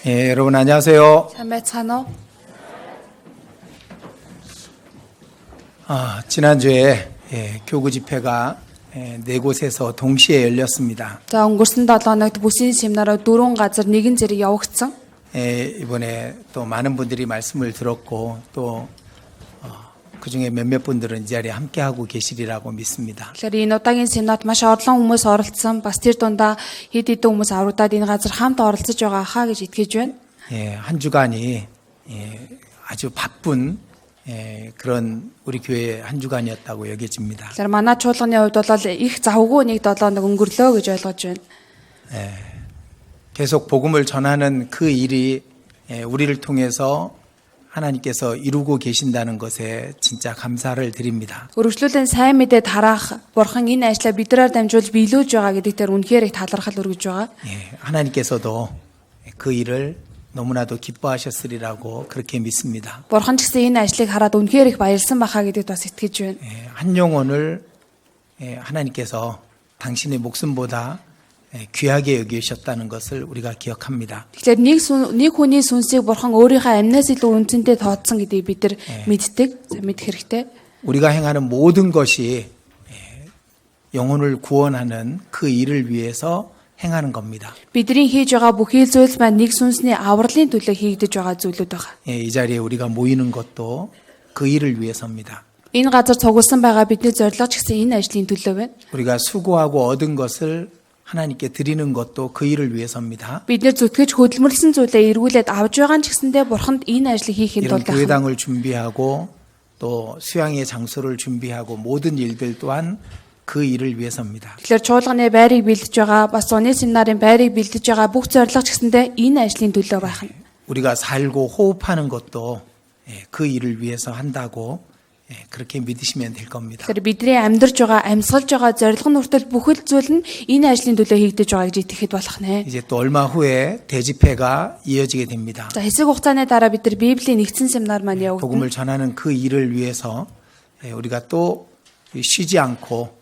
여러분 안녕하세요. Сайн. 지난주에 교구 집회가 네 곳에서 동시에 열렸습니다. За өнгөрсөн 7 хоногт бүсийн семинараа 4 газар нэгэн зэрэг явагдсан. 이번에 또 많은 분들이 말씀을 들었고 또 그중에 몇몇 분들은 이 자리에 함께하고 계시리라고 믿습니다. Тэгэхээр энэ удаагийн семинарт маш олон хүмүүс оролцсон. Бас тэр дундаа хэд хэдэн хүмүүс аврагдаад энэ газар хамт оролцож байгаа хаа гэж итгэж байна. 한 주간이 아주 바쁜 그런 우리 교회 한 주간이었다고 여겨집니다. Тэгэхээр манай чуулганы хувьд бол их завгүй нэг 7 хоног өнгөрлөө гэж ойлгож байна. 계속 복음을 전하는 그 일이 우리를 통해서 하나님께서 이루고 계신다는 것에 진짜 감사를 드립니다. Өргөжлүүлэн сайн мэдээ тараах бурхан энэ ажлаа бидрээр дамжуулж биелүүлж байгаа гэдэг дээр үнэхээр их талархал өргөж байгаа. 하나님께서도 그 일을 너무나도 기뻐하셨으리라고 그렇게 믿습니다. Бурхан ч гэсэн энэ ажлыг хараад үнэхээр их баярлсан байхаа гэдэгт бас итгэж байна. 한 영혼을 하나님께서 당신의 목숨보다 귀하게 여기셨다는 것을 우리가 기억합니다. Тэгэхээр нэг хүний сүнсийг бурхан өөрийнхөө амьнаас илүү үнцэнтэй тооцсон гэдгийг бид нар мэддэг, мэдэх хэрэгтэй. 우리가 행하는 모든 것이 영혼을 구원하는 그 일을 위해서 행하는 겁니다. Бидний хийж байгаа бүхий л зүйл маань нэг сүнсний авралын төлөө хийгдэж байгаа зүйлүүд байгаа. 이 자리에 우리가 모이는 것도 그 일을 위해서입니다. Энэ газар цугласан байгаа бидний зорилго ч гэсэн энэ ажлын төлөө байна. 우리가 수고하고 얻은 것을 하나님께 드리는 것도 그 일을 위해서입니다. Бид нэр зүтгэж хөдөлмөрлсөн зүйлээ эргүүлээд авж байгаа нь ч гэсэндээ бурханд энэ ажлыг хийхин 이런 тулд 교회당을 준비하고 또 수양의 장소를 준비하고 모든 일들 또한 그 일을 위해서입니다. Тэгэхээр чуулганы байрыг бэлдэж байгаа, бас зуны семинарын байрыг бэлдэж байгаа бүх зорилго ч гэсэндээ энэ ажлын төлөө байх нь. 우리가 살고 호흡하는 것도 그 일을 위해서 한다고 그렇게 믿으시면 될 겁니다. Тэгэхээр бидний амьдарч байгаа, амьсгалж байгаа зорилго нүртэл бүхэл зүйл нь энэ ажлын төлөө хийгдэж байгаа гэж итгэхэд болох нэ. 이제 또 얼마 후에 대집회가 이어지게 됩니다. За хэсэг хугацааны дараа бид нар Библийн нэгдсэн семинар маань явагдана. 복음을 전하는 그 일을 위해서 우리가 또 쉬지 않고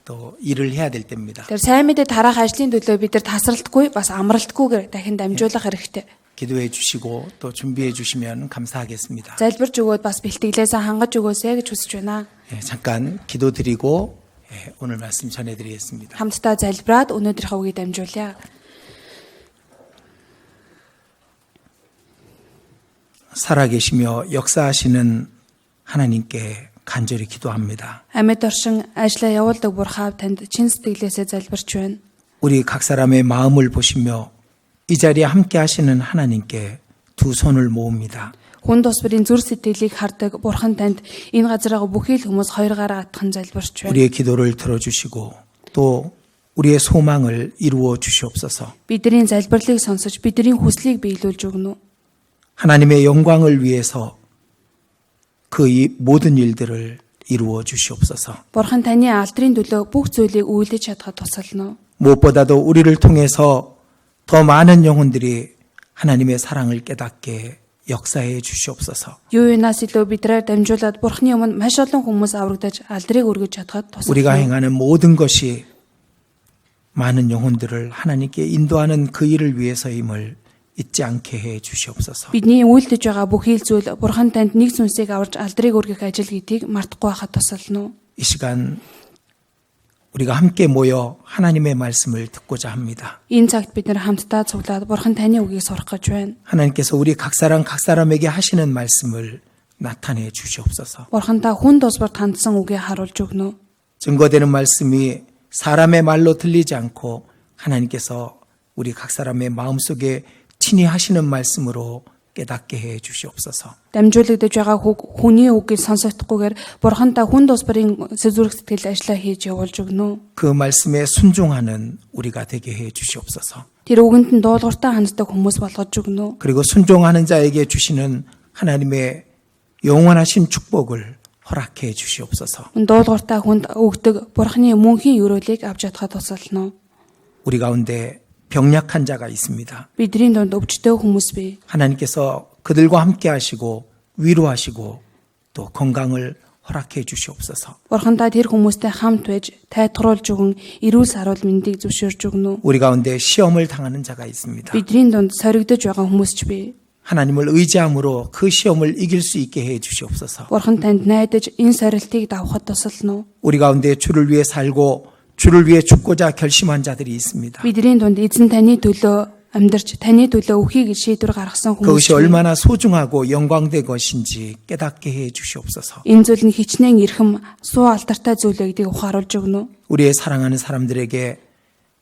또 일을 해야 될 때입니다. Тэр сайн мэдээ тарах ажлын төлөө бид нар тасралтгүй бас амралтгүйгээр дахин дамжуулах хэрэгтэй. 기도해 주시고 또 준비해 주시면 감사하겠습니다. Залбирж өгөөд бас бэлтгэлээсээ хангаж өгөөсэй гэж хүсэж байна. 잠깐 기도드리고 오늘 말씀 전해드리겠습니다. Хамтдаа залбираад өнөөдрийнхөө үгийг дамжуулъя. 살아계시며 역사하시는 하나님께 간절히 기도합니다. Амьд оршин ажиллаа явуулдаг Бурхав танд чин сэтгэлээсээ залбирч байна. 우리 각 사람의 마음을 보시며 이 자리에 함께 하시는 하나님께 두 손을 모읍니다. Хүн тус бүрийн зүр сэтгэлийг хардаг Бурхан танд энэ газараа бүхий л хүмүүс хоёр гараа атхан залбирч байна. 우리의 기도를 들어주시고 또 우리의 소망을 이루어 주시옵소서. Бидний залбирлыг сонсож бидний хүслийг биелүүлж өгнө. 하나님의 영광을 위해서 그 모든 일들을 이루어 주시옵소서. Бурхан таны алдрын төлөө бүх зүйлийг үйлдэж чадхад тусална. 무엇보다도 우리를 통해서 더 많은 영혼들이 하나님의 사랑을 깨닫게 역사해 주시옵소서. Юу юунаас илүү бидрээр дамжуулаад Бурханы өмнө маш олон хүмүүс аврагдаж алдрыг өргөж чадхад 우리가 тусална. 행하는 모든 것이 많은 영혼들을 하나님께 인도하는 그 일을 위해서임을 잊지 않게 해 주시옵소서. Бидний үйлдэж байгаа бүхий л зүйл Бурхан танд нэг сүнсийг аварж алдрыг өргөх ажил гэдгийг мартахгүй байхад тусална. 이 시간 우리가 함께 모여 하나님의 말씀을 듣고자 합니다. Энэ цагт бид нар хамтдаа цуглаад Бурхан таны үгийг сурах гэж байна. 하나님께서 우리 각 사람에게 하시는 말씀을 나타내 주시옵소서. Бурхан та хүн тусбар тандсан үгийг харуулж өгнө. 증거되는 말씀이 사람의 말로 들리지 않고 하나님께서 우리 각 사람의 마음속에 친히 하시는 말씀으로 깨닫게 해 주시옵소서. Дамжуулагдаж байгаа хүний үгийг сонсохдохгүйгээр Бурхан та хүн тусбарын зүрх сэтгэл ажиллаа хийж явуулж өгнө. 그 말씀에 순종하는 우리가 되게 해 주시옵소서. Тэр үгэнд нь дуулууртаа ханддаг хүмүүс болгож өгнө. 그리고 순종하는 자에게 주시는 하나님의 영원하신 축복을 허락해 주시옵소서. Дуулууртаа хүнд өгдөг Бурханы мөнхийн өрөөлийг авч чадхад тусална. 우리 가운데 병약한 자가 있습니다. Бидний дунд өвчтөе хүмүүс бий. 하나님께서 그들과 함께 하시고 위로하시고 또 건강을 허락해 주시옵소서. Бурхан та тэр хүмүүстэй хамт байж тайтгаруулж өгөн эрүүл саруул мэндийг зөвшөөрж өгнө. 우리 가운데 시험을 당하는 자가 있습니다. Бидний дунд соригдож байгаа хүмүүс ч бий. 하나님을 의지함으로 그 시험을 이길 수 있게 해 주시옵소서. Бурхан танд найдаж энэ сорилтыг давхад тусална. 우리 가운데 주를 위해 살고 주를 위해 죽고자 결심한 자들이 있습니다. Бидний дунд эзэн таны төлөө амьдарч таны төлөө өхийг шийдвэр гаргасан хүмүүс. 그것이 얼마나 소중하고 영광된 것인지 깨닫게 해 주시옵소서. Энэ зүйл нь хичнээн эрхэм суу алдартай зүйл гэдгийг ухааруулж өгнө. 우리의 사랑하는 사람들에게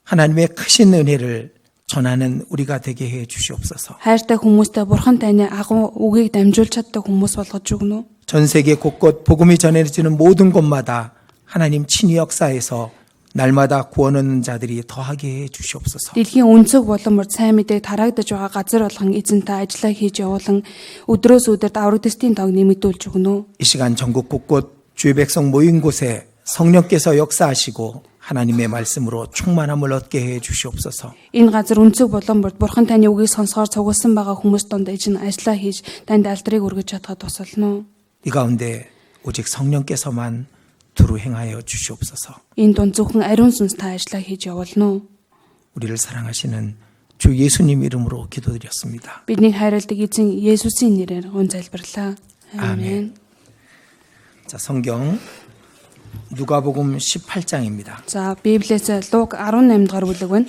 하나님의 크신 은혜를 전하는 우리가 되게 해 주시옵소서. Хайртай хүмүүстэй Бурхан таны агуу үгийг дамжуулж чаддаг хүмүүс болгож өгнө. 전 세계 곳곳 복음이 전해지는 모든 곳마다 하나님 친히 역사에서 날마다 구원 얻는 자들이 더하게 해 주시옵소서. Дэлхийн өнцөг боломор сайн мэдээг тараагдаж байгаа газар болгон эзэнтэй ажиллаа хийж явуулан өдрөөс өдөрт аврагдсан тог нэмэгдүүлж өгнө. 이 시간 전국 곳곳 주의 백성 모인 곳에 성령께서 역사하시고 하나님의 말씀으로 충만함을 얻게 해 주시옵소서. Энэ газар өнцөг боломорт Бурхан таны үгийг сонсохоор цугласан байгаа хүмүүс донд эзэн ажиллаа хийж танд алдрыг өргөж чадхад тусална. 이 가운데 오직 성령께서만 두루 행하여 주시옵소서. Энэ дунд зөвхөн ариун сүнстэй ажиллаа хийж явуулна. 우리를 사랑하시는 주 예수님 이름으로 기도드렸습니다. Биднийг хайрладаг эзэн Есүсийн нэрээр өн залбирлаа. 아멘. 자, 성경 누가복음 18장입니다. За, Библиэс Луг 18 дугаар бүлэг байна.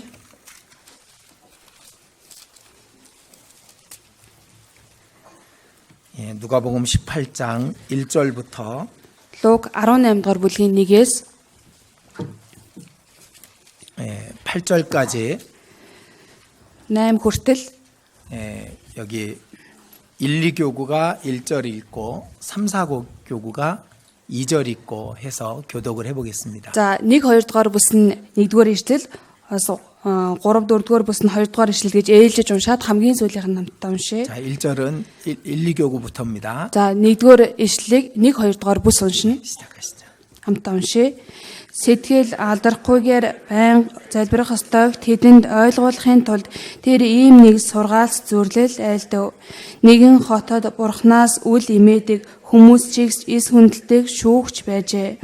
예, 누가복음 18장 1절부터 Луг 18 дугаар бүлгийн 1-ээс 8절까지 8 хүртэл 여기 1, 2교구가 1절 읽고 3, 4교구가 2절 읽고 해서 교독을 해보겠습니다. за 1 2 дугаар бүс нь 1-р ишлэл 3 4 дугаар бүс нь 2-р ишлэл гэж ээлжиж уншаад хамгийн сүүлийнх нь хамтдаа уншъя. 자, 1절은 1, 2교구부터입니다. За 1-р ишлэлийг 1 2 дугаар бүс уншина. 시작하시죠. Хамтдаа уншъя. Сэтгэл алдархгүйгээр байн залбирах ёстойг тэдэнд ойлгуулахын тулд тэр ийм нэг сургаалт зүрлэл айлдав. Нэгэн хотод Бурханаас үл имээдэг хүмүүс чигс эс хүндэлдэг шүүгч байжээ.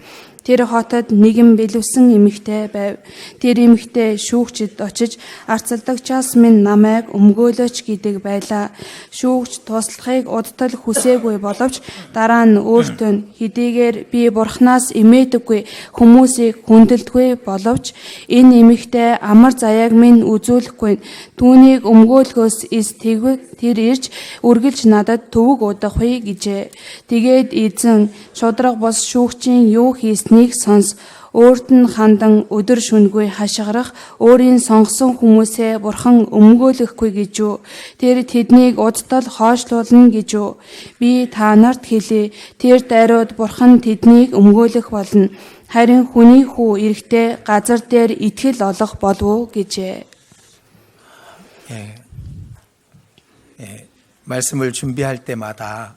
Тэр хотод нэгэн бэлэвсэн эмэгтэй байв. Тэр эмэгтэй шүүгчд очиж арцалдагчаас минь намайг өмгөөлөөч гэдэг байлаа. Шүүгч туслахыг удтал хүсээгүй боловч дараа нь өөртөө нь хэдийгээр би бурхнаас эмээдэггүй хүмүүсийг хүндэлдэггүй боловч энэ эмэгтэй амар заяаг минь үзүүлэхгүй. Түүнийг өмгөөлөхөөс тэгвэл тэр ирж үргэлж надад төвөг удахгүй гэжээ. Тэгээд эзэн шудраг бос шүүгчийн юу хийснийг сонс. Өөрт нь хандан өдөр шөнөгүй хашгирах өөрийн сонгосон хүмүүсээ бурхан өмгөөлөхгүй гэж юу. Тэр тэднийг удтал хойшлуулна гэж юу. Би та нарт хэлье. Тэр даруйд бурхан тэднийг өмгөөлөх болно. Харин хүний хүү эрэхтэй газар дээр итгэл олох болов уу гэжээ. 말씀을 준비할 때마다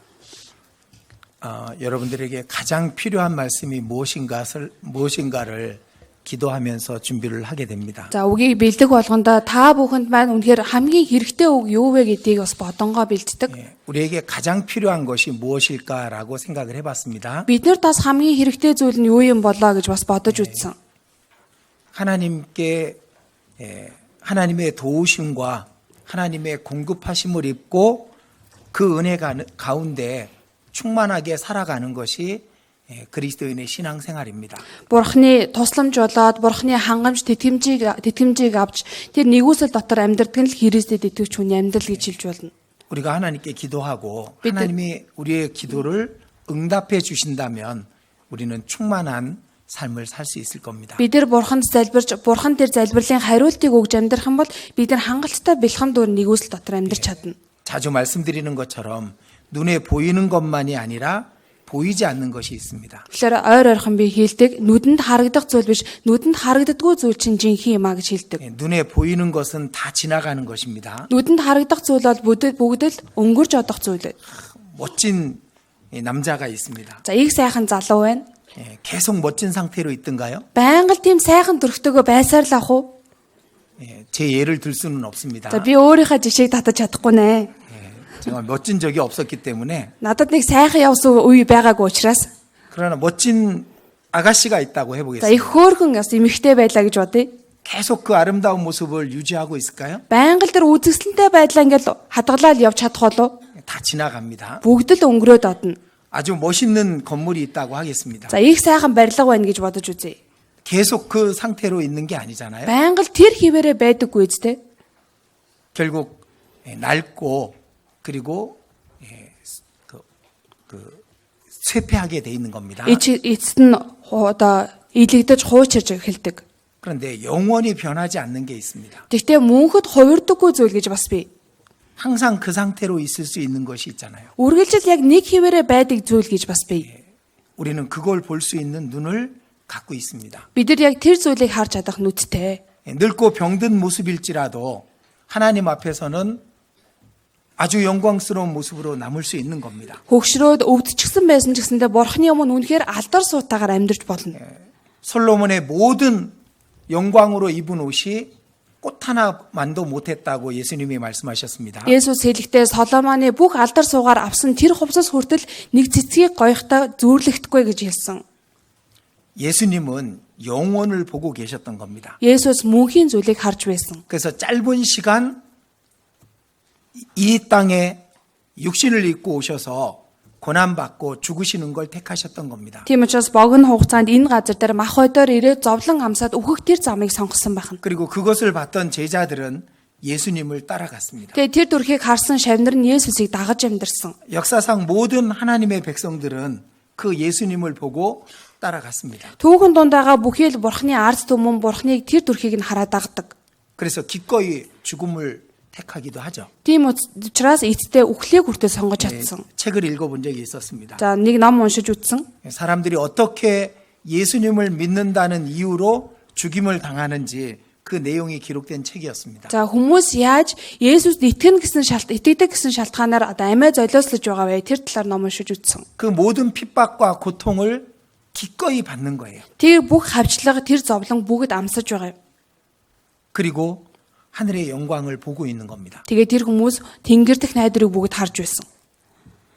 여러분들에게 가장 필요한 말씀이 무엇인가를 기도하면서 준비를 하게 됩니다. За үгийг бэлдэх болгондоо та бүхэнд маань үнэхээр хамгийн хэрэгтэй үг юу вэ гэдгийг бас бодонгоо бэлддэг. 우리에게 가장 필요한 것이 무엇일까라고 생각을 해봤습니다. Биднэрт бас хамгийн хэрэгтэй зүйл нь юу юм болоо гэж бас бодож үзсэн. 하나님께 하나님의 도우심과 하나님의 공급하심을 입고 그 은혜 가운데 충만하게 살아가는 것이 그리스도인의 신앙생활입니다. Бурхны тусламж болоод Бурхны хангамж тэтгэмжийг авч тэр нэгүсэл дотор амьдрдаг нь л Христэд итгэж хүний амьдрал гэж хэлж болно. 우리가 하나님께 기도하고 하나님이 우리의 기도를 응답해 주신다면 우리는 충만한 삶을 살 수 있을 겁니다. Бид нар Бурханд залбирч Бурхан тэр залбирлын хариултыг өгж амьдрах юм бол бид нар хангалттай бэлхэм дүүр нэгүсэл дотор амьдрч чадна. 자주 말씀드리는 것처럼 눈에 보이는 것만이 아니라 보이지 않는 것이 있습니다. Тэгэхээр ойр ойрхон би хэлдэг нүдэнд харагдах зүйл биш нүдэнд харагддаггүй зүйл чинь жинхэнэ юм а гэж хэлдэг. 눈에 보이는 것은 다 지나가는 것입니다. Нүдэнд харагдах зүйл бол бүгд л өнгөрч одох зүйл. 멋진 남자가 있습니다. За их сайхан залуу байна. 계속 멋진 상태로 있던가요? Байнга л тийм сайхан төрхтөгөө байсаар л ах уу? 제 예를 들 수는 없습니다. За би өөрийнхөө жишээг татаж чадахгүй нэ. 정말 멋진 적이 없었기 때문에 Надад нэг сайхан явсан үе байгаагүй учраас. 그러나 멋진 아가씨가 있다고 За 해보겠습니다. их хөөрхөн бас эмэгтэй байлаа гэж бодъё. 계속 그 아름다운 모습을 유지하고 있을까요? Байнга л тэр үзэсгэлэнтэй байдлаа ингээл хадгалаад явж чадах болов? 다 지나갑니다. Бүгд л өнгөрөөд одно. 아주 멋있는 건물이 있다고 하겠습니다. За их сайхан барилга байна гэж бодож үзье. 계속 그 상태로 있는 게 아니잖아요. Байнга л тэр хിവэрэ байдаггүй үстэй. 결국 낡고 그리고 쇠퇴하게 돼 있는 겁니다. Эцэст нь одоо илэгдэж хуучирж эхэлдэг. 그런데 영원히 변하지 않는 게 있습니다. Гэхдээ мөнхөд хувирдаггүй зүйл гэж бас бий. 항상 그 상태로 있을 수 있는 것이 있잖아요. Үргэлжил яг нэг хിവэрэ байдаг зүйл гэж бас бий. 우리는 그걸 볼 수 있는 눈을 갖고 있습니다. Бид нар яг тэр зүйлийг харж чадах нүдтэй. 늙고 병든 모습일지라도 하나님 앞에서는 아주 영광스러운 모습으로 남을 수 있는 겁니다. Хөгшрөөд өвдчихсэн байсан ч гэсэндээ Бурхны өмнө үнэхээр алдар суутаагаар амьдарч болно. 솔로몬의 모든 영광으로 입은 옷이 꽃 하나만도 못했다고 예수님이 말씀하셨습니다. Есүс хэлэхдээ Соломоны бүх алдар суугаар авсан тэр хувцас хүртэл нэг цэцгийг гоёхтой зүүрлэгдэхгүй гэж хэлсэн. 예수님은 영원을 보고 계셨던 겁니다. Есүс мөнхийн зүйлийг харж байсан. 그래서 짧은 시간 이 땅에 육신을 입고 오셔서 고난받고 죽으시는 걸 택하셨던 겁니다. Тийм учраас богино хугацаанд энэ газар дээр мах ойдоор ирээд зовлон амсаад өгөх тэр замыг сонгосон байна. 그리고 그것을 봤던 제자들은 예수님을 따라갔습니다. Тэгээ тэр дүрхийг харсан шавнар нь Есүсийг дагаж амьдарсан. 역사상 모든 하나님의 백성들은 그 예수님을 보고 따라갔습니다. Түүхэн дундаагаа бүхий л Бурхны ард түмэн Бурхныг тэр дүрхийг нь хараад дагдаг. 그래서 기꺼이 죽음을 택하기도 하죠. Тийм учраас эцтэй үхлийг хүртэл сонгож чадсан. 책을 읽어본 적이 있었습니다. За нэг ном уншиж үзсэн. 사람들이 어떻게 예수님을 믿는다는 이유로 죽임을 당하는지 그 내용이 기록된 책이었습니다. За хүмүүс яаж Есүст итгэдэг гэсэн шалтгаанаар одоо амиа золиослож байгаа вэ? Тэр талаар ном уншиж үзсэн. 그 모든 핍박과 고통을 기꺼이 받는 거예요. Тэр бүх хавчлага, тэр зовлон бүгд амсаж байгаа юм. 그리고 하늘의 영광을 보고 있는 겁니다. Тэгээ тэр хүмүүс тэнгэр дэх найдрыг бүгд харж байсан.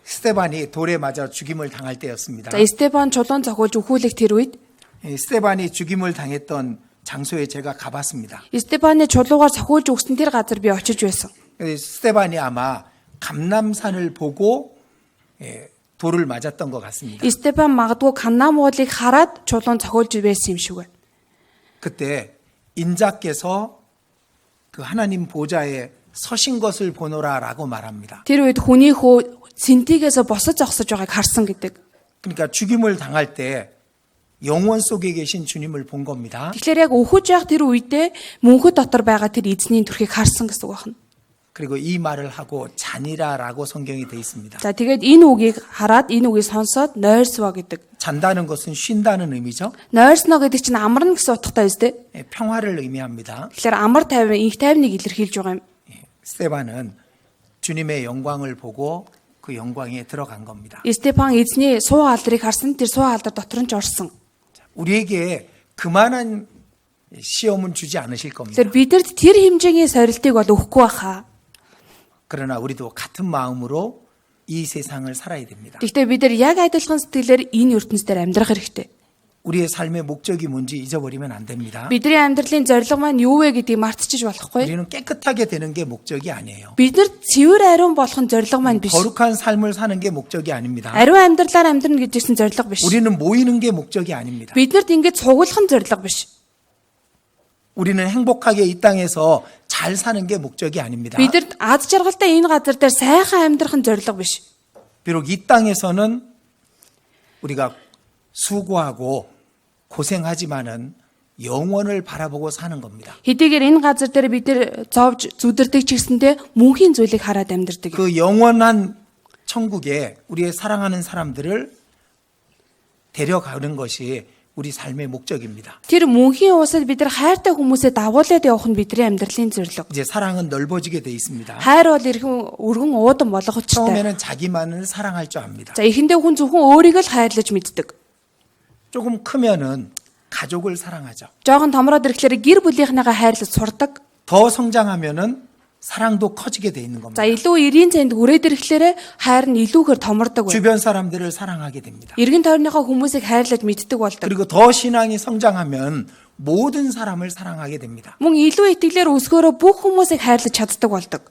스테반이 돌에 맞아 죽임을 당할 때였습니다. За Стефан чулуун зохиулж өхүүлэх тэр үед 스데반이 죽임을 당했던 장소에 제가 가봤습니다. Стефаны чулуугаар цохиулж өгсөн тэр газар би очиж байсан. 스데반이 아마 감람산을 보고 돌을 맞았던 것 같습니다. Стефан магадгүй Канам уулыг хараад чулуун цохиулж байсан юм шиг байна. 그때 인자께서 그 하나님 보좌에 서신 것을 보노라라고 말합니다. Тэр үед хүний хөө сэнтигээс босож зогсож байгааг харсан гэдэг. 그러니까 죽임을 당할 때 영원 속에 계신 주님을 본 겁니다. Тэгэхээр яг өхөж явах тэр үедээ мөнхөд дотор байгаа тэр эзний төрхийг харсан гэсэн үг байна. 그리고 이 말을 하고 잔이라라고 성경이 되어 있습니다. За тэгээд энэ үгийг хараад энэ үгийг сонсоод нойрсоо гэдэг. 잔다는 것은 쉰다는 의미죠. Нойрсно гэдэг чинь амарна гэсэн утгатай үстэй. 평화를 의미합니다. Тэгэхээр амар тайван, их тайвныг илэрхийлж байгаа юм. 스데반은 주님의 영광을 보고 그 영광에 들어간 겁니다. Стефан эзний суу алдрыг харсан тэр суу алдар дотор нь ч орсон. 우리에게 그만한 시험은 주지 않으실 겁니다. Тэгэхээр бидэд тэр хэмжээний сорилтыг бол өгөхгүй байхаа. 그러나 우리도 같은 마음으로 이 세상을 살아야 됩니다. Гэхдээ бид нар яг адилхан сэтгэлээр энэ ертөнцийн амьдрах хэрэгтэй. 우리의 삶의 목적이 뭔지 잊어버리면 안 됩니다. Бидний амьдралын зорилго маань юу вэ гэдгийг мартчих болохгүй. 우리는 깨끗하게 되는 게 목적이 아니에요. Бид нар цэвэр ариун болох нь зорилго маань биш. 거룩한 삶을 사는 게 목적이 아닙니다. Ариун амьдралаар амьдрна гэдгийгсэн зорилго биш. 우리는 모이는 게 목적이 아닙니다. Биднэрт ингэж цуглах нь зорилго биш. 우리는 행복하게 이 땅에서 잘 사는 게 목적이 아닙니다. Бидэрт ад жаргалтай энэ газар дээр сайхан амьдрах нь зорилго биш. 비록 이 땅에서는 우리가 수고하고 고생하지만은 영원을 바라보고 사는 겁니다. Хэдийгээр энэ газар дээр бид нар зовж зүдэрдэг ч гэсэндэ мөнхийн зүйлийг хараад амьдардаг. 그 영원한 천국에 우리의 사랑하는 사람들을 데려가는 것이 우리 삶의 목적입니다. Тэр мөнхийн уусад бид нар хайртай хүмүүсээ дагуулад явах нь бидний амьдралын зорилго. 이제 사랑은 넓어지게 돼 있습니다. Хайр бол эргэн өргөн уудан болох учиртай. 처음에는 자기만을 사랑할 줄 압니다. За эхэндээ хүн зөвхөн өөрийгөө л хайрлаж мэддэг. 조금 크면은 가족을 사랑하죠. Жохон томроод ирэхлээр гэр бүлийнхнийгаа хайрлаж сурдаг. 더 성장하면은 사랑도 커지게 돼 있는 겁니다. За илүү эрийн цайнд хүрээд ирэхлээр хайр нь илүүхээр томордог байна. 주변 사람들을 사랑하게 됩니다. Эргэн тойрныхоо хүмүүсийг хайрлаж мэддэг болдог. 그리고 더 신앙이 성장하면 모든 사람을 사랑하게 됩니다. Мөн илүү итгэлээр өсгөөрөө бүх хүмүүсийг хайрлаж чаддаг болдог.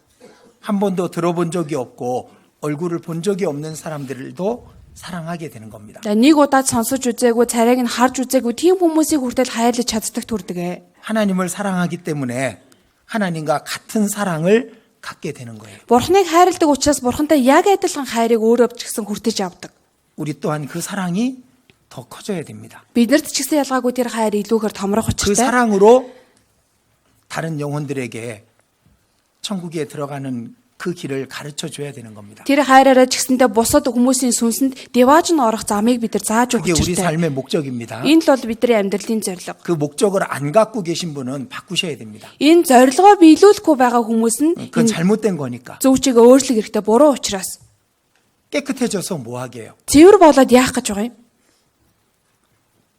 한 번도 들어본 적이 없고 얼굴을 본 적이 없는 사람들도 사랑하게 되는 겁니다. За нэг удаад сонсож үзээгүй, царайг нь харж үзээгүй тийм хүмүүсийг хүртэл хайрлаж чаддаг төрдөг. 하나님을 사랑하기 때문에 하나님과 같은 사랑을 갖게 되는 거예요. Бурхныг хайрладаг учраас Бурхантай яг адилхан хайрыг өөрөө ч гэсэн хүртэж авдаг. 우리 또한 그 사랑이 더 커져야 됩니다. Биднэрт ч гэсэн ялгаагүй тэр хайр илүүхээр томрох 그 учиртай. 사랑으로 다른 영혼들에게 천국에 들어가는 그 길을 가르쳐 줘야 되는 겁니다. Тэр хайраараа ч гэсэндээ бусад хүмүүсийн сүнсэнд девааж нь орох замыг бид нар зааж 그게 өгч 우리 хэрэгтэй. 삶의 목적입니다. Энэ л бол бидний амьдралын зорилго. 그 목적을 안 갖고 계신 분은 바꾸셔야 됩니다. Энэ зорилгоо биелүүлэхгүй байгаа хүмүүс нь 그건 잘못된 거니까. зөв чиг өөрчлөх хэрэгтэй буруу учраас. 깨끗해져서 뭐 하게요? Цэвэр болоод яах гэж байгаа юм?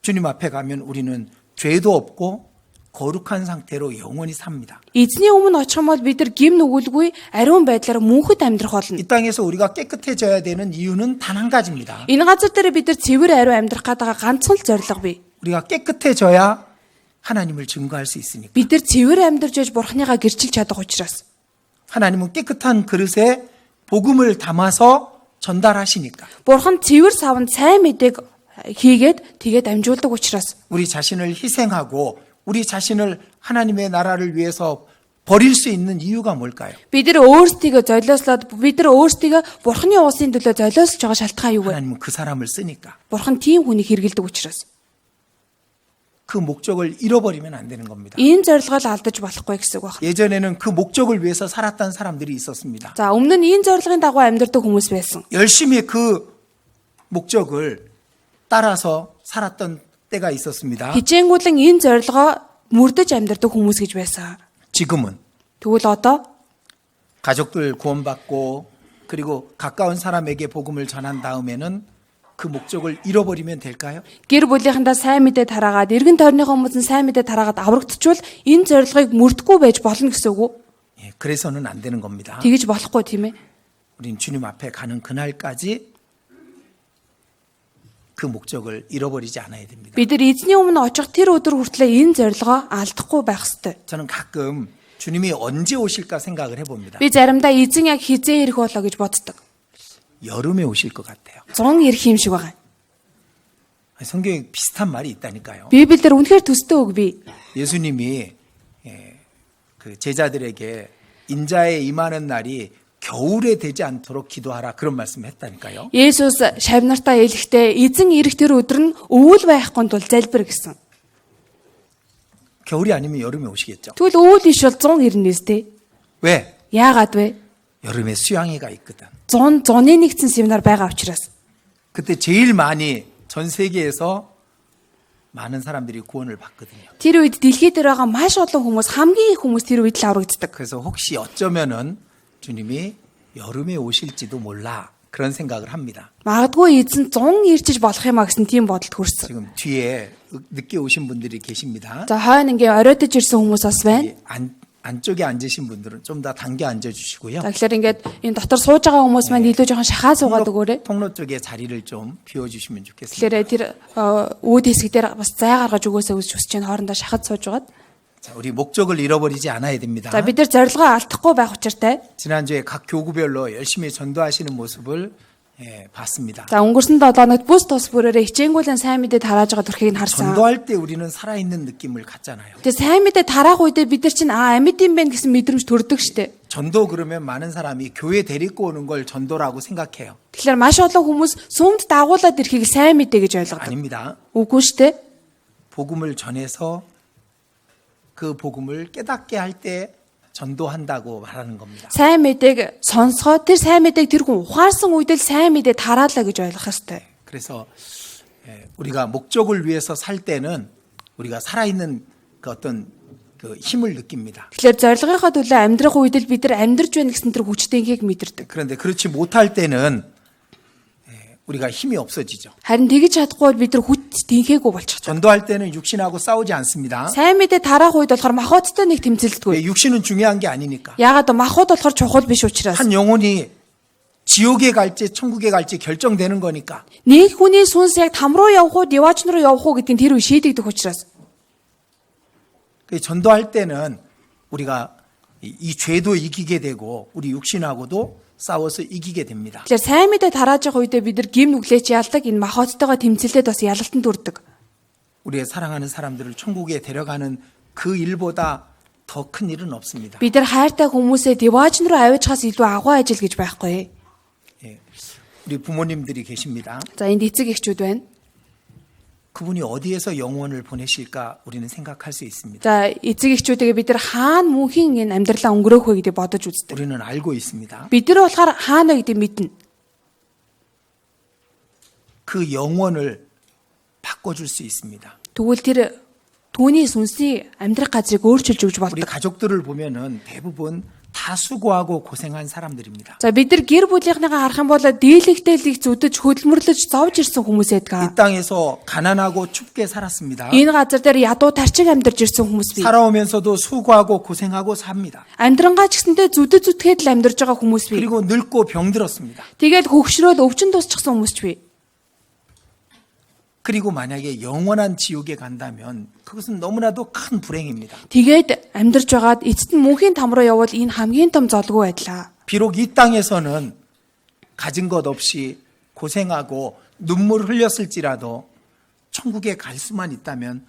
주님 앞에 가면 우리는 죄도 없고 거룩한 상태로 영원히 삽니다. Эзний өмнө очих юм бол бид нар гим нүгүүлгүй ариун байдлаар мөнхөд амьдрах болно. 이 땅에서 우리가 깨끗해져야 되는 이유는 단 한 가지입니다. Энэ газар дээр бид нар цэвэр ариун амьдрах гэдэг ганцхан л зорилго бий. 우리가 깨끗해져야 하나님을 증거할 수 있으니까. Бид нар цэвэр амьдарч яж бурхныгаа гэрчилж чадах учраас. 하나님은 깨끗한 그릇에 복음을 담아서 전달하시니까. Бурхан цэвэр савнд сайн мэдээг хийгээд тэгээд амжуулдаг учраас. 우리 자신을 희생하고 우리 자신을 하나님의 나라를 위해서 버릴 수 있는 이유가 뭘까요? Бид нар өөрсдийгөө золиослоод бид нар өөрсдийгөө бурхны уусын төлөө золиослж байгаа шалтгаан юу вэ? 하나님은 그 사람을 쓰니까. Бурхан тийм хүнийг хэрэгэлдэг учраас. 그 목적을 잃어버리면 안 되는 겁니다. Энэ зорилгоо л алдаж болохгүй гэсэн үг байна. 예전에는 그 목적을 위해서 살았던 사람들이 있었습니다. За өмнө нь энэ зорилгын дагуу амьдардаг хүмүүс байсан. 열심히 그 목적을 따라서 살았던 때가 있었습니다. Хичээнгүүлэн энэ зорилгоо мөрдөж амьдардаг хүмүүс гэж байсан. 지금은 Тэгвэл одоо 가족들 구원받고 그리고 가까운 사람에게 복음을 전한 다음에는 그 목적을 잃어버리면 될까요? гэр бүлийнхэнтэй сайн мэдээ тараагаад эргэн тойрныхоо хүмүүсийн сайн мэдээ тараагаад аврагдчихвал энэ зорилгыг мөрдөхгүй байж болно гэсэн үг үү? 예, 그래서는 안 되는 겁니다. Тэгэж болохгүй тийм ээ. 우린 주님 앞에 가는 그날까지 그 목적을 잃어버리지 않아야 됩니다. Бид нар эзний өмнө очих тэр өдөр хүртлээр энэ зорилгоо алдахгүй байх ёстой. 저는 가끔 주님이 언제 오실까 생각을 해봅니다. Би заримдаа эзэн яг хизээ ирэх болоо гэж боддог. 여름에 오실 것 같아요. Зун ирэх юм шиг байгаа. 성경에 비슷한 말이 있다니까요. Библиэлд үнэхээр төстэй үг бий. 예수님이 그 제자들에게 인자에 임하는 날이 겨울에 되지 않도록 기도하라 그런 말씀을 했다니까요. Есүс шавнартаа хэлэхдээ эзэн ирэх тэр өдөр нь өвөл байхгүй тул залбир гэсэн. 겨울이 아니면 여름에 오시겠죠. Тэгвэл өвөл биш бол 100 ирнэ үстэй. 왜? Яагаад вэ? 여름에 수양회가 있거든. Зуны нэгдсэн семинар байгаа учраас. 그때 제일 많이 전 세계에서 많은 사람들이 구원을 받거든요. Тэр үед дэлхий дээр байгаа маш олон хүмүүс хамгийн их хүмүүс тэр үед л аврагддаг. 그래서 혹시 어쩌면은 주님이 여름에 오실지도 몰라 그런 생각을 합니다. Магадгүй эзэн 100 ирчиж болох юм а гэсэн тийм бодолд хүрсэн. 지금 뒤에 늦게 오신 분들이 계십니다. За хойно ингээ оройтож ирсэн хүмүүс бас байна. 안쪽에 앉으신 분들은 좀 더 당겨 앉아주시고요. За тэгэхээр ингээд энэ дотор сууж байгаа хүмүүс маань илүү жоохон шахаа суугаад өгөөрэй. 통로 쪽에 자리를 좀 비워주시면 좋겠습니다. Тэгэхээр тэр үүд хэсэг дээр бас зай гаргаж өгөөсэй хүсэж байна. Хоорондоо шахаж суужгаад. 자, 우리 목적을 잃어버리지 않아야 됩니다. За бид нар зорилгоо алдахгүй байх учиртай. 지난주에 각 교구별로 열심히 전도하시는 모습을 봤습니다. За өнгөрсөн 7 хоногт бүс тус бүрээрээ хичээнгүйлэн сайн мэдээ тарааж байгаа төрхийг нь харсан. 전도할 때 우리는 살아있는 느낌을 갖잖아요. Тэгээ сайн мэдээ тараах үедээ бид нар чинь амьд юм байна гэсэн мэдрэмж төрдөг штэ. 전도 그러면 많은 사람이 교회 데리고 오는 걸 전도라고 생각해요. Тэгэхээр маш олон хүмүүс сүмд дагуулад ирэхийг сайн мэдээ гэж ойлгодог. 아닙니다. Үгүй штэ. 복음을 전해서 그 복음을 깨닫게 할 때 전도한다고 말하는 겁니다. Сайн мэдээг сонсгоо тэр сайн мэдээг тэр хүн ухаарсан үед л сайн мэдээ тараалаа гэж ойлгох ёстой. 그래서 우리가 목적을 위해서 살 때는 우리가 살아있는 그 어떤 그 힘을 느낍니다. Тэгэхээр зорилгынхаа төлөө амьдрах үед л бид нар амьдрж байна гэсэн тэр хүчтэйгийг мэдэрдэг. 그런데 그렇지 못할 때는 우리가 힘이 없어지죠. Харин тэгж чадахгүй бид нар хүч тэнхээгүй болчихдог. 전도할 때는 육신하고 싸우지 않습니다. Сайн мэдээ тараах үед болохоор махбодтой нэг тэмцэлдэггүй. 육신은 중요한 게 아니니까. Яагаад махбод болохоор чухал биш учраас. 한 영혼이 지옥에 갈지 천국에 갈지 결정되는 거니까. Нэг хүний сүнс яг там руу явах уу, деваач руу явах уу гэдгийг тэр үе шийдэгдэх учраас. 그 전도할 때는 우리가 이 죄도 이기게 되고 우리 육신하고도 싸워서 이기게 됩니다. Тэгэхээр сайн мэдээ тарааж байгаа үедээ бид нар гим нүглээч ялдаг энэ махбодтойгоо тэмцэлдээд бас ялалтанд хүрдэг. 우리의 사랑하는 사람들을 천국에 데려가는 그 일보다 더 큰 일은 없습니다. Бид нар хайртай хүмүүсээ деваач руу авиучхаас илүү агуу ажил гэж байхгүй. 우리 부모님들이 계십니다. За энд эцэг эхчүүд байна. 그분이 어디에서 영혼을 보내실까 우리는 생각할 수 있습니다. За эцэг эхчүүдээ бид нар хаана мөнхийн энэ амьдралаа өнгөрөөх вэ гэдгийг бодож үздэг. 우리는 알고 있습니다. Бид нар болохоор хаана вэ гэдгийг мэднэ. 그 영혼을 바꿔줄 수 있습니다. Тэгвэл тэр түүний сүнсийг амьдрах газрыг өөрчилж өгч 우리 болдог. 가족들을 보면은 대부분 다 수고하고 고생한 사람들입니다. За бид нар гэр бүлийнхнийгаа харах юм бол дийлэгтэй л их зүдэж хөдөлмөрлөж зовж ирсэн хүмүүс 이 байдаг. 땅에서 가난하고 춥게 살았습니다. Энэ газар дээр ядуу тарчиг амьдарч ирсэн хүмүүс бий. 살아오면서도 수고하고 고생하고 삽니다. Амьдрангаа ч гэсэндээ зүдэд зүтгээд л амьдарч байгаа хүмүүс бий. 그리고 늙고 병들었습니다. Тэгээд хөгшрөөд өвчин тусчихсан хүмүүс ч бий. 그리고 만약에 영원한 지옥에 간다면 그것은 너무나도 큰 불행입니다. Тэгээд амьдарч байгаад эцэст нь мөнхийн там руу явбал энэ хамгийн том золгүй байдлаа. 비록 이 땅에서는 가진 것 없이 고생하고 눈물 흘렸을지라도 천국에 갈 수만 있다면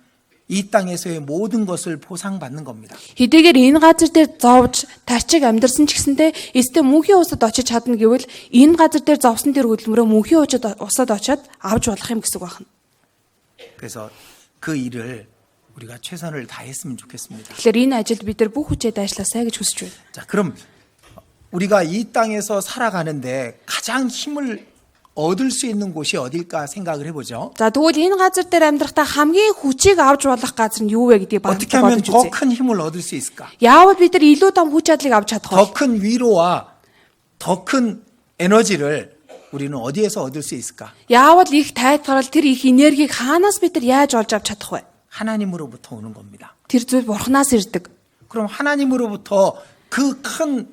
이 땅에서의 모든 것을 보상받는 겁니다. Хэдийгээр энэ газар дээр зовж тарчиг амьдарсан ч гэсэндээ эцэстээ мөнхийн усад очиж чадна гэвэл энэ газар дээр зовсон тэр хөдөлмөрөө мөнхийн усад очиод авч болох юм гэсэн үг байна. 그래서 그 일을 우리가 최선을 다했으면 좋겠습니다. Тэгэхээр энэ ажилд бид нар бүх хүчээр ажилласаа гэж хүсэж байна. 자, 그럼 우리가 이 땅에서 살아가는데 가장 힘을 얻을 수 있는 곳이 어딜까 생각을 해보죠. За тэгвэл энэ газар дээр амьдрахдаа хамгийн хүчийг авч болох газар нь юу вэ гэдгийг 어떻게 하면 бодож 더 үзье. 큰 힘을 얻을 수 있을까? Яавал бид нар илүү том хүч чадлыг авч чадах вэ? 더 큰 위로와 더 큰 에너지를 우리는 어디에서 얻을 수 있을까? Яавал их тайлбарал тэр их энергийг хаанаас бид нар яаж олж авч чадах вэ? 하나님으로부터 오는 겁니다. Тэр зүйл бурхнаас ирдэг. 그럼 하나님으로부터 그 큰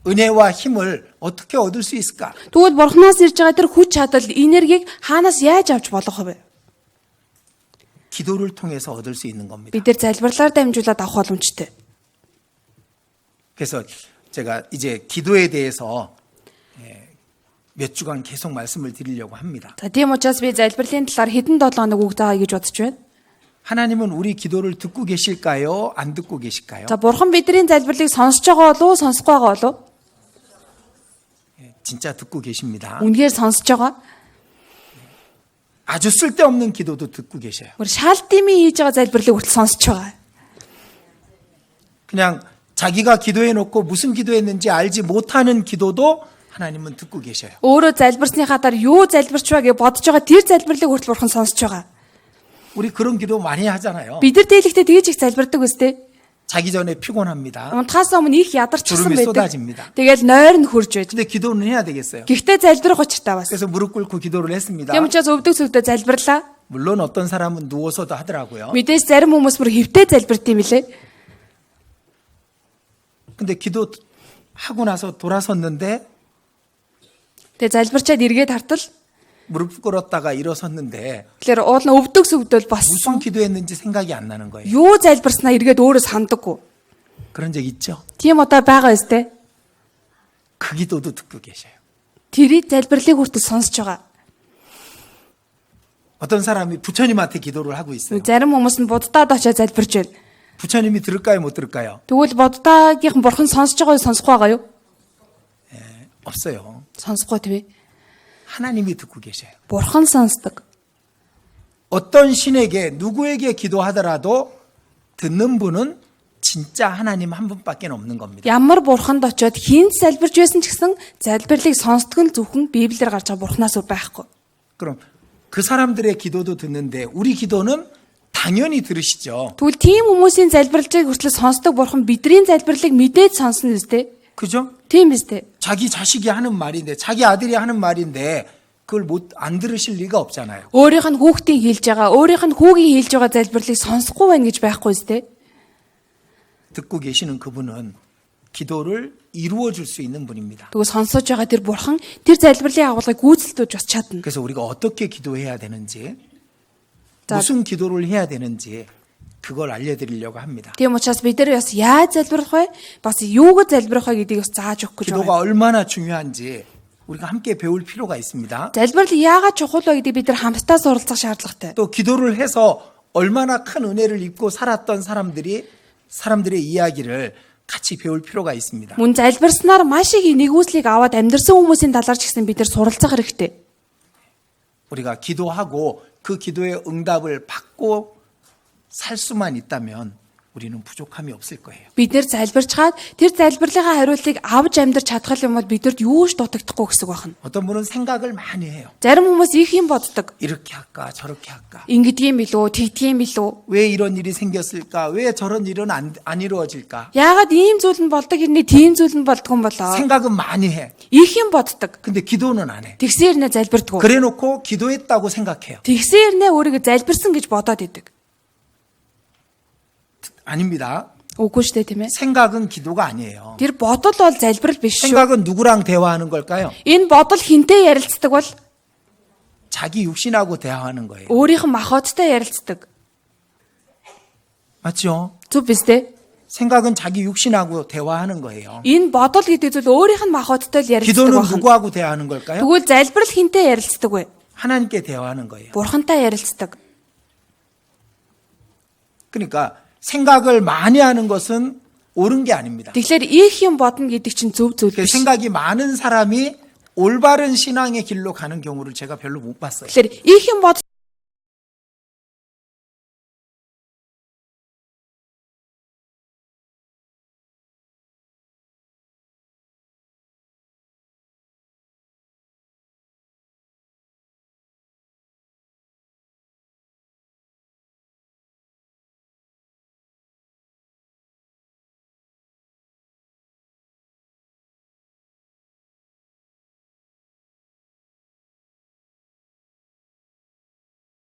은혜와 힘을 어떻게 얻을 수 있을까? Тэгвэл бурхнаас ирж байгаа тэр хүч чадал, энергийг хаанаас яаж авч болох вэ? 기도를 통해서 얻을 수 있는 겁니다. Бид нар залбирлаар дамжуулаад авах боломжтой. 그래서 제가 이제 기도에 대해서 몇 주간 계속 말씀을 드리려고 합니다. За тийм учраас би залбирлын талаар хэдэн 7 хоног үг заая гэж бодож байна. 하나님은 우리 기도를 듣고 계실까요? 안 듣고 계실까요? За бурхан бидний залбирлыг сонсож байгаа болов уу, сонсохгүй байгаа болов уу? 진짜 듣고 계십니다. Үнэхээр сонсож байгаа. 아주 쓸데없는 기도도 듣고 계셔요. Гэр шаалтимын хийж байгаа залбирлыг хүртэл сонсож байгаа. 그냥 자기가 기도해 놓고 무슨 기도했는지 알지 못하는 기도도 하나님은 듣고 계셔요. Өөрөө залбирсныхаа дараа юу залбирч байгаа гэж бодож байгаа тэр залбирлыг хүртэл бурхан сонсож байгаа. 우리 그런 기도 많이 하잖아요. Бид нар дийлэхдээ тэгж их залбирдаг үстэй. 자기 전에 피곤합니다. Унтахаас өмнө их ядарчихсан 주름이 байдаг. 쏟아집니다. Тэгэл нойр нь хурж байж. 근데 기도는 해야 되겠어요. Гэхдээ залбирах учиртай бас. 그래서 무릎 꿇고 기도를 했습니다. Тийм учраас өвдөг сүвдө залбирлаа. 물론 어떤 사람은 누워서도 하더라고요. Мэдээж зарим хүмүүс бүр хөвтэй залбирт юм лээ. 근데 기도하고 나서 돌아섰는데 Тэгээ залбирчаад эргээд хартал. 무릎 꿇었다가 일어섰는데 Тэгэхээр уул нь өвдөг сүвдөл 무슨 боссон. 기도했는지 생각이 안 나는 거예요. Юу залбирснаа эргээд өөрөө сандаггүй. 그런 적 있죠? Тийм удаа байгаа үстэй. 그 기도도 듣고 계셔요. Тэрийг залбирлыг хүртэл сонсож байгаа. 어떤 사람이 부처님한테 기도를 하고 있어요. Зарим хүмүүс нь буддаад очиж залбирч байна. 부처님이 들을까요, 못 들을까요? Тэгвэл буддаагийнхан бурхан сонсож байгаа юу, сонсохгүй байгаа юу? 없어요. Сонсохгүй тийм ээ. 하나님이 듣고 계셔요. Бурхан сонсдог. 어떤 신에게 누구에게 기도하더라도 듣는 분은 진짜 하나님 한 분밖에 없는 겁니다. Ямар бурханд очиод хинт залбирч байсан ч гэсэн залбирлыг сонсдог нь зөвхөн Библиэр гарч байгаа бурханаас өөр байхгүй. 그럼 그 사람들의 기도도 듣는데 우리 기도는 당연히 들으시죠. Тэгвэл тийм хүмүүсийн залбирлыг хүртэл сонсдог бурхан бидний залбирлыг мэдээд сонсно үстэй. 그죠? Тийм үстэй. 자기 자식이 하는 말인데, 자기 아들이 하는 말인데 그걸 안 들으실 리가 없잖아요. Өөрийнх нь хүүхдийн хэлж байгаа, өөрийнх нь хүүгийн хэлж байгаа залбирлыг сонсохгүй байна гэж байхгүй үстэй. 듣고 계시는 그분은 기도를 이루어 줄 수 있는 분입니다. Тэгвэл сонсож байгаа тэр бурхан тэр залбирлын агуулгыг гүйцэлдүүлж бас чадна. 그래서 우리가 어떻게 기도해야 되는지, 자. 무슨 기도를 해야 되는지 그걸 알려드리려고 합니다. Тийм учраас бид нар бас яаж залбирах вэ? Бас юуг залбирах вэ гэдгийг бас зааж өгөх гэж 기도가 байна. 얼마나 중요한지 우리가 함께 배울 필요가 있습니다. Залбирал яагаад чухал вэ гэдгийг бид нар хамтдаа суралцах шаардлагатай. 또 기도를 해서 얼마나 큰 은혜를 입고 살았던 사람들의 이야기를 같이 배울 필요가 있습니다. Мөн залбирснаар маш их нэгүслийг аваад амьдрсан хүмүүсийн талаар ч гэсэн бид нар суралцах хэрэгтэй. 우리가 기도하고 그 기도의 응답을 받고 살 수만 있다면 우리는 부족함이 없을 거예요. Бид нэр залбирчгаад тэр залбирлынхаа хариултыг авч амьдрч чадах юм бол бидэрт юу ч дутагдахгүй гэсэн байна. 어떤 분은 생각을 많이 해요. Зарим хүмүүс их юм боддог. 이렇게 할까 저렇게 할까. Ингэдгийм билүү, тэгдгийм билүү. 왜 이런 일이 생겼을까? 왜 저런 일은 안 이루어질까? Яагаад ийм зүйл нь болдог хэрнээ тийм зүйл нь болдгоо юм болоо. 생각은 많이 해. Их юм боддог. 근데 기도는 안 해. Тэгсэн хэрнээ залбирдгоо. 그래놓고 기도했다고 생각해요. Тэгсэн хэрнээ өөрийгөө залбирсан гэж бодоод идэг. 아닙니다. Үгүй шүү дээ тийм ээ. 생각은 기도가 아니에요. Тэр бодол бол залбирал биш шүү. 생각은 누구랑 대화하는 걸까요? Энэ бодол хинтээ ярилцдаг бол 자기 육신하고 대화하는 거예요. өөрийнх нь махбодтой ярилцдаг. 맞죠? Зүг биз дээ? 생각은 자기 육신하고 대화하는 거예요. Энэ бодол гэдэг зүйл өөрийнх нь махбодтой л ярилцдаг 기도는 байна. 누구하고 대화하는 걸까요? Тэгвэл залбирал хинтээ ярилцдаг вэ? 하나님께 대화하는 거예요. Бурхантай ярилцдаг. 그러니까 생각을 많이 하는 것은 옳은 게 아닙니다. Тэгэхээр их юм бодно гэдэг чинь зөв зүйл 그 биш. 생각이 많은 사람이 올바른 신앙의 길로 가는 경우를 제가 별로 못 봤어요. Тэгэхээр их юм бод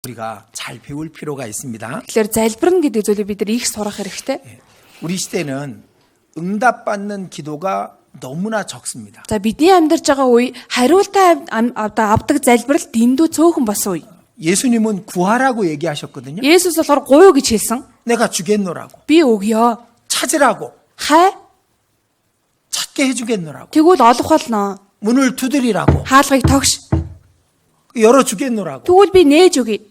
우리가 잘 배울 필요가 있습니다. Тэгэхээр залбирна гэдэг зүйлийг бид нар их сурах хэрэгтэй. 우리 시대는 응답받는 기도가 너무나 적습니다. За бидний амьдарч байгаа үе хариултаа авдаг залбирал дэндүү цөөхөн болсон үе. 예수님은 구하라고 얘기하셨거든요. Есүс болохоор гуйв гэж хэлсэн. 내가 주겠노라고. Би өгье. 찾으라고. Хай. 찾게 해주겠노라고. Тэгвэл олох болно. 문을 두드리라고. Хаалгыг тогш. 열어주겠노라고. Тэгвэл би нээж өгье.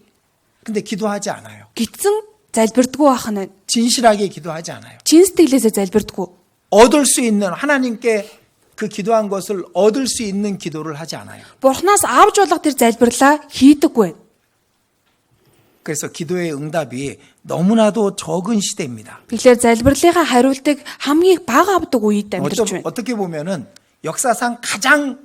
근데 기도하지 않아요. Гитсэн залбирдгүү байх нь. 진실하게 기도하지 않아요. Чин сэтгэлээсээ залбирдгүү. 얻을 수 있는 하나님께 그 기도한 것을 얻을 수 있는 기도를 하지 않아요. Бурханаас авж болох тэр залбирлаа хийдэггүй. 그래서 기도의 응답이 너무나도 적은 시대입니다. Тэгэхээр залбирлынхаа хариултыг хамгийн бага авдаг үед амьдарч байна. 어떻게 보면은 역사상 가장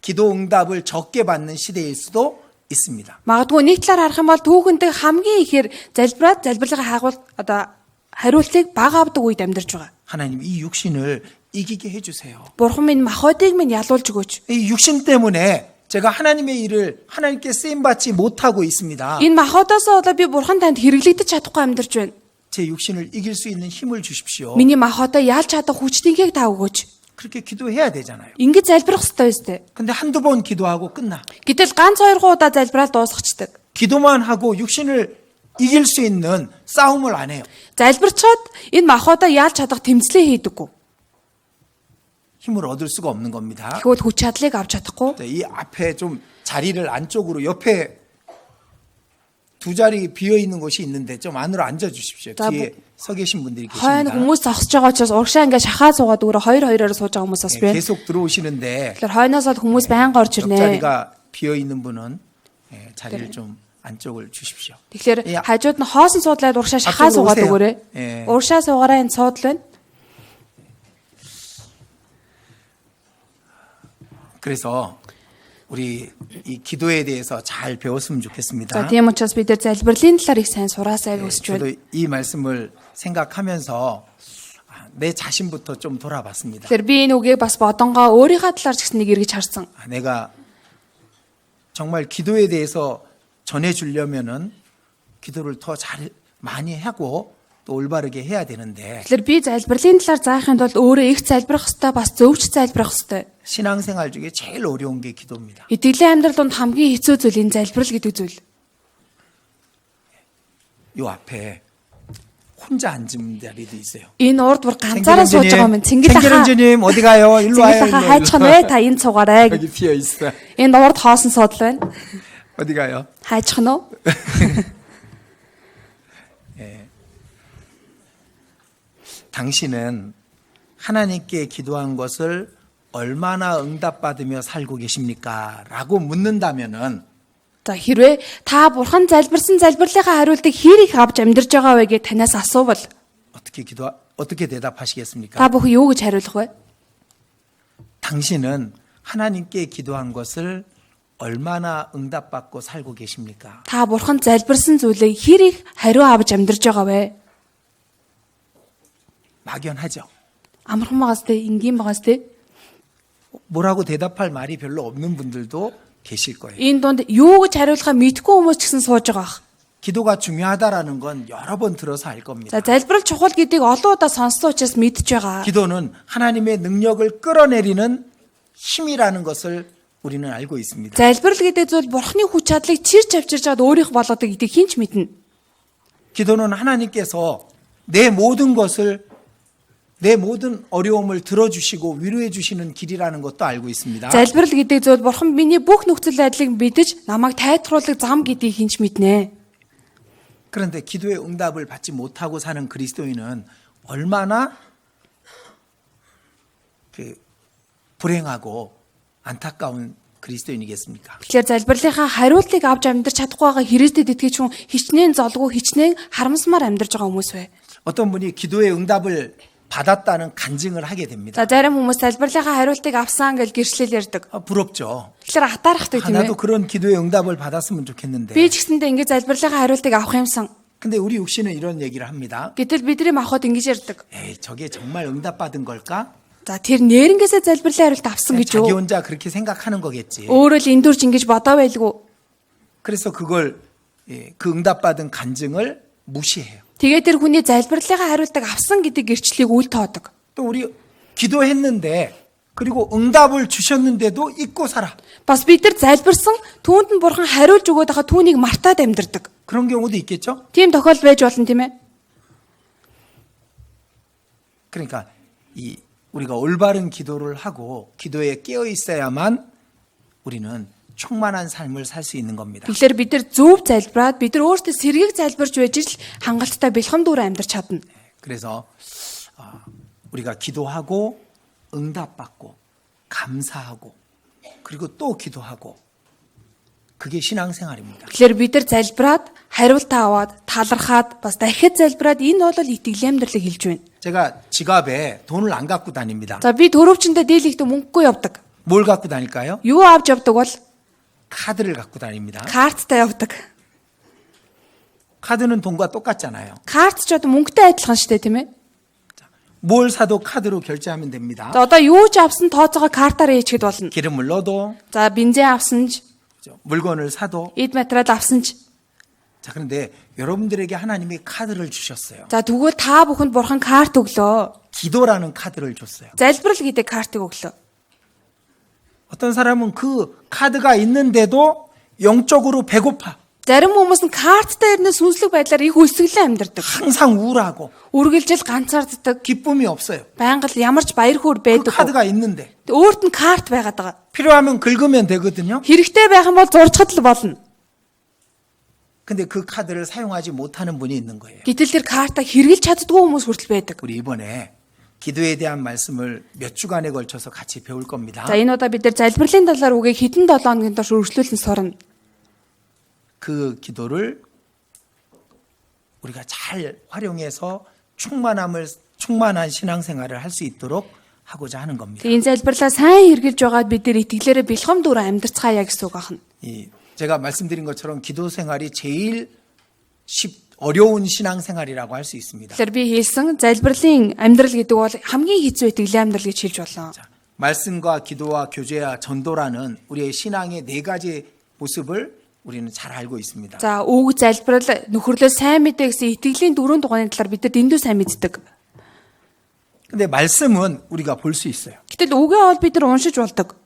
기도 응답을 적게 받는 시대일 수도 있습니다. Магадгүй нэг талаар харах юм бол түүхэндээ хамгийн ихээр залбирlahаа хариултыг бага авдаг үед амьдарч байгаа. 하나님 이 육신을 이기게 해주세요. Бурхан минь махбодыг минь ялуулж өгөөч. 이 육신 때문에 제가 하나님의 일을 하나님께 쓰임받지 못하고 있습니다. Энэ махбодоос болоод би Бурхан танд хэрэглэгдэж чадахгүй амьдарч байна. 제 육신을 이길 수 있는 힘을 주십시오. Миний махбодоо яалж чадах хүчтэнхийг та өгөөч. 그렇게 기도해야 되잖아요. Ингэж залбирах ёстой юм. 근데 한두 번 기도하고 끝나. Гэтэл ганц 2 удаа залбираад дуусчихдаг. 기도만 하고 육신을 이길 수 있는 싸움을 안 해요. Залбирчаад энэ махбодоо яалж чадах тэмцлээ хийдэггүй. 힘을 얻을 수가 없는 겁니다. Тэгвэл хүч чадлыг авч чадахгүй. 이 앞에 좀 자리를 안쪽으로 옆에 두 자리 비어 있는 곳이 있는데 좀 안으로 앉아 주십시오. 뒤에 서 계신 분들이 Хойно 계십니다. хүмүүс зогсож байгаа учраас урагшаа ингээ шахаа суугаад өөрөө хоёр-хоёроор сууж байгаа хүмүүс бас байна. 계속 들어오시는데 Тэгэхээр хойноос бол хүмүүс байнга орж ирнэ. 옆자리가 비어 있는 분은 자리를 좀 안쪽을 주십시오. Тэгэхээр 예. хажууд нь хоосон суудлаад урагшаа шахаа 앞쪽으로 суугаад 오세요. өгөөрэй. 예. Урагшаа суугаараа энэ суудл байна. 그래서 우리 이 기도에 대해서 잘 배웠으면 За 좋겠습니다. тийм учраас бид нар залбирлын талаар их сайн сураасай гэж хүсэж байна. 저도 이 말씀을 생각하면서 내 자신부터 좀 돌아봤습니다. Тэгэхээр би энэ үгийг бас бодонгоо өөрийнхөө талаар ч гэсэн нэг эргэж харсан. 내가 정말 기도에 대해서 전해주려면은 기도를 더 잘 많이 하고 또 올바르게 해야 되는데 Тэгэхээр би залбирлын талаар заахын тулд өөрөө их залбирах хэрэгтэй, бас зөвч залбирах хэрэгтэй. 신앙생활 중에 제일 어려운 게 기도입니다. Итгэлийн амьдралд хамгийн хэцүү зүйл энэ залбирал гэдэг зүйл. 요 앞에 혼자 앉은 자리도 있어요. Энэ урд бүр ганцаараа сууж байгаа юм. Цэнгэл ахаа. 챙기런주님 어디 가요? 일로 와요. Цэнгэл ахаа хайчхнаа та энд суугаарай. 여기 비어 있어. Энд урд хоосон суудл байна. 어디 가요? Хайчхна уу? 당신은 하나님께 기도한 것을 얼마나 응답받으며 살고 계십니까? 라고 묻는다면은 За хэрвээ та бурхан залбирсан залбирлынхаа хариултыг хийх авч амьдарч байгаа вэ гэж танаас асуувал 어떻게 대답하시겠습니까? та бүхэн юу гэж хариулах вэ? 당신은 하나님께 기도한 것을 얼마나 응답받고 살고 계십니까? Та бурхан залбирсан зүйлийг хэрийг хариу авч амьдарч байгаа вэ? 막연하죠. Амархан байгаас тэ энгийн байгаас тэ 뭐라고 대답할 말이 별로 없는 분들도 계실 거예요. энэ дунд юу гэж хариулахаа мэдэхгүй хүмүүс ч гэсэн сууж байгаа ах. 기도가 중요하다라는 건 여러 번 들어서 알 겁니다. За залбирал чухал гэдгийг олон удаа сонссон учраас мэдж байгаа. 기도는 하나님의 능력을 끌어내리는 힘이라는 것을 우리는 알고 있습니다. Залбирал гэдэг зүйл бурхны хүч чадлыг чирч авчирж чад өөрийнх болгодог гэдгийг хинч мэднэ. 기도는 하나님께서 내 모든 것을 내 모든 어려움을 들어주시고 위로해 주시는 길이라는 것도 알고 있습니다. Залбирал гэдэг зүйл бурхан миний бүх нөхцөл байдлыг мэдэж намайг тайлбарлах зам гэдгийг хинч мэднэ. 그런데 기도의 응답을 받지 못하고 사는 그리스도인은 얼마나 불행하고 안타까운 그리스도인이겠습니까? Тэгэхээр залбирлынхаа хариултыг авч амьдарч чадахгүй байгаа Христэд итгэж хүн хичнээн золгүй хичнээн харамсмаар амьдарч байгаа хүмүүс вэ. 어떤 분이 기도의 응답을 받았다는 간증을 하게 됩니다. За зарим хүмүүс залбирлынхаа хариултыг авсан гэж гэрчлэл ярьдаг. 부럽죠. Тэгэхээр атаархдаг тийм 나도 ээ. 그런 기도의 응답을 받았으면 좋겠는데. Би ч гэсэндээ ингэж залбирлынхаа хариултыг авах юмсан. 근데 우리 육신은 이런 얘기를 합니다. Гэтэл бидний махбод ингэж ярьдаг. 에이, 저게 정말 응답받은 걸까? За тэр нэрнгээсээ залбирлын хариулт авсан гэж 자기 юу? 혼자 그렇게 생각하는 거겠지. Өөрөө л эндүрч ингэж бодоо байлгүй. 그래서 그걸 그 응답받은 간증을 무시해요. Тэгээд тэр хүний залбирлынхаа хариултыг авсан гэдэг гэрчлэлийг үл тоодог. 또 우리 기도했는데 그리고 응답을 주셨는데도 잊고 살아. Бас бид нар залбирсан түүнд нь бурхан хариулж өгөөд байгаа түүнийг мартаад амьдардаг. 그런 경우도 있겠죠? Тийм тохиолдол байж болно тийм ээ. 그러니까 우리가 올바른 기도를 하고 기도에 깨어 있어야만 우리는 충만한 삶을 살 수 있는 겁니다. Тэгэхээр бид нар зөв залбираад бид нар өөртөө сэргийг залбирж байж л хангалттай бэлхэм дүүрэн амьдарч чадна. 그래서 우리가 기도하고 응답받고 감사하고 그리고 또 기도하고 그게 신앙생활입니다. Тэгэхээр бид нар залбираад хариулт аваад талархаад бас дахиад залбираад энэ бол итгэлийн амьдралыг хэлж байна. 제가 지갑에 돈을 안 갖고 다닙니다. За би төрөвчөндөө дийлэгдээ мөнгөгүй явдаг. 뭘 갖고 다닐까요? Юу авч явдаг бол 카드를 갖고 다닙니다. карттай явдаг. 카드는 돈과 똑같잖아요. Карт ч одоо мөнгөтэй адилхан шүү дээ тийм ээ. 뭘 사도 카드로 결제하면 됩니다. За одоо юу ч авсан тооцоогоо картаар хийчихэд болно. 기름을 넣어도 За бензин авсан ч, 물건을 사도. эд материал авсан ч. 자, 그런데 여러분들에게 하나님이 카드를 주셨어요. За тэгвэл та бүхэнд бурхан карт өглөө. 기도라는 카드를 줬어요. Залбирал гэдэг картыг өглөө. 어떤 사람은 그 카드가 있는데도 영적으로 배고파. Зарим хүмүүс нь карттай ирнэ сүнслэг байдлаар их өсөглөө амьдардаг. 항상 우울하고 Үргэлжил ганцаарддаг. 기쁨이 없어요. Байнга л ямар ч баяр хөөр 그 байдаг. 카드가 있는데 Өөрт нь карт байгаад байгаа. 필요하면 긁으면 되거든요. Хэрэгтэй байх юм бол зурчхад л болно. 근데 그 카드를 사용하지 못하는 분이 있는 거예요. Гэтэл тэр картаа хэрэгжилж чаддгүй хүмүүс хүртэл байдаг. 우리 이번에 기도에 대한 말씀을 몇 주간에 걸쳐서 같이 배울 겁니다. За энэ удаа бид нар залбирлын талаар үгийг хэдэн 7 хоногийн турш үргэлжлүүлэн сурна. 그 기도를 우리가 잘 활용해서 충만한 신앙생활을 할 수 있도록 하고자 하는 겁니다. Энэ залбирлаа сайн хэрэгжилж байгаад бид нар итгэлээрээ бэлхэм дүүрэн амьдарцгаая гэсэн үг ахна. 제가 말씀드린 것처럼 기도 생활이 제일 어려운 신앙생활이라고 할 수 있습니다. Тэгэхээр би хэлсэн залбирлын амьдрал гэдэг бол хамгийн хэцүү итгэлийн амьдрал гэж хэлж болно. 자, 말씀과 기도와 교제와 전도라는 우리의 신앙의 네 가지 모습을 우리는 잘 알고 있습니다. За үг залбирал нөхөрлөл сайн мэдээ гэсэн итгэлийн дөрвөн дугааны талаар бид нар дэндүү сайн мэддэг. 근데 말씀은 우리가 볼 수 있어요. Гэтэл үгээ бол бид нар уншиж болдог.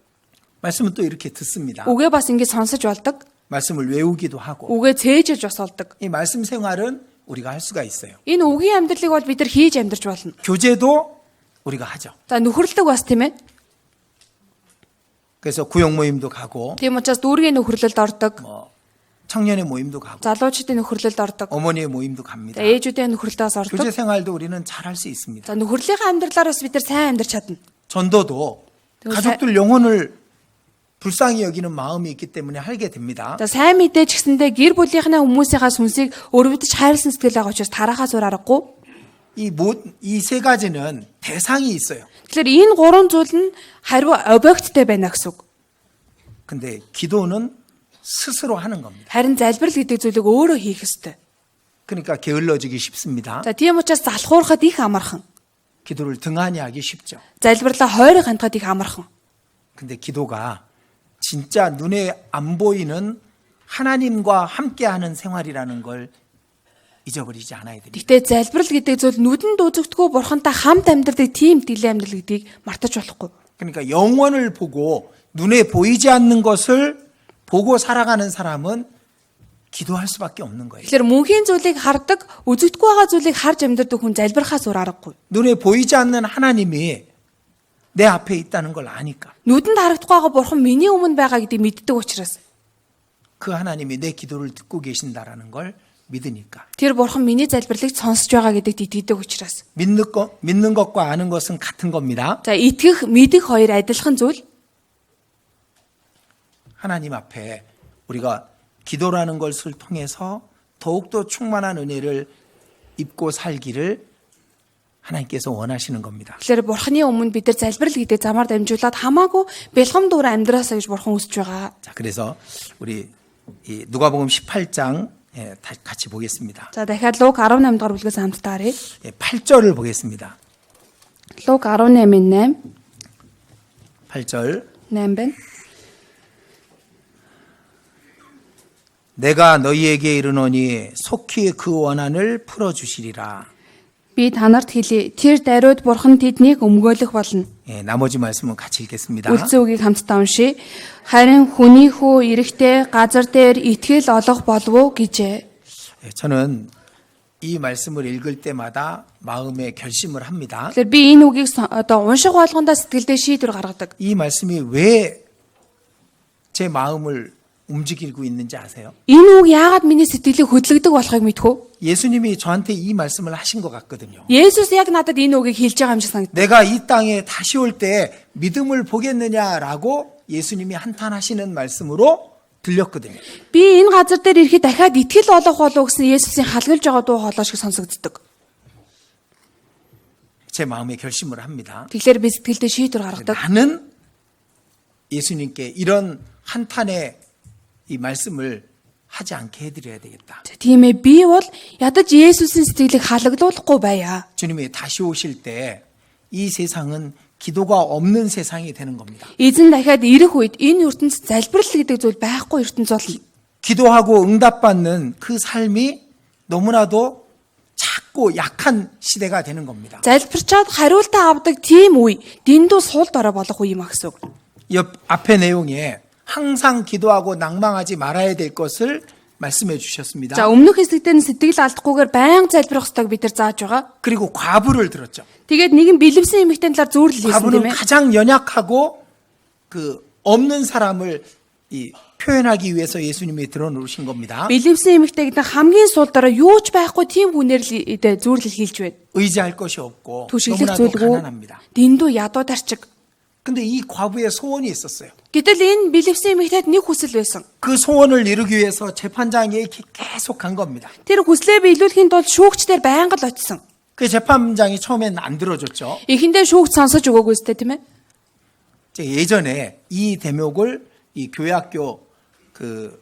말씀은 또 이렇게 듣습니다. Үгээ бас ингэ сонсож болдог. 말씀을 외우기도 하고 Үгээ цээжж бас болдог. 이 말씀 생활은 우리가 할 수가 있어요. Энэ үгийн амьдралыг бол бид нар хийж амьдарч болно. 교제도 우리가 하죠. За нөхөрлөг бас тийм ээ. 그래서 구역 모임도 가고 Тийм учраас дүүргийн нөхөрлөлд ордог. 청년의 모임도 가고 Залуучуудын нөхөрлөлд ордог. 어머니의 모임도 갑니다. За ээжүүдийн нөхөрлөөс ордог. 교제 생활도 우리는 잘 할 수 있습니다. За нөхөрлөлийн амьдралаараас бид нар сайн амьдарч чадна. 전도도 가족들 영혼을 불쌍히 여기는 마음이 있기 때문에 하게 됩니다. За сайн мэдээж гэсэндээ гэр бүлийнхээ хүмүүсийнхаа сүнсийг өрөвдөж хайрлсан сэтгэл байгаа учраас тарахаа зур аргагүй. 이 세 가지는 대상이 있어요. Тэгэхээр энэ гурван зүйл нь хариу объекттэй байна гэсэн үг. 근데 기도는 스스로 하는 겁니다. Харин залбирал гэдэг зүйлийг өөрөө хийх ёстой. 그러니까 게을러지기 쉽습니다. За тийм учраас залхуурахад их амархан. 기도를 등한히 하기 쉽죠. Залбирлаа хойроо хандхад их амархан. 근데 기도가 진짜 눈에 안 보이는 하나님과 함께하는 생활이라는 걸 잊어버리지 않아야 됩니다. Гэхдээ залбирал гэдэг зүйл нүдэнд үзэгдэхгүй бурхантай хамт амьдрдаг тийм итгэлийн амьдрал гэдгийг мартаж болохгүй. 그러니까 영원을 보고 눈에 보이지 않는 것을 보고 살아가는 사람은 기도할 수밖에 없는 거예요. Тэгэхээр мөнхийн зүйлийг хардаг, үзэгдэхгүй байгаа зүйлийг харж амьдрдаг хүн залбирахаас өөр аргагүй. 눈에 보이지 않는 하나님이 내 앞에 있다는 걸 아니까. Нүдэнд харагдахгүй байгаа бурхан миний өмнө байгаа гэдгийг мэддэг учраас. 그 하나님이 내 기도를 듣고 계신다라는 걸 믿으니까. Тэр бурхан миний залбирлыг сонсож байгаа гэдэгт итгэдэг учраас. 믿는 것과 아는 것은 같은 겁니다. За итгэх, мэдэх хоёр адилхан зүйл. 하나님 앞에 우리가 기도라는 것을 통해서 더욱더 충만한 은혜를 입고 살기를 하나님께서 원하시는 겁니다. Тэгэхээр бурханы өмнө бид нар залбирал гэдэг замаар дамжуулаад хамаагүй бэлхэм дуур амьдраасаа гэж бурхан хүсэж байгаа. 자, 그래서 우리 이 누가복음 18장 같이 보겠습니다. За дахиад Лук 18 дугаар бүлгээс хамтдаа харъя. 8절을 보겠습니다. Лук 18:8. 8절. 8 байна. 내가 너희에게 이르노니 속히 그 원한을 풀어 주시리라. Би танарт хэлье. Тэр даруйд бурхан тэднийг өмгөөлөх болно. 예, 나머지 말씀은 같이 읽겠습니다. Үлдсэн үгийг хамтдаа уншийе. Харин хүний хүү эрэхтэй газар дээр итгэл олох болов уу гэжээ. 예, 저는 이 말씀을 읽을 때마다 마음에 결심을 합니다. Тэгэхээр би энэ үгийг одоо унших болгондоо сэтгэлдээ шийдвэр гаргадаг. 이 말씀이 왜 제 마음을 움직이고 있는지 아세요? Энэ үг яагаад миний сэтгэлийг хөдлөгдөг болохыг мэдэх үү? 예수님이 저한테 이 말씀을 하신 것 같거든요. Есүс яг надад энэ үгийг хэлж байгаа юм шиг санагдав. 내가 이 땅에 다시 올 때 믿음을 보겠느냐라고 예수님이 한탄하시는 말씀으로 들렸거든요. Би энэ газар дээр ирэхэд дахиад итгэл олох болов гэсэн Есүсийн халгалж байгаа дуу хоолой шиг сонсогддог. 제 마음에 결심을 합니다. Тэгэхээр би сэтгэлдээ шийдвэр гаргадаг. 나는 예수님께 이런 한탄의 이 말씀을 하지 않게 해드려야 되겠다. Тийм ээ, би бол ядаж Есүсийн сэтгэлийг халаглуулахгүй байя. 주님이 다시 오실 때 이 세상은 기도가 없는 세상이 되는 겁니다. Эзэн дахиад ирэх үед энэ ертөнцид залбирал гэдэг зүйл байхгүй ертөнц болно. 기도하고 응답받는 그 삶이 너무나도 작고 약한 시대가 되는 겁니다. Залбирчаад хариултаа авдаг тийм үе, дэндүү суул дорой болох үе юм а гэсэн үг. 옆 앞에 내용에 항상 기도하고 낭망하지 말아야 될 것을 말씀해 주셨습니다. За өмнөх хэсэгтээ сэтгэл алдахгүйгээр байнга залбирах ёстойг бид нар зааж байгаа. 그리고 과부를 들었죠. Тэгээд нэгэн бэлэвсэн эмэгтэй талаар зөөрлөл хийсэн тийм 과부는 ээ. 가장 연약하고 그 없는 사람을 이 표현하기 위해서 예수님이 들어놓으신 겁니다. Бэлэвсэн эмэгтэй гэдэг нь хамгийн сул дорой юу ч байхгүй тийм хүнээр л зөөрлөл хийлж байна. 의지할 것이 없고 Түшиглэх 너무나도 зүйлгүй 가난합니다. дэндүү ядуу тарчиг. 근데 이 과부의 소원이 있었어요. Гэтэл энэ бэлэвсэн эмэгтэйд нэг хүсэл байсан. 그 소원을 이루기 위해서 재판장에 이렇게 계속 간 겁니다. Тэр хүслээ биелүүлэхийн тулд шүүгчдэр байнга л очсон. 그 재판장이 처음엔 안 들어줬죠. Эхэндээ шүүгч сонсож өгөөгүй сте тийм ээ. 예전에 이 대목을 이 교회학교 그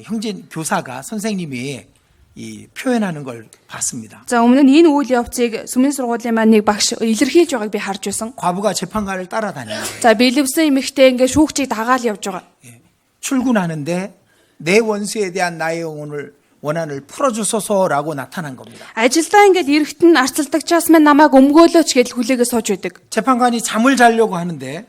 형제 교사가 선생님이 이 표현하는 걸 봤습니다. За өмнө нь энэ үйл явцыг сүмэн сургуулийн маань нэг багш илэрхийлж байгааг би харж байсан. 과부가 재판관을 따라다니는 거예요. За бэлэвсэн эмэгтэй ингээ шүүгчийг дагаал явж байгаа. 출근하는데 내 원수에 대한 나의 원한을 풀어주소서라고 나타난 겁니다. Ажилдаа ингээд эрэхт нь арцалдагчаас минь намайг өмгөөлөөч гэж хүлээгээ сууж байдаг. 재판관이 잠을 자려고 하는데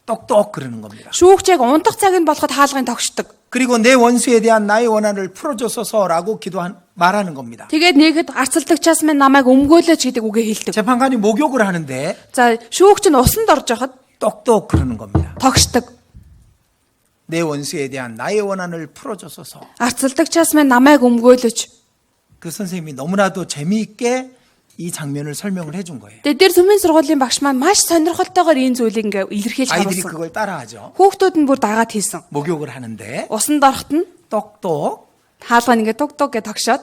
똑똑 그러는 겁니다. Шүүгч яг унтах цаг нь болоход хаалгын тогшдог. 그리고 내 원수에 대한 나의 원한을 풀어주소서라고 말하는 겁니다. Тэгээд нэгэд арцалдагчаас минь намайг өмгөөлөөч гэдэг үгээ хэлдэг. 재판관이 목욕을 하는데 За шүүгч нь усанд орж яхад 똑똑 그러는 겁니다. тогшдог. 내 원수에 대한 나의 원한을 풀어주소서. Арцалдагчаас минь намайг өмгөөлөөч. 그 선생님이 너무나도 재미있게 이 장면을 설명을 해준 거예요. Тэгээд дээр сүмэн сургуулийн багш маань маш сонирхолтойгоор энэ зүйлийг ингээ илэрхийлж 아이들이 харуулсан. 그걸 따라하죠. Хүүхдүүд нь бүр дагаад хийсэн. 목욕을 하는데 Усанд ороход нь 똑똑 хаалга нь ингээ туг гэж тогшоод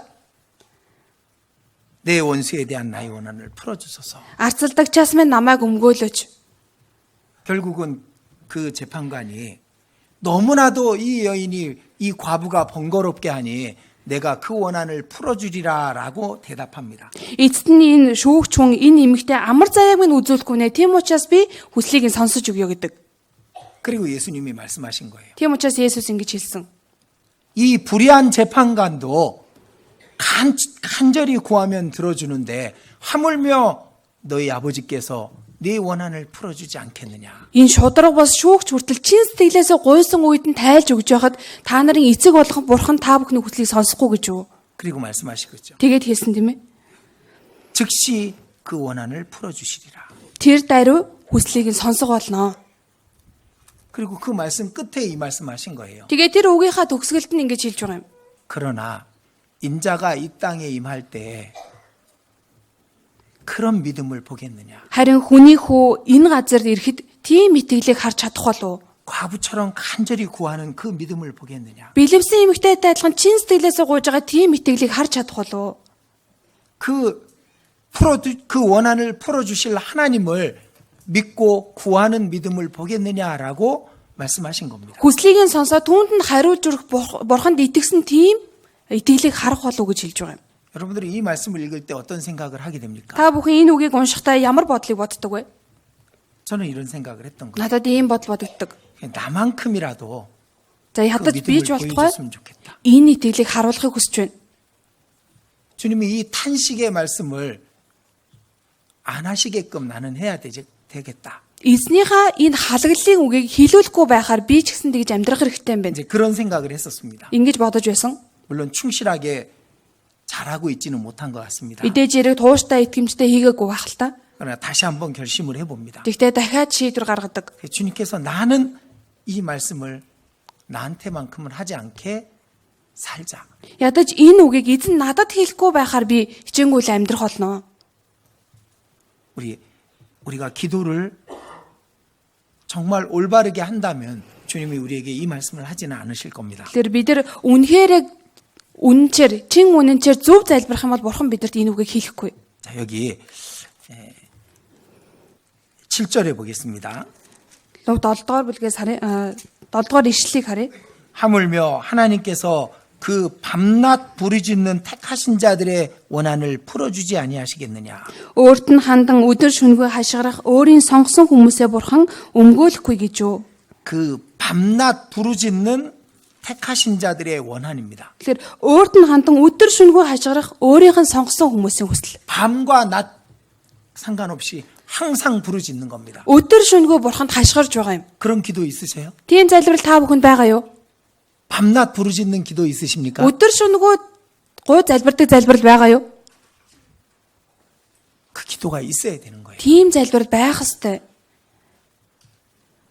내 원수에 대한 나의 원한을 풀어주소서. арцалдагчаас минь намайг өмгөөлөөч. 결국은 그 재판관이 너무나도 이 여인이 이 과부가 번거롭게 하니 내가 그 원한을 풀어주리라라고 대답합니다. Эцэст нь энэ шүүгч хүн энэ эмэгтэй амар заяаг минь үзүүлэхгүй нэ. Тийм учраас би хүслийг нь сонсож өгье гэдэг. 그리고 예수님이 말씀하신 거예요. Тийм учраас Есүс ингэж хэлсэн. 이 불의한 재판관도 간절히 구하면 들어주는데 하물며 너희 아버지께서 네 원한을 풀어주지 않겠느냐. Энэ шудраг бас шүүгч хүртэл чин сэтгэлээсээ гуйсан үед нь тайлж өгж байхад та нарын эцэг болох бурхан та бүхний хүслийг сонсохгүй гэж юу? 그리고 말씀하시겠죠. Тэгээд хэлсэн тийм ээ. 즉시 그 원한을 풀어주시리라. Тэр даруй хүслийг нь сонсох болно. 그리고 그 말씀 끝에 이 말씀하신 거예요. Тэгээд тэр үгийнхаа төгсгөлд нь ингэж хэлж байгаа юм. 그러나 인자가 이 땅에 임할 때 그런 믿음을 보겠느냐. Харин хүний хүү энэ газар ирэхэд тийм итгэлийг харж чадах болов уу? 과부처럼 간절히 구하는 그 믿음을 보겠느냐. Бэлэвсэн эмэгтэйтэй адилхан чин сэтгэлээсээ гуйж байгаа тийм итгэлийг харж чадах болов уу? 그 원한을 풀어주실 하나님을 믿고 구하는 믿음을 보겠느냐라고 말씀하신 겁니다. Хүслийг нь сонсоод түүнд нь хариулж өрөх бурханд итгэсэн тийм итгэлийг харах болов уу гэж хэлж байгаа юм. 여러분들이 이 말씀을 읽을 때 어떤 생각을 하게 됩니까? Та бүхэн энэ үгийг уншихдаа ямар бодлыг боддог вэ? 저는 이런 생각을 했던 거예요. Надад ийм бодол бодогддог. 나만큼이라도 За 그 ядаж 믿음을 бийж болтугай 보여줬으면 좋겠다. энэ итгэлийг харуулахыг хүсэж байна. 주님이 이 탄식의 말씀을 안 하시게끔 나는 해야 되겠다. Эзнийхээ энэ халаглалын үгийг хэлүүлэхгүй байхаар би ч гэсэн тэгж амьдрах хэрэгтэй юм байна. 이제 그런 생각을 했었습니다. Ингэж бодож байсан. 물론 충실하게 잘하고 있지는 못한 것 같습니다. Мэдээж хэрэг тууштай итгэмжтэй хийгээгүй байх л та. 그러나 다시 한번 결심을 해봅니다. Тэгтээ дахиад шийдвэр гаргадаг. 주님께서 나는 이 말씀을 나한테만큼은 하지 않게 살자. Ядаж энэ үгийг эзэн надад хэлэхгүй байхаар би хичээнгүйл амьдрах болно. 우리가 기도를 정말 올바르게 한다면 주님이 우리에게 이 말씀을 하지는 않으실 겁니다. Тэгэхээр бид нар үнэнчээр чин үнэнчээр зөв залбирах юм бол бурхан бидэнд энэ үгийг хэлэхгүй. 자, 여기 7절에 보겠습니다. Луг 7-р бүлгээс харъя. 7-р ишлэлийг харъя. 하물며 하나님께서 그 밤낮 부르짖는 택하신 자들의 원한을 풀어주지 아니하시겠느냐. Өөрт нь хандан өдөр шөнөгүй хашгирах өөрийн сонгосон хүмүүсээ бурхан өмгөөлөхгүй гэж юу. 그 밤낮 부르짖는 택하신 자들의 원한입니다. Тэгэхээр өөрт нь хандан өдөр шөнөгүй хашгирах өөрийнх нь сонгосон хүмүүсийн хүсэл. 밤과 낮 상관없이 항상 부르짖는 겁니다. Өдөр шөнөгүй бурханд хашгирж байгаа юм. 그런 기도 있으세요? Тийм залбирал та бүхэнд байгаа юу? 밤낮 부르짖는 기도 있으십니까? Өдөр шөнөгүй гой залбирдаг залбирал байгаа юу? 그 기도가 있어야 되는 거예요. Тийм залбирал байх ёстой.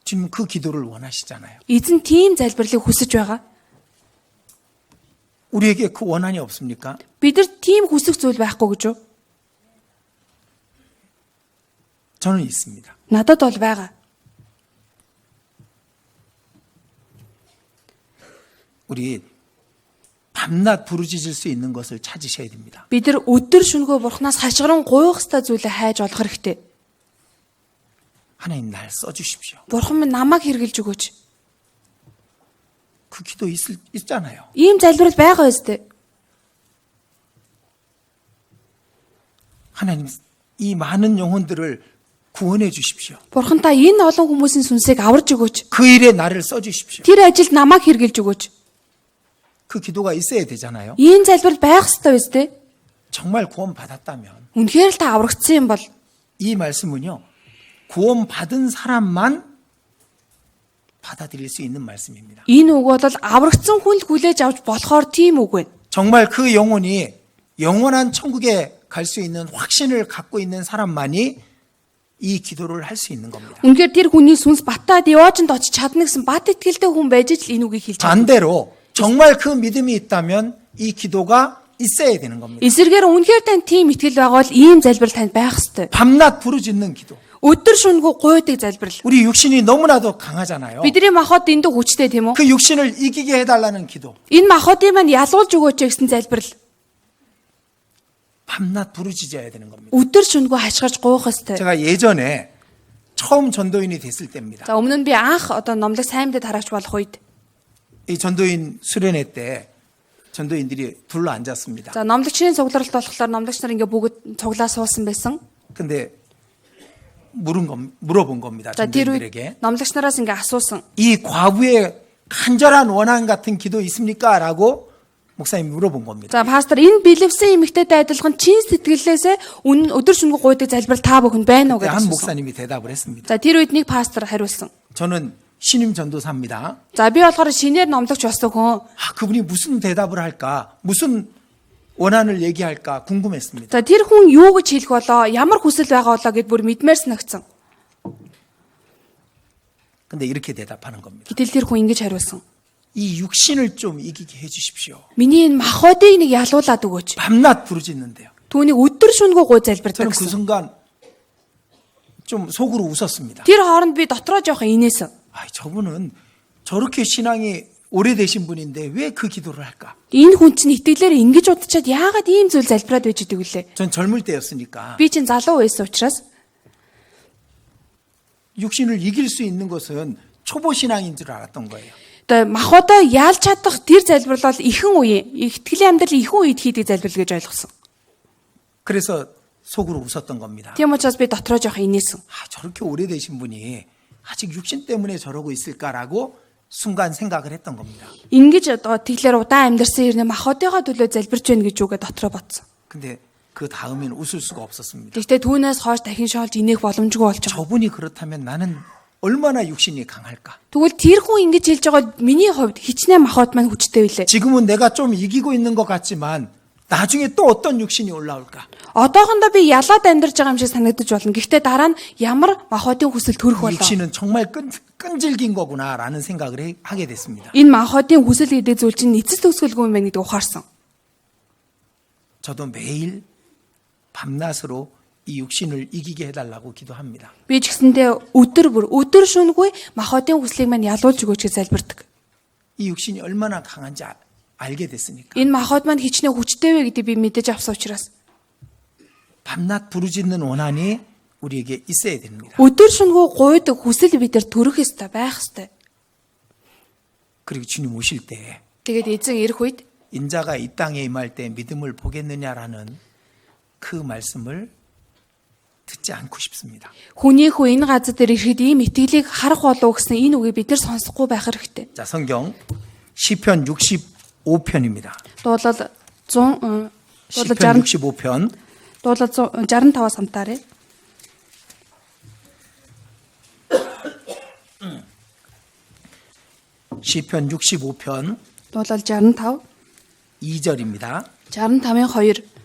주님 그 기도를 원하시잖아요. Эзэн тийм залбирлыг хүсэж байгаа. 우리에게 그 원한이 없습니까? Бидэрт тийм хүсэх зүйл байхгүй гэж юу? 저는 있습니다. Надад бол байгаа. 우리 밤낮 부르짖을 수 있는 것을 찾으셔야 됩니다. Бид нар өдөр шөнөгүй бурхнаас хашгиран гуйх ёстой зүйлээ хайж олох хэрэгтэй. 하나님 날 써주십시오. Бурхан минь намайг хэрглэж өгөөч. 그 기도 있잖아요. Ийм залбирал байгаа өстэй. 하나님 이 많은 영혼들을 구원해 주십시오. Бурхан та энэ олон хүмүүсийн сүнсийг аварж өгөөч. 그 일에 나를 써주십시오. Тэр ажилд намайг хэрглэж өгөөч. 그 기도가 있어야 되잖아요. Ийм залбирал байх ёстой өстэй. 정말 구원 받았다면 Үнэхээр л та аврагдсан юм бол 이 말씀은요. 구원 받은 사람만 받아들일 수 있는 말씀입니다. энэ үг бол аврагдсан хүн л хүлээж авч болохоор тийм үг байна. 정말 그 영혼이 영원한 천국에 갈 수 있는 확신을 갖고 있는 사람만이 이 기도를 할 수 있는 겁니다. Үнэхээр тэр хүний сүнс батаад яваачнд очиж чадна гэсэн бат итгэлтэй хүн байж л энэ үгийг хэлж байгаа. 반대로 정말 그 믿음이 있다면 이 기도가 있어야 되는 겁니다. Эсвэргээр үнэхээр тань тийм итгэл байгаа бол ийм залбирал танд байх ёстой. 밤낮 부르짖는 기도. Өдөр шөнөгүй гуйдаг залбирал. 우리 육신이 너무나도 강하잖아요. Бидний махбод эндүү хүчтэй тийм үү? 그 육신을 이기게 해달라는 기도. Энэ махбодыг маань ялуулж өгөөч гэсэн залбирал. 밤낮 부르짖어야 되는 겁니다. Өдөр шөнөгүй хашгирч гуйх ёстой. 제가 예전에 처음 전도인이 됐을 때입니다. За өмнө нь би анх номлог сайн мэдээ тараагч болох үед 이 전도인 수련회 때 전도인들이 둘러 앉았습니다. за номлогчийн цугларалт болохоор номлогч нар ингээ бүгд цуглаа суусан байсан. 근데 물어본 겁니다. За тэр 전도인들에게. үед номлогч нараас ингээ асуусан. 이 과부의 간절한 원한 같은 기도 있습니까? 라고 목사님이 물어본 겁니다. За пастор энэ бэлэвсэн эмэгтэйтэй адилхан чин сэтгэлээсээ өдөр шөнөгүй гуйдаг залбирал та бүхэнд байна уу 그때 гэж 한 асуусан. 목사님이 대답을 했습니다. За тэр үед нэг пастор хариулсан. 저는 신임 전도사입니다. За би болохоор шинээр номлогч болсон хүн. 그분이 무슨 대답을 할까? 무슨 원한을 얘기할까? 궁금했습니다. За тэр хүн юу гэж хэлэх болоо, ямар хүсэл байгаа болоо гэд бүр мэдмээр санагдсан. 근데 이렇게 대답하는 겁니다. Гэтэл тэр хүн ингэж хариулсан. 이 육신을 좀 이기게 해주십시오. Миний энэ махбодыг нэг ялуулаад өгөөч. 밤낮 부르짖는데요. Түүнийг өдөр шөнөгүй гуй залбирдаг 저는 그 гэсэн. 순간 좀 속으로 웃었습니다. Тэр хооронд би дотроо жоохон инээсэн. 저분은 저렇게 신앙이 오래되신 분인데 왜 그 기도를 할까? Энэ хүн чинь итгэлээр ингэж удачаад яагаад ийм зүйл залбираад байж идэг вүлээ? 전 젊을 때였으니까 Би чинь залуу байсан учраас 육신을 이길 수 있는 것은 초보 신앙인 줄 알았던 거예요. одоо махбодоо яалж чадах тэр залбирал бол ихэн үе, итгэлийн амьдрал ихэн үед хийдэг залбирал гэж ойлгосон. 그래서 속으로 웃었던 겁니다. Тийм учраас би дотроо жоохон инээсэн. 저렇게 오래되신 분이 아직 육신 때문에 저러고 있을까라고 순간 생각을 했던 겁니다. Ингэж одоо тэглэр удаан амьдарсан ирнэ махбодыгоо төлөө залбирч байна гэж үгээ дотроо бодсон. 근데 그 다음엔 웃을 수가 없었습니다. Гэхдээ түүнээс хойш дахин шоолж инех боломжгүй болж байгаа. 저분이 그렇다면 나는 얼마나 육신이 강할까? Тэгвэл тэр хүн ингэж хэлж байгаа миний хувьд хичнээн махбод маань хүчтэй билээ. 지금은 내가 좀 이기고 있는 것 같지만 나중에 또 어떤 육신이 올라올까? Одоохондоо би ялаад амьдарч байгаа юм шиг санагдаж болно. Гэхдээ дараа нь ямар махбодын хүсэл төрөх болоо. 육신은 정말 끈질긴 거구나라는 생각을 하게 됐습니다. Энэ махбодын хүсэл гэдэг зүйл чинь эцэс төгсгөлгүй юм байна гэдэг ухаарсан. 저도 매일 밤낮으로 이 육신을 이기게 해달라고 기도합니다. Би ч гэсэндээ өдөр шөнөгүй махбодын хүслийг маань ялуулж өгөөч гэж залбирдаг. 이 육신이 얼마나 강한지 알게 됐으니까. Энэ махбод маань хичнээн хүчтэй вэ гэдэг би мэдэж авсан учраас 밤낮 부르짖는 원한이 우리에게 있어야 됩니다. өдөр шөнөгүй гуйдаг хүсэл бид нар төрөх ёстой, байх ёстой. 그리고 주님 오실 때 Тэгээд эзэн ирэх үед 인자가 이 땅에 임할 때 믿음을 보겠느냐라는 그 말씀을 듣지 않고 싶습니다. хүний хүү энэ газар дээр ирэхэд ийм итгэлийг харах болов гэсэн энэ үгийг бид нар сонсохгүй байх хэрэгтэй. 자, 성경 시편 65편입니다. Дуулал 10편 65편 65-аас хамтаарай. 시편 65편 Дуулал 65 2절입니다. 65-ын 2.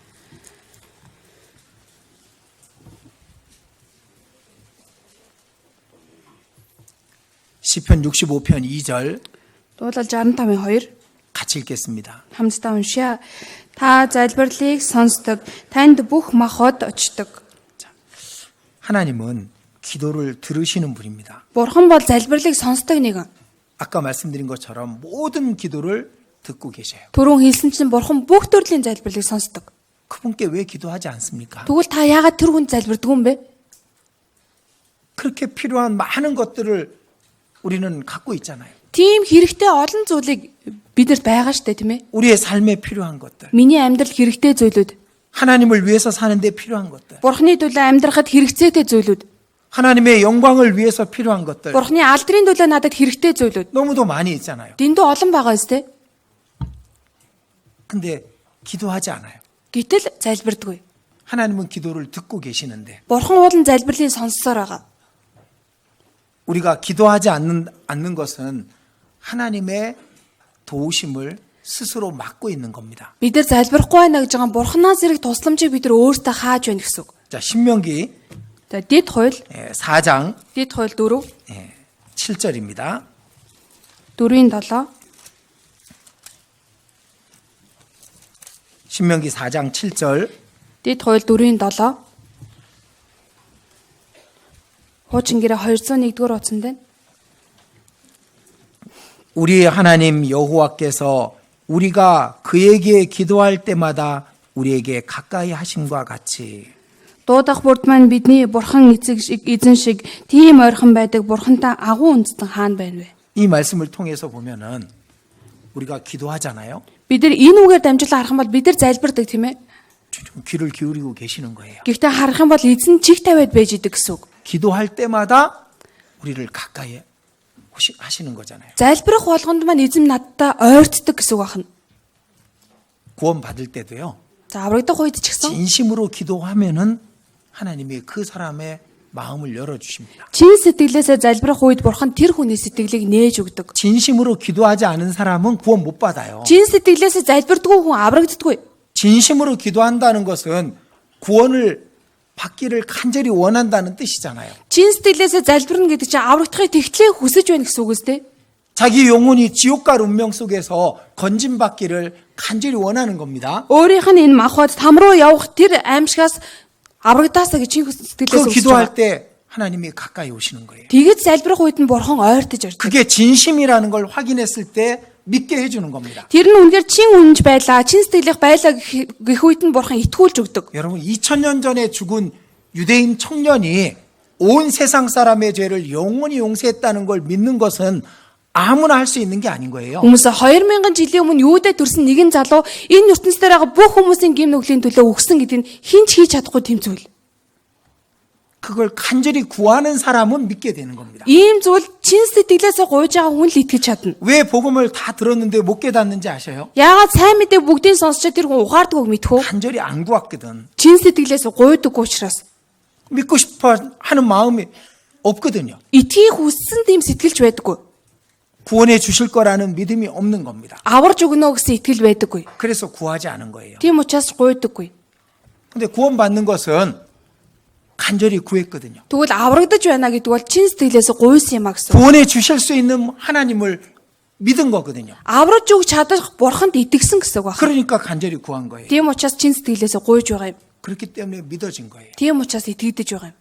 시편 65편 2절 Дуулал 65-ын 2. 같이 읽겠습니다. Хамтдаа уншия. Та залбирлыг сонсдог. Танд бүх махбод очдог. 하나님은 기도를 들으시는 분입니다. Бурхан бол залбирлыг сонсдог нэгэн. 아까 말씀드린 것처럼 모든 기도를 듣고 계셔요. Түрүүн хэлсэн чинь Бурхан бүх төрлийн залбирлыг сонсдог. 그분께 왜 기도하지 않습니까? Тэгвэл та яагаад тэр хүнд залбирдаг юм бэ? 그렇게 필요한 많은 것들을 우리는 갖고 있잖아요. Тийм хэрэгтэй олон зүйлийг бидэрт байгаа штэ тийм ээ. 우리의 삶에 필요한 것들. Миний амьдрал хэрэгтэй зүйлүүд. 하나님을 위해서 사는데 필요한 것들. Бурханы төлөө амьдрахад хэрэгцээтэй зүйлүүд. 하나님의 영광을 위해서 필요한 것들. Бурханы алдрын төлөө надад хэрэгтэй зүйлүүд. 너무도 많이 있잖아요. Дэндүү олон байгаа үстэй. 근데 기도하지 않아요. Гэтэл залбирдаггүй. 하나님은 기도를 듣고 계시는데 Бурхан уулын залбирлыг сонссоор байгаа. 우리가 기도하지 않는 것은 하나님의 도우심을 스스로 막고 있는 겁니다. Бид нар залбирахгүй байна гэж байгаа Бурханаас зэрэг тусламжийг бид нар өөрсдөө хааж байна гэсэн үг. 자, 신명기 За дэд хууль 4장 4 7절입니다. 4-ийн 7 신명기 4장 7절 дэд хууль 4-ийн 7 Хуучин гэрээ 201-р утсан дээр 우리의 하나님 여호와께서 우리가 그에게 기도할 때마다 우리에게 가까이 하심과 같이 дуудах бүрд маань бидний Бурхан эзэн шиг тийм ойрхон байдаг Бурхантай агуу үндэстэн хаана байна вэ? 이 말씀을 통해서 보면은 우리가 기도하잖아요. Бид нар энэ үгээр дамжуулан харах юм бол бид нар залбирдаг тийм ээ. 좀 귀를 기울이고 계시는 거예요. Гэхдээ харах юм бол эзэн чих тавиад байж идэг гэсэн үг. 기도할 때마다 우리를 가까이 하시는 거잖아요. Залбирах болгонд маань эзэн надтай ойртдог гэсэн үг байна. 구원 받을 때도요. За аврагдах үед ч гэсэн 진심으로 기도하면은 하나님이 그 사람의 마음을 열어 주십니다. чин сэтгэлээсээ залбирах үед Бурхан тэр хүний сэтгэлийг нээж өгдөг. 진심으로 기도하지 않은 사람은 구원 못 받아요. Чин сэтгэлээсээ залбирдаггүй хүн аврагддаггүй. 진심으로 기도한다는 것은 구원을 받기를 간절히 원한다는 뜻이잖아요. Чин сэтгэлээсээ залбирна гэдэг чинь аврагдахыг тэгтлээ хүсэж байна гэсэн үг үстэй. 자기 영혼이 지옥 갈 운명 속에서 건진받기를 간절히 원하는 겁니다. Өөрийнх нь энэ махбод там руу явах тэр аимшигаас аврагдаасаа гэж чин сэтгэлээс 그 хүсэж 기도할 байгаа. 때 하나님이 가까이 오시는 거예요. Тэгэж залбирах үед нь Бурхан ойртож ирдэг. 그게 진심이라는 걸 확인했을 때 믿게 해주는 겁니다. Тэр нь үнээр чин үнэнж байлаа, чин сэтгэлийнх байлаа гэх үед нь Бурхан итгүүлж өгдөг. 여러분 2000년 전에 죽은 유대인 청년이 온 세상 사람의 죄를 영원히 용서했다는 걸 믿는 것은 아무나 할 수 있는 게 아닌 거예요. Хүмүүс 2000 жилийн өмнө юудад төрсэн нэгэн залуу энэ ертөнцийн дээр байгаа бүх хүмүүсийн гим нүглийн төлөө өгсөн гэдэг нь хинч хийж чадахгүй тэм зүйл. 그걸 간절히 구하는 사람은 믿게 되는 겁니다. Ийм зүйл чин сэтгэлээсээ гуйж байгаа хүн л итгэж чадна. 왜 복음을 다 들었는데 못 깨닫는지 아셔요? Яагаад сайн мэдээ бүгдийг сонсчод тэр хүн ухаардаггүй мэдхүү? 간절히 안 구했거든. Чин сэтгэлээсээ гуйдаггүй учраас. 믿고 싶어 하는 마음이 없거든요. Итгэхийг хүссэн тийм сэтгэлж байдаггүй. 구원해 주실 거라는 믿음이 없는 겁니다. Аварж өгнө гэсэн итгэл байдаггүй. 그래서 구하지 않은 거예요. Тийм учраас гуйдаггүй. 근데 구원받는 것은 간절히 구했거든요. Тэгвэл аврагдаж байна гэдэг бол чин сэтгэлээсээ гуйсан юм а гэсэн. 구원해 주실 수 있는 하나님을 믿은 거거든요. Авраж өгч чадах бурханд итгэсэн гэсэн үг байна. 그러니까 간절히 구한 거예요. Тийм учраас чин сэтгэлээсээ гуйж байгаа юм. 그렇기 때문에 믿어진 거예요. Тийм учраас итгэдэж байгаа юм.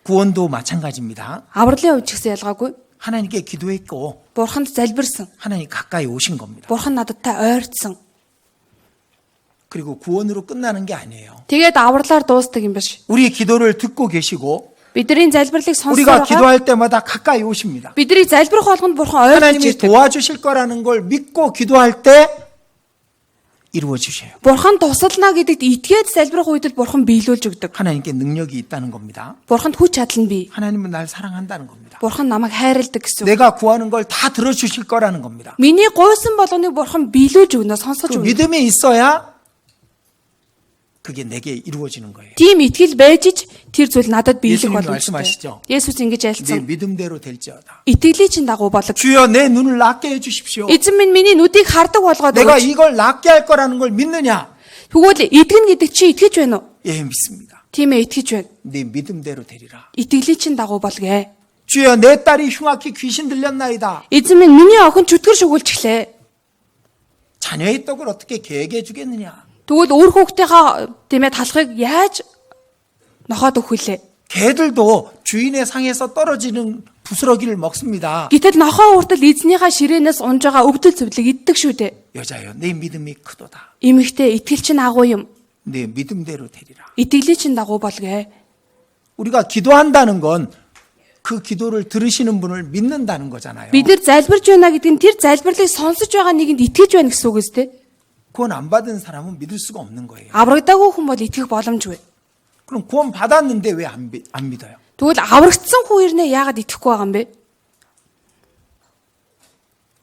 구원도 마찬가지입니다. Авралын хувьд ч гэсэн ялгаагүй. 하나님께 기도했고 Бурханд залбирсан. 하나님 가까이 오신 겁니다. Бурхан надтай ойртсон. 그리고 구원으로 끝나는 게 아니에요. Тэгээд авралаар дуустдаг юм биш. 우리의 기도를 듣고 계시고 Бидний залбирлыг сонсож 우리가 байгаа. 기도할 때마다 가까이 오십니다. Бидний залбирх болгонд Бурхан ойртож 하나님이 ирдэг. 도와주실 거라는 걸 믿고 기도할 때 이루어 주셔요. Бурхан туслана гэдэгт итгээд залбирх үед л Бурхан биелүүлж өгдөг. 하나님께 능력이 있다는 겁니다. Бурханд хүч чадал нь бий. 하나님은 날 사랑한다는 겁니다. Бурхан намайг хайрладаг гэсэн үг. 내가 구하는 걸 다 들어주실 거라는 겁니다. Миний гуйсан болгоныг Бурхан биелүүлж өгнө, сонсгож 그 өгнө. 믿음이 있어야 그게 내게 이루어지는 거예요. Тийм итгэл байж ич тэр зүйл надад биелэх 예수님 боломжтой. 말씀하시죠. Есүс ингэж 내 айлцсан. 믿음대로 될지어다. Итгэлийн чин дагуу болог. 주여 내 눈을 낫게 해주십시오. Эзэн минь миний нүдийг хардаг болгоод 내가 өгөөч. 이걸 낫게 할 거라는 걸 믿느냐? Тэгвэл итгэн гэдэг чи итгэж байна уу? 예, 믿습니다. Тийм ээ, итгэж байна. 네 믿음대로 되리라. Итгэлийн чин дагуу болгоё. 주여 내 딸이 흉악히 귀신 들렸나이다. Эзэн минь миний охин чөтгөр шүгүүлчихлээ. 자녀의 떡을 어떻게 계획해 주겠느냐? Тэгвэл өөр хүүхдийнхаа тийм ээ талхыг яаж нохоод өгөхүлээ? 개들도 주인의 상에서 떨어지는 부스러기를 먹습니다. Гэтэл нохоо хүртэл эзнийхээ ширээнээс унж байгаа өвдөл цэвлэг иддэг шүү дээ. 여자여 내 믿음이 크도다. Эмэгтэй итгэл чин агуу юм. 내 믿음대로 되리라. Итгэлийн чин дагуу болгоё. 우리가 기도한다는 건 그 기도를 들으시는 분을 믿는다는 거잖아요. Бид нар залбирж байна гэдэг нь тэр залбирлыг сонсож байгаа нэгэнд итгэж байна гэсэн үг үстэй. 구원 안 받은 사람은 믿을 수가 없는 거예요. Аврагдаагүй хүн бол итгэх боломжгүй. 그럼 구원 받았는데 왜 안 믿어요? Тэгвэл аврагдсан хүн ирнэ яагаад итгэхгүй байгаа юм бэ?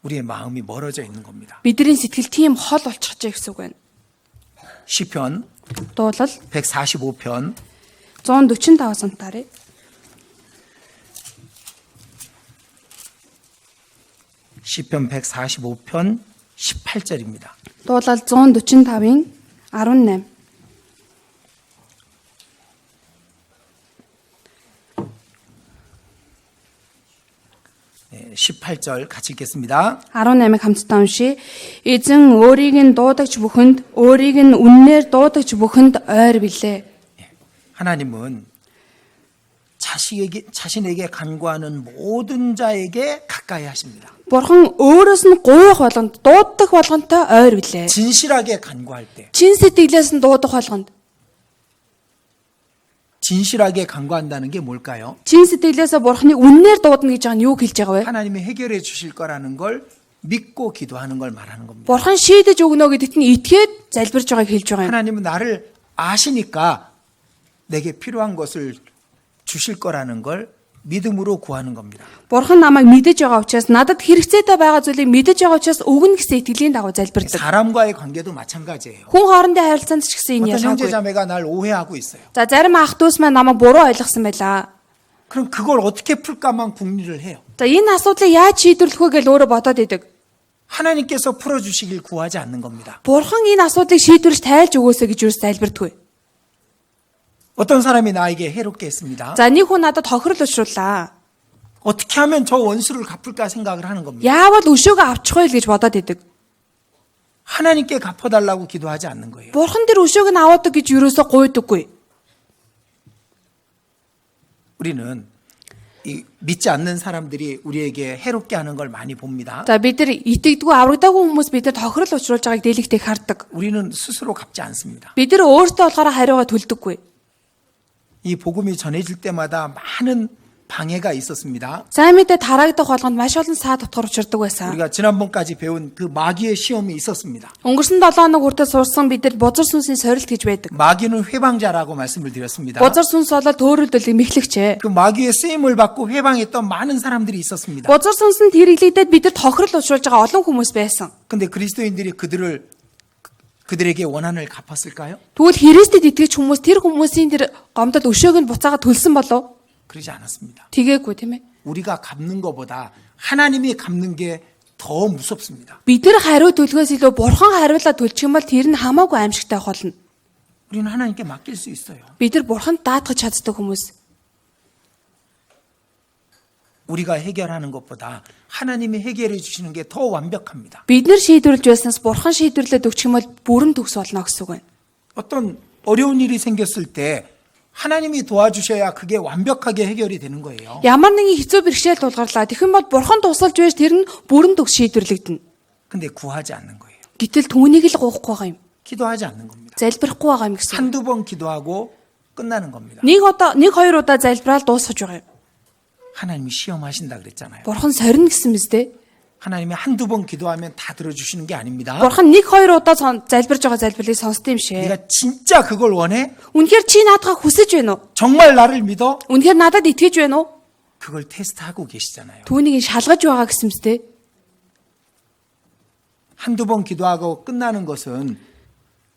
우리의 마음이 멀어져 있는 겁니다. Бидний сэтгэл тийм хол болчихжээ гэсэн үг байна. 시편 Дуулал 145편 145 сантаараа. 시편 145편 18절입니다. Дуулал 145-ийн 18. 네, 18절 같이 읽겠습니다. 18-ыг хамтдаа уншия. Эзэн өөрийг нь дуудагч бүхэнд, өөрийг нь үннээр дуудагч бүхэнд ойр билээ. 하나님은 자신에게 간구하는 모든 자에게 가까이 하십니다. Бурхан өөрөөс нь гуйх болгонд, дуудах болгонтой ойр билээ. 진실하게 간구할 때, Чин сэтгэлээс нь дуудах болгонд, 진실하게 간구한다는 게 뭘까요? чин сэтгэлээсээ Бурханыг үннээр дуудана гэж байгаа нь юу хэлж байгаа вэ? 하나님이 해결해 주실 거라는 걸 믿고 기도하는 걸 말하는 겁니다. Бурхан шийдэж өгнө гэдэгт нь итгээд залбирж байгааг хэлж байгаа юм. 하나님은 나를 아시니까 내게 필요한 것을 주실 거라는 걸 믿음으로 구하는 겁니다. Бурхан намайг мэдэж байгаа учраас надад хэрэгцээтэй байгаа зүйлийг мэдэж байгаа учраас өгнө гэсэн итгэлийн дагуу залбирдаг. 사람과의 관계도 마찬가지예요. Хүн хоорондын харилцаанд ч гэсэн энэ 어떤 형제 ялгаагүй. 자매가 날 오해하고 있어요. За зарим ах дүүс маань намайг буруу ойлгосон байлаа. 그럼 그걸 어떻게 풀까만 궁리를 해요. За энэ асуудлыг яаж шийдвэрлэх вэ гэж өөрөө бодоод идэг. 하나님께서 풀어주시길 구하지 않는 겁니다. Бурхан энэ асуудлыг шийдвэрлэж тайлж өгөөсэй гэж юус залбирдаггүй. 어떤 사람이 나에게 해롭게 했습니다. За нэг хүн надад хохирол учрууллаа. 어떻게 하면 저 원수를 갚을까 생각을 하는 겁니다. Яавал өшөөгөө авчих вэ гэж бодоод идэг. 하나님께 갚아달라고 기도하지 않는 거예요. Бурхан дээр өшөөг нь аваадаг гэж юусоо гуйдаггүй. 우리는 이 믿지 않는 사람들이 우리에게 해롭게 하는 걸 많이 봅니다. За бид нар итгэдэггүй аврагдаагүй хүмүүс бид нар хохирол учруулж байгааг дийлэгтэй хардаг. 우리는 스스로 갚지 않습니다. Бид нар өөрсдөө болохоор хариугаа төлдөггүй. 이 복음이 전해질 때마다 많은 방해가 있었습니다. Сайн мэдээ тараагдах болгонд маш олон саа тутгаар учирдаг байсан. 우리가 지난번까지 배운 그 마귀의 시험이 있었습니다. Өнгөрсөн 7 хоног хүртэл сурсан бид нар бузар сүнсийн сорилт гэж байдаг. 마귀는 회방자라고 말씀을 드렸습니다. Бузар сүнс болоод төөрөлдөл мэхлэгчээ. 그 마귀의 쓰임을 받고 회방했던 많은 사람들이 있었습니다. Бузар сүнсэнд хэрэглэгдээд бидэд тохирол учруулж байгаа олон хүмүүс байсан. 근데 그리스도인들이 그들에게 원한을 갚았을까요? Тэгвэл Христэд итгэж хүмүүс тэр хүмүүсийн тэр гомдол өшөөг нь буцаага төлсөн болов? 그러지 않았습니다. Тэгээгүй тийм ээ. 우리가 갚는 것보다 하나님이 갚는 게 더 무섭습니다. Бид нар хариу төлөхөөс илүү бурхан хариулаад төлчих юм бол тэр нь хамаагүй аимшигтай болно. 우리는 하나님께 맡길 수 있어요. Бид нар бурханд даатгах чаддаг хүмүүс. 우리가 해결하는 것보다 하나님이 해결해 주시는 게 더 완벽합니다. Бид нар шийдвэрлэж байснаас бурхан шийдвэрлээд өгчих юм бол бүрэн төгс болно гэсэн үг байна. 어떤 어려운 일이 생겼을 때 하나님이 도와주셔야 그게 완벽하게 해결이 되는 거예요. Ямар нэгэн хэцүү бэрхшээл тулгарлаа. Тэгэх юм бол бурхан тусалж байж тэр нь бүрэн төгс шийдвэрлэгдэнэ. 근데 구하지 않는 거예요. Гэтэл түүнийг л гоохгүй байгаа юм. 기도하지 않는 겁니다. Залбирахгүй байгаа юм гэсэн. 한두 번 기도하고 끝나는 겁니다. Нэг хоёр удаа залбираад дуусгаж байгаа юм. 하나님이 시험하신다 그랬잖아요. Бурхан сорина гэсэн мэт дээ. 하나님이 한두 번 기도하면 다 들어주시는 게 아닙니다. Бурхан нэг хоёр удаа залбирж байгаа залбирлыг сонсд юм шээ. 네가 진짜 그걸 원해? Үнэхээр чи наадгаа хүсэж байна уу? 정말 나를 믿어? Үнэхээр надад итгэж байна уу? 그걸 테스트하고 계시잖아요. Түүнийг шалгаж байгаа гэсэн мэт дээ. 한두 번 기도하고 끝나는 것은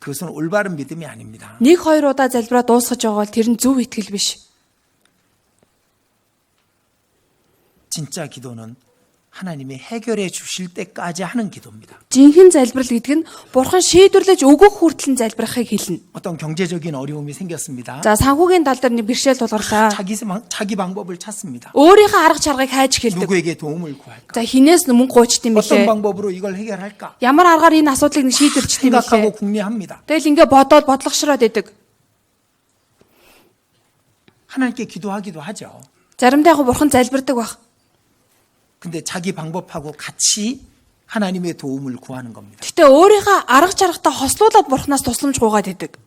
그것은 올바른 믿음이 아닙니다. Нэг хоёр удаа залбираа дуусгаж байгаа бол тэр нь зөв итгэл биш. 진짜 기도는 하나님이 해결해 주실 때까지 하는 기도입니다. Жинхэнэ залбирал гэдэг нь бурхан шийдвэрлэж өгөх хүртэл залбирахыг хэлнэ. 어떤 경제적인 어려움이 생겼습니다. За санхүүгийн тал дээр нэг бэрхшээл тулгарлаа. 자기 방법을 찾습니다. Өөрийнхөө арга чаргыг хайж эхэлдэг. 누구에게 도움을 구할까? За хинээс мөнгө гоочд юм 어떤 бэлээ. 방법으로 이걸 해결할까? Ямар аргаар энэ асуудлыг нэг шийдвэрлэж тийм 생각하고 бэлээ. 궁리합니다. Тэгэл ингээ бодоод бодлогошроод идэг. 하나님께 기도하기도 하죠. Заримдаа яг бурхан залбирдаг баг. 근데 자기 방법하고 같이 하나님의 도움을 구하는 겁니다. Гэтэ өөрийнхөө арга чаргатай хослуулаад бурханаас тусламж гуйгаад идэг.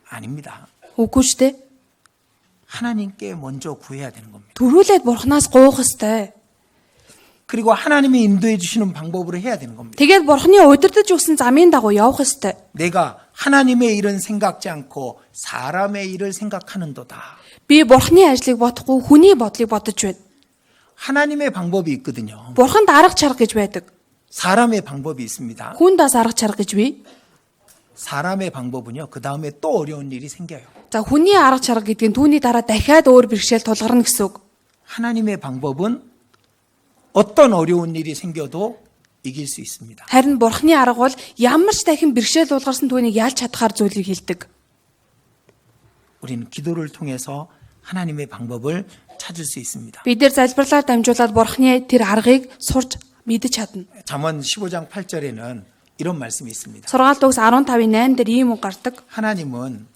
아닙니다. Үгүй ч дээ. 하나님께 먼저 구해야 되는 겁니다. Төрүүлээд бурханаас гуйх ёстой. 그리고 하나님이 인도해 주시는 방법으로 해야 되는 겁니다. Тэгээд бурханы удирдах өгсөн замын дагуу явах ёстой. 내가 하나님의 일은 생각지 않고 사람의 일을 생각하는도다. Би бурханы ажлыг бодохгүй хүний бодлыг бодож байна. 하나님의 방법이 있거든요. Бурханд арга чарга гэж байдаг. 사람의 방법이 있습니다. Хүнд бас арга чарга гэж бий. 사람의 방법은요. 그 다음에 또 어려운 일이 생겨요. За хүний арга чарга гэдэг нь түүний дараа дахиад өөр бэрхшээл тулгарна гэсэн үг. 하나님의 방법은 어떤 어려운 일이 생겨도 이길 수 있습니다. Харин бурханы арга бол ямар ч дахин бэрхшээл тулгарсан түүнийг ялж чадхаар зүйлийг хэлдэг. 우리는 기도를 통해서 하나님의 방법을 찾을 수 있습니다. Бид нэр залбирлаар дамжуулаад бурханы тэр аргыг сурч мэдэж чадна. 잠언 15장 8절에는 이런 말씀이 있습니다. Сургаалт үгс 15-ийн 8 дээр ийм үг гардаг. 하나님은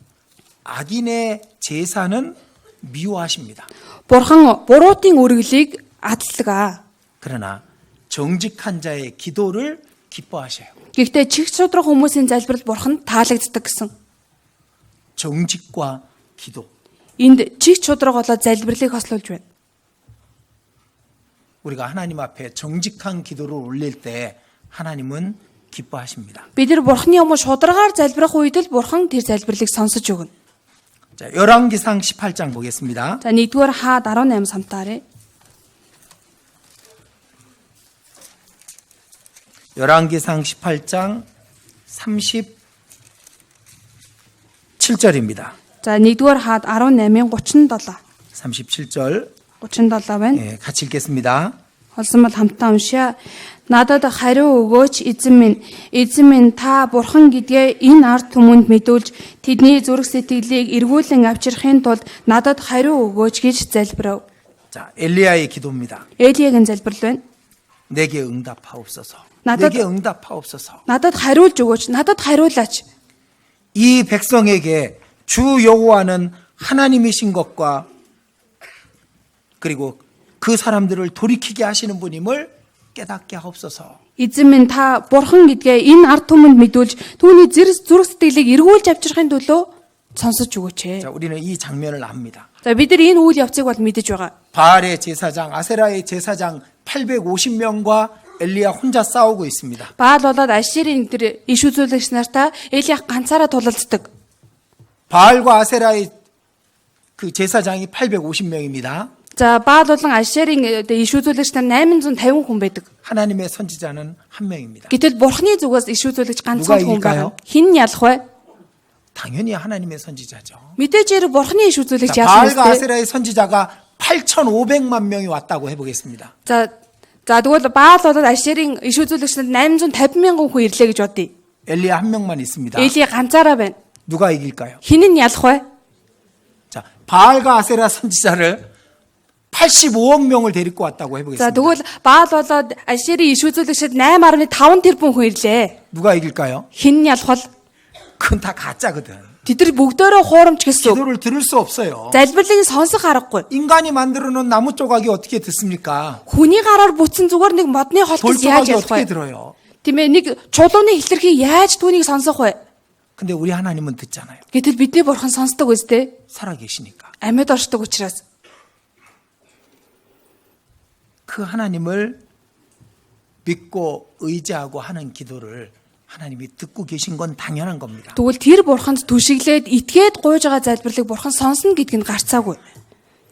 악인의 제사는 미워하십니다. Бурхан буруутын үргэлийг адалдаг. 그러나 정직한 자의 기도를 기뻐하셔요. Гэхдээ чих судрах хүмүүсийн залбирал бурханд таалагддаг гэсэн. 정직과 기도. Энд чих судрах болоод залбирлыг хослуулж байна. 우리가 하나님 앞에 정직한 기도를 올릴 때 하나님은 기뻐하십니다. Бид нар бурханы өмнө шударгаар залбирах үед л бурхан тэр залбирлыг сонсож өгнө. 자, 열왕기상 18장 보겠습니다. За 1-р хаад 18 самтаарэ. 열왕기상 18장 37절입니다. За 1-р хаад 18-ийн 37. 37절 37 байна. 예, 같이 읽겠습니다. Олсон бол хамтдаа уншаа. Надад хариу өгөөч эзэн минь та бурхан гэдгээ энэ ард түмэнд мэдүүлж тэдний зүрх сэтгэлийг эргүүлэн авчрахын тулд надад хариу өгөөч гэж залбирав. 자, 엘리야의 기도입니다. Элиягийн залбирал байна. 내게 응답하옵소서. 나도- 내게 응답하옵소서. Надад хариулж өгөөч. Надад хариулаач. 이 백성에게 주 여호와는 하나님이신 것과 그리고 그 사람들을 돌이키게 하시는 분임을 깨닫게 하옵소서. Эзэн минь та бурхан гэдгээ энэ ард түмэнд мэдүүлж түүний зүрх сэтгэлийг эргүүлж авчрахын төлөө сонсож өгөөч. 자, 우리는 이 장면을 압니다. За бид нар энэ үйл явцыг бол мэдэж байгаа. 바알의 제사장, 아세라의 제사장 850명과 엘리야 혼자 싸우고 있습니다. Баал болоод Аширийн тэр иш үзүүлэгч нартай Элиах ганцаараа тулалддаг. 바알과 아세라의 그 제사장이 850명입니다. За Баал болон Аширийн иш үзүүлэгч нар 850 хүн байдаг. 하나님의 선지자는 한 명입니다. Гэтэл Бурхны зүгээс иш үзүүлэгч ганцхан хүн 이길까요? байна. Хин нь ялах вэ? 당연히 하나님의 선지자죠. Мэдээж хэрэг Бурхны иш үзүүлэгч 자, ялах 바알과 вэ? 아세라의 선지자가 8,500만 명이 왔다고 해보겠습니다. За тэгвэл Баал болоод Аширийн иш үзүүлэгч нар 850 мянган хүн ирлээ гэж бодъё. 엘리야 한 명만 있습니다. Эли ганцаараа байна. 누가 이길까요? Хин нь ялах вэ? 자, 바알과 아세라 선지자를 85억 명을 데리고 왔다고 За 해보겠습니다. тэгвэл Баал болоод Аширийн иш үзүүлэгчид 8.5 тэрбум хүн ирлээ. 누가 이길까요? Хин нь ялах бол 그건 다 가짜거든. тэд нар бүгдөө хуурамч гэсэн үг. 기도를 들을 수 없어요. Залбирлыг сонсох аргагүй. 인간이 만들어 놓은 나무 조각이 어떻게 듣습니까? Хүний гараар бүтсэн зүгээр нэг модны 돌 холтос яаж 조각이 ялах 어떻게 вэ? 들어요? Тийм ээ нэг чулууны хилэрхий яаж түүнийг сонсох вэ? 근데 우리 하나님은 듣잖아요. Гэтэл бидний бурхан сонсдог үстэй. 살아계시니까. Амьд оршдог учраас. 그 하나님을 믿고 의지하고 하는 기도를 하나님이 듣고 계신 건 당연한 겁니다. Тэгвэл тэр бурханд түшиглээд итгээд гуйж байгаа залбирлыг бурхан сонсно гэдг нь гарцаагүй.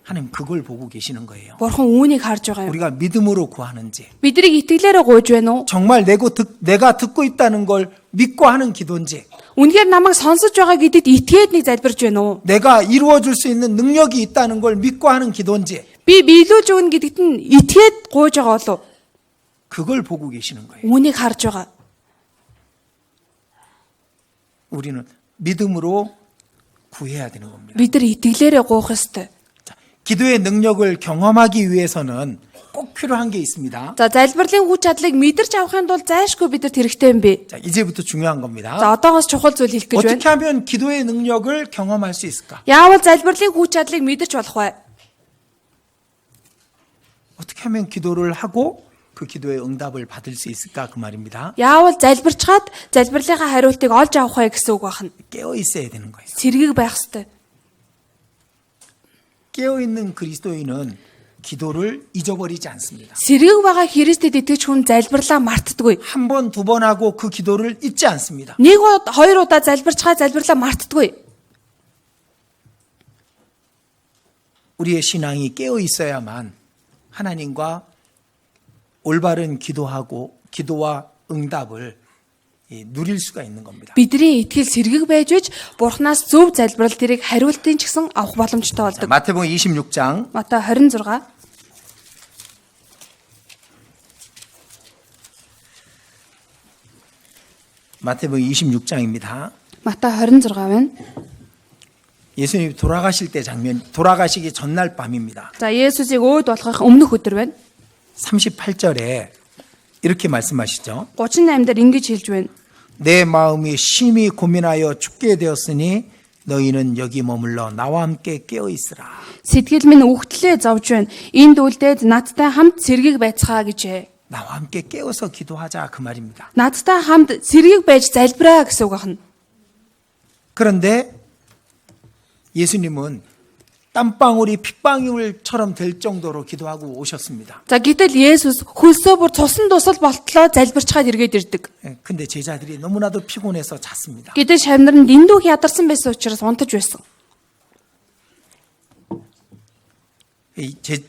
하나님 그걸 보고 계시는 거예요. Бурхан үүнийг харж байгаа юм. 우리가 믿음으로 구하는지 Биднийг итгэлээрээ гуйж байна уу? 정말 내가 듣고 있다는 걸 믿고 하는 기도인지 Үнэхээр намайг сонсож байгаа гэдэгт итгээд нэг залбирж байна уу? 내가 이루어줄 수 있는 능력이 있다는 걸 믿고 하는 기도인지 Би биелүүлж өгнө гэдэгт нь итгээд гуйж байгаа болов. 그걸 보고 계시는 거예요. Үүнийг харж байгаа. 우리는 믿음으로 구해야 되는 겁니다. Бид нар итгэлээрээ гуйх ёстой. 자, 기도의 능력을 경험하기 위해서는 꼭 필요한 게 있습니다. За залбирлын хүч чадлыг мэдэрч авахын тулд зайлшгүй бид нарт хэрэгтэй юм бэ. 자, 이제부터 중요한 겁니다. За одоогоос чухал зүйл хэлэх гэж 어떻게 байна. 하면 기도의 능력을 경험할 수 있을까? Яавал залбирлын хүч чадлыг мэдэрч болох вэ? 어떻게 하면 기도를 하고 그 기도의 응답을 받을 수 있을까? 그 말입니다. Яавал залбирчгаад залбирлынхаа хариултыг олж авах вэ гэсэн үг байна. 깨어 있어야 되는 거예요. Сэргийг байх ёстой. 깨어 있는 그리스도인은 기도를 잊어버리지 않습니다. Сэргийг байгаа Христэд итгэж хүн залбирлаа мартдаггүй. 한 번, 두 번 하고 그 기도를 잊지 않습니다. Нэг хоёр удаа залбирчгаа залбирлаа мартдаггүй. 우리의 신앙이 깨어 있어야만 하나님과 올바른 기도와 응답을 누릴 수가 있는 겁니다. Бидний итгэл сэргийг байж иж Бурханаас зөв залбирал тэрийг хариултын ч гэсэн авах боломжтой болдог. 마태복음 26장 Матай 26 마태복음 26장입니다. Матай 26 байна. 예수님이 돌아가실 때 장면, 돌아가시기 전날 밤입니다. За Есүсийг өөд болгох өмнөх өдөр байна. 38절에 이렇게 말씀하시죠. 38-д ингэж хэлж байна. 내 마음이 심히 고민하여 죽게 되었으니 너희는 여기 머물러 나와 함께 깨어 있으라. Сэтгэл минь үхтлээ зовж байна. Энд үлдээд надтай хамт сэргийг байцгаа гэжээ. 나와 함께 깨어서 기도하자 그 말입니다. Надтай хамт сэргийг байж залбираа гэсэн үг байна. 그런데 예수님은 땀방울이 핏방울처럼 될 정도로 기도하고 오셨습니다. За гэтэл Есүс хөлсөө бүр цусан тусал болтлоо залбирчаад эргээд ирдэг. 근데 제자들이 너무나도 피곤해서 잤습니다. Гэтэл шавнар нь дэндүүх ядарсан байсан учраас унтаж байсан.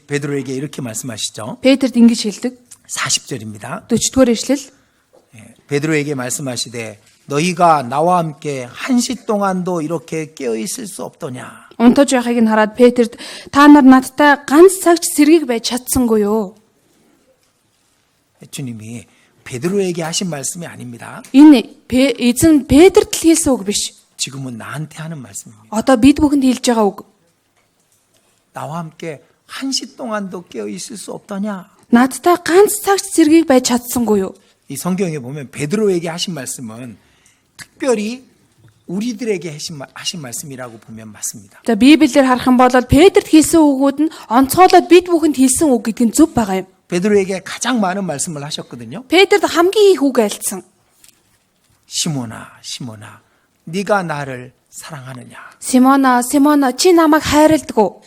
베드로에게 이렇게 말씀하시죠. Петрд ингэж хэлдэг. 40절입니다. 40-р эшлэл. 베드로에게 말씀하시되 너희가 나와 함께 한시 동안도 이렇게 깨어 있을 수 없더냐. Унтаж байхыг нь хараад Петрд та нар надтай ганц цагч сэргийг байж чадсангүй юу? 주님이 베드로에게 하신 말씀이 아닙니다. Энэ эзэн Петрт л хэлсэн үг биш. 지금은 나한테 하는 말씀입니다. Одоо бид бүхэнд хэлж байгаа үг. 나와 함께 한시 동안도 깨어 있을 수 없더냐. Надтай ганц цагч сэргийг байж чадсангүй юу? 이 성경에 보면 베드로에게 하신 말씀은 특별히 우리들에게 하신 말씀이라고 보면 맞습니다. За Библиэр харах юм бол Петрт хэлсэн үгүүд нь онцгойлоод бид бүхэнд хэлсэн үг гэдэг нь зөв байгаа юм. 베드로에게 가장 많은 말씀을 하셨거든요. Петрт хамгийн их үг айлцсан. 시몬아, 시몬아, 네가 나를 사랑하느냐? Симона, Симона, чи намайг хайрладаг уу?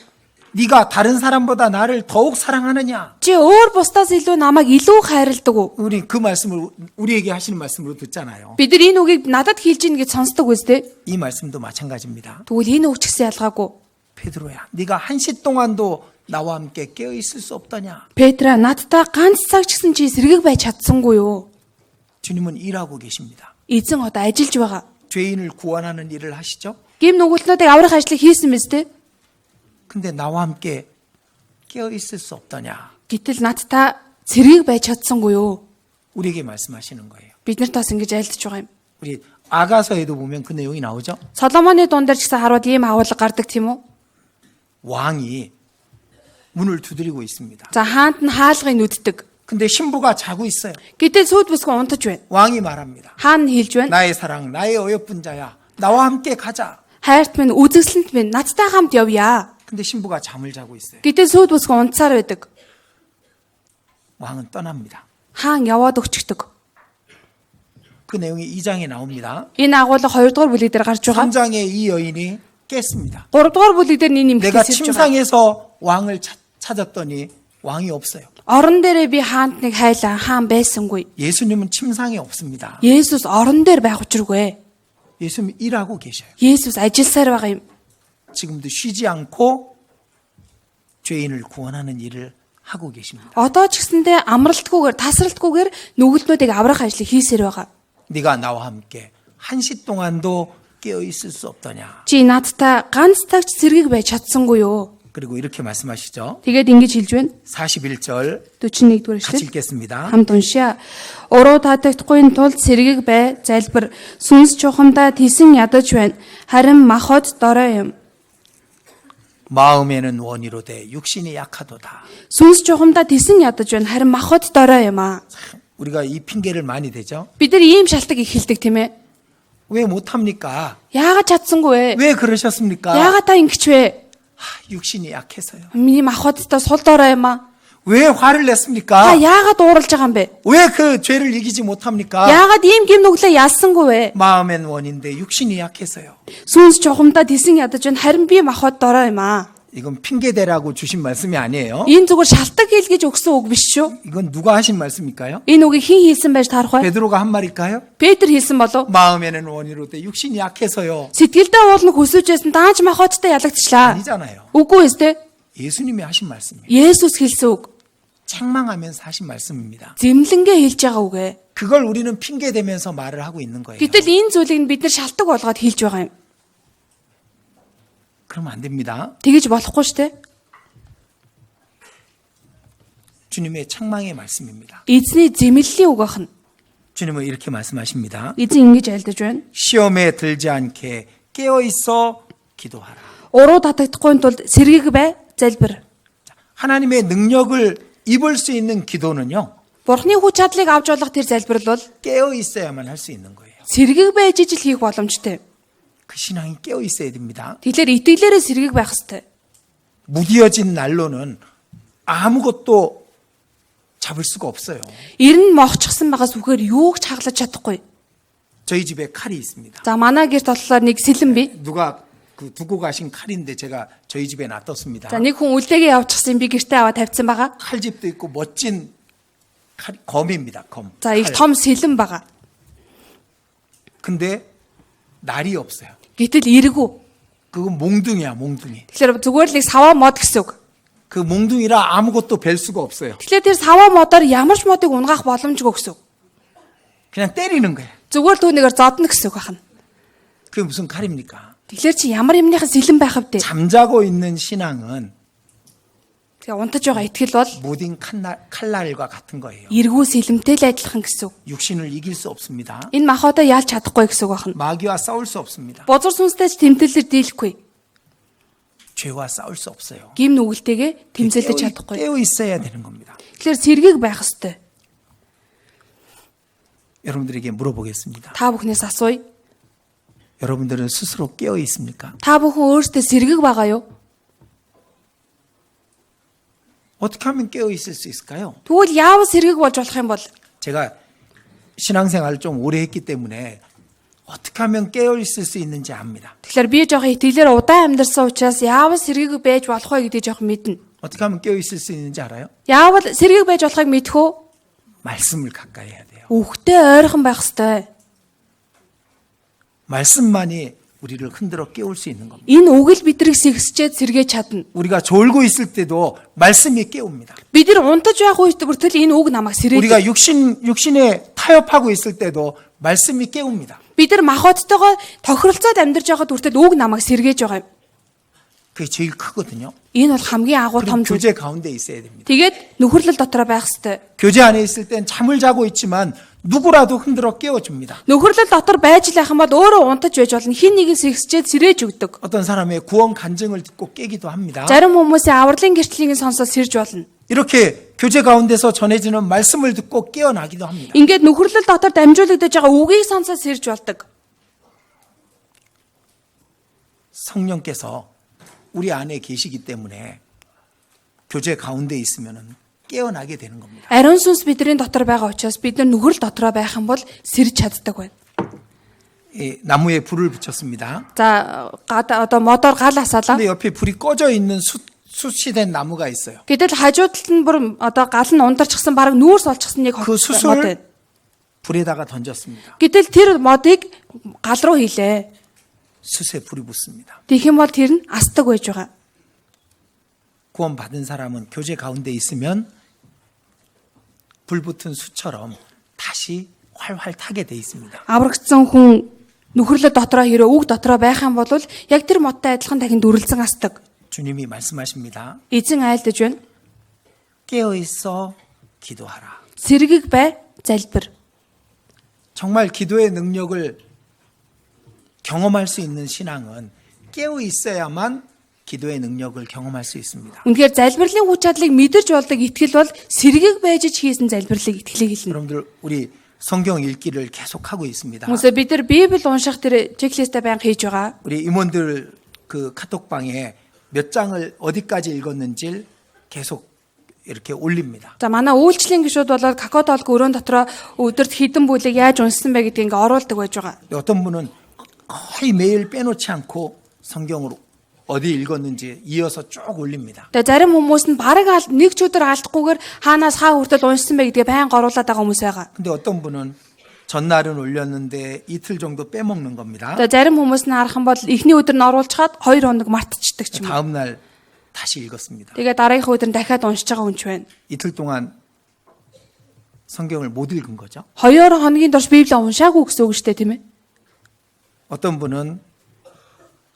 네가 다른 사람보다 나를 더욱 사랑하느냐? Чи өөр бусдаас илүү намайг илүү хайрладаг уу? 우리 그 말씀을 우리에게 하시는 말씀으로 듣잖아요. Бид нар энэ үгийг надад хэлж ийн гэж сонсдог үстэй. 이 말씀도 마찬가지입니다. Тэгвэл энэ үг ч гэсэн ялгаагүй. 베드로야, 네가 한시 동안도 나와 함께 깨어 있을 수 없더냐? Петра, надтай ганц цаг ч гэсэн чи сэргэг байж чадсангүй юу? 주님은 일하고 계십니다. Эзэн одоо ажиллаж байгаа. 죄인을 구원하는 일을 하시죠? Гим нүгэлтнүүдийг аврах ажлыг хийсэн мэт те. 근데 나와 함께 깨어 있을 수 없더냐? Гэтэл надтай сэргэг байж чадсангүй юу? 우리에게 말씀하시는 거예요. Бид нарт бас ингэж айлдж байгаа юм. 우리 아가서에도 보면 그 내용이 나오죠? Соломоны дуун дээр ч гэсэн хараад ийм агуулга гардаг тийм үү? 왕이 문을 두드리고 있습니다. За хаант нь хаалгыг нүддэг. 근데 신부가 자고 있어요. Гэтэл сүйд бүсгүй унтаж байна. 왕이 말합니다. Хаан нь хэлж байна. 나의 사랑, 나의 어여쁜 자야. 나와 함께 가자. Хайрт минь, үзэсгэлэнт минь, надтай хамт явъя. 근데 신부가 잠을 자고 있어요. Гэтэл сүйд бүсгүй унтсаар байдаг. 왕은 떠납니다. Хаан яваад өгчдөг. 그 내용이 2장에 나옵니다. Энэ агуулга 2 дугаар бүлэг дээр гарч байгаа. 3장에 이 여인이 깼습니다. 3 дугаар бүлэг дээр энэ 내가 нэмэгдээс ирж байгаа. 침상에서 왕을 찾았더니 왕이 없어요. Орон дээрээ би хаант нэг хайлаа, хаан байсангүй. 예수님은 침상에 없습니다. Есүс орон дээр байх учиргүй. 예수님 일하고 계셔요. Есүс ажилласаар байгаа юм. 지금도 쉬지 않고 죄인을 구원하는 일을 하고 계십니다. Одоо ч гэсэндээ амралтгүйгээр, тасралтгүйгээр нүгэлтнүүдийг аврах ажлыг хийсээр байгаа. 네가 나와 함께 한시 동안도 깨어 있을 수 없더냐. Чи надтай ганц цагч сэргэг байж чадсангүй юу? 그리고 이렇게 말씀하시죠. Тэгээд ингэж хэлж байна. 41절 41-р 같이 эшлэл. 읽겠습니다. Хамт уншия. Уруу таатагдахгүй тулд сэргэг бай, залбир, сүнс чухамдаа тийсэн ядаж байна. Харин махад дорой юм. 마음에는 원이로되 육신이 약하도다. Сүнс чухамдаа тийсэн ядаж байна. Харин махад дорой юм аа. 우리가 이 핑계를 많이 대죠. Бид нар ийм шалтгаан их хэлдэг тийм ээ. 왜 못합니까? Яагаад чадсангүй вэ? 왜 그러셨습니까? Яагаад та ингэж вэ? 육신이 약해서요. Миний махадтай сул дорой юм аа. 왜 화를 Та 냈습니까? яагаад ууралж байгаа юм бэ? 왜 그 죄를 이기지 못합니까? Яагаад ийм гим нүглээ ялсангүй вэ? 마음엔 원인데 육신이 약해서요. Сүнс чухамдаа тийсэн ядаж байна. Харин би махад дорой юм аа. 이건 핑계대라고 주신 말씀이 아니에요. Энэ зүгээр шалтгаан хэлгэж өгсөн үг биш шүү. 이건 누가 하신 말씀일까요? Энэ үгийг хэн хэлсэн байж таарах вэ? 베드로가 한 말일까요? Петр хэлсэн болов? 마음에는 원이로되 육신이 약해서요. Сэтгэлдээ уулна хүсвэжсэн дааж махадтай ялагдчихлаа. 아니잖아요. Үгүй ээ. 예수님이 하신 말씀이에요. Есүс хэлсэн үг. 책망하면서 하신 말씀입니다. Зэмлэнгээ хэлж байгаа үг ээ. 그걸 우리는 핑계대면서 말을 하고 있는 거예요. Гэтэл энэ зүйлийг бид нар шалтгаан болгоод хэлж байгаа юм. 그러면 안 됩니다. Тэгэж болохгүй шүү дээ. 주님의 책망의 말씀입니다. Эзний зэмлэлийн үг ахна. 주님은 이렇게 말씀하십니다. Эзэн ингэж айлдаж байна. 시험에 들지 않게 깨어 있어 기도하라. Уруу татагдахгүй тулд сэргэг бай, залбир. 하나님의 능력을 입을 수 있는 기도는요. Бурхны хүч чадлыг авч болох тэр залбирал бол 깨어 있어야만 할 수 있는 거예요. сэргэг байж ижил хийх боломжтой. 그 신앙이 깨어 있어야 됩니다. Тэгэхээр итгэлээрээ сэргэг байх ёстой. 무디어진 난로는 아무것도 잡을 수가 없어요. Ирэн мохчихсан байгаас үгээр юуг ч хаглаж чадахгүй. 저희 집에 칼이 있습니다. За манай гэрт болохоор нэг сэлэн бий. 누가 그 두고 가신 칼인데 제가 저희 집에 놔뒀습니다. За нэг хүн үлдээгээ явуулчихсан би гэртээ аваад тавьсан байгаа. 칼집도 있고 멋진 검입니다. 검. За их 칼. том сэлэн байгаа. 근데 날이 없어요. Гэтэл эргүү. 그건 몽둥이야, 몽둥이. Тэгэхээр зүгээр л нэг саваа мод гэсэн үг. 그 몽둥이라 아무것도 벨 수가 없어요. Тэгэхээр тэр саваа модоор ямар ч модыг унгаах боломжгүй гэсэн үг. 그냥 때리는 거예요. Зүгээр түүнийгээр зодно гэсэн үг байна. 그게 무슨 칼입니까? Тэгэхээр чи ямар юмныхан сэлэн байх вэ? 잠자고 있는 신앙은 Тэгээ унтаж байгаа итгэл бол 모든 칼날과 같은 거예요. эргүү сэлэмтэй л адилхан гэсэн үг. 육신을 이길 수 없습니다. Энэ махбодоо яалж чадахгүй гэсэн үг байна. 마귀와 싸울 수 없습니다. Бузар сүнстэй ч тэмдэглэлээр дийлэхгүй. 죄와 싸울 수 없어요. Гим нүгэлтэйгээ тэмцэлдэж чадахгүй. 깨어 있어야 되는 겁니다. Тэгэхээр сэргийг байх ёстой. 여러분들에게 물어보겠습니다. Та бүхнээс асууя. 여러분들은 스스로 깨어 있습니까? Та бүхэн өөрсдөө сэргэг байгаа юу? 어떻게 하면 깨어 있을 수 있을까요? Тэгвэл яавал сэргэг болж болох юм бол 제가 신앙생활을 좀 오래 했기 때문에 어떻게 하면 깨어 있을 수 있는지 압니다. Тэгэхээр би жоохон итгэлээр удаан амьдарсан учраас яавал сэргийг байж болох вэ гэдгийг жоохон мэднэ. 어떻게 하면 깨어 있을 수 있는지 알아요? Яавал сэргийг байж болохыг мэдэх үү? 말씀을 가까이 해야 돼요. Үхтэй ойрхон байх ёстой. 말씀만이 우리를 흔들어 깨울 수 있는 겁니다. Энэ үг л бидрийг сэгсчээд сэргээж чадна. 우리가 졸고 있을 때도 말씀이 깨웁니다. Бид нар унтаж байх үед бүртэл энэ үг намайг сэрээж. 우리가 육신에 타협하고 있을 때도 말씀이 깨웁니다. Бид нар махбодтойгоо тохиролцоод амьдарч байхад хүртэл үг намайг сэргээж байгаа юм. 그게 제일 크거든요. Энэ бол хамгийн агуу том 그럼 зүйл. 교제 가운데 있어야 됩니다. Тэгээд нөхөрлөл дотроо байх ёстой. 교제 안에 있을 땐 잠을 자고 있지만 누구라도 흔들어 깨워줍니다. Нөхөрлөл дотор байж л ах юм бол өөрөө унтаж байж болно. Хин нэгэн сэгсчээд сэрээж өгдөг. 어떤 사람의 구원 간증을 듣고 깨기도 합니다. Зарим хүмүүсийн авралын гэрчлэгийн сонсоод сэрж болно. 이렇게 교제 가운데서 전해지는 말씀을 듣고 깨어나기도 합니다. Ингээд нөхөрлөл дотор дамжуулагдаж байгаа үгийг сонсоод сэрж болдог. 성령께서 우리 안에 계시기 때문에 교제 가운데 있으면은 깨어나게 되는 겁니다. Ариун сүнс бидний дотор байгаа учраас бид нар нөхөрл дотроо байх юм бол сэрж чаддаг байна. 이 나무에 불을 붙였습니다. За одоо модоор гал асаалаа. 근데 옆에 불이 꺼져 있는 숯이 된 나무가 있어요. Гэтэл хажууд талд нь бүр одоо гал нь ундарчихсан баг нүүрс олчихсан нэг 그 мод 숯을 байна. 불에다가 던졌습니다. Гэтэл тэр модыг гал руу хийлээ. 숯에 불이 붙습니다. Тэгэх юм бол тэр нь асдаг байж байгаа. 구원 받은 사람은 교제 가운데 있으면 불 붙은 숯처럼 다시 활활 타게 돼 있습니다. Аврагдсан хүн нөхөрлөл дотроо хэрэг үг дотроо байх юм бол яг тэр модтой адилхан дахин дүрлцэн асдаг. 주님이 말씀하십니다. Эзэн айлдаж байна. 깨어 있어 기도하라. Сэргэг бай, залбир. 정말 기도의 능력을 경험할 수 있는 신앙은 깨어 있어야만 기도의 능력을 경험할 수 있습니다. Үнэхээр залбирлын хүч чадлыг мэдэрч болдог итгэл бол сэргэг байж хийсэн залбирлыг итгэлийг хэлнэ. 여러분들 우리 성경 읽기를 계속하고 있습니다. Хүмүүсээ бид нар Библи унших тэр чеклистэ байнга хийж байгаа. 우리 임원들 그 카톡방에 몇 장을 어디까지 읽었는지 계속 이렇게 올립니다. За манай үйлчлэлийн гишүүд бол какао толг өрөөнд дотроо өдөрт хэдэн бүлэг яаж уншсан бэ гэдгийг ингээ оруулдаг байж байгаа. 어떤 분은 거의 매일 빼놓지 않고 성경으로 어디 읽었는지 이어서 쭉 올립니다. Тэгээ зарим хүмүүс нь бараг нэг ч өдөр алдахгүйгээр хаанаас хаа хүртэл уншсан бэ гэдгээ байнга оруулаад байгаа хүмүүс байгаа. 근데 어떤 분은 전날은 올렸는데 이틀 정도 빼먹는 겁니다. Тэгээ зарим хүмүүс нь харах юм бол эхний өдөр нь оруулчихад 2 хоног мартчихдаг ч юм уу. 다음 날 다시 읽었습니다. Тэгээ дараагийнхаа өдөр нь дахиад уншиж байгаа хүн ч байна. 이틀 동안 성경을 못 읽은 거죠. 2 хоногийн турш Библийг уншаагүй гэсэн үг шүү дээ, тийм ээ. 어떤 분은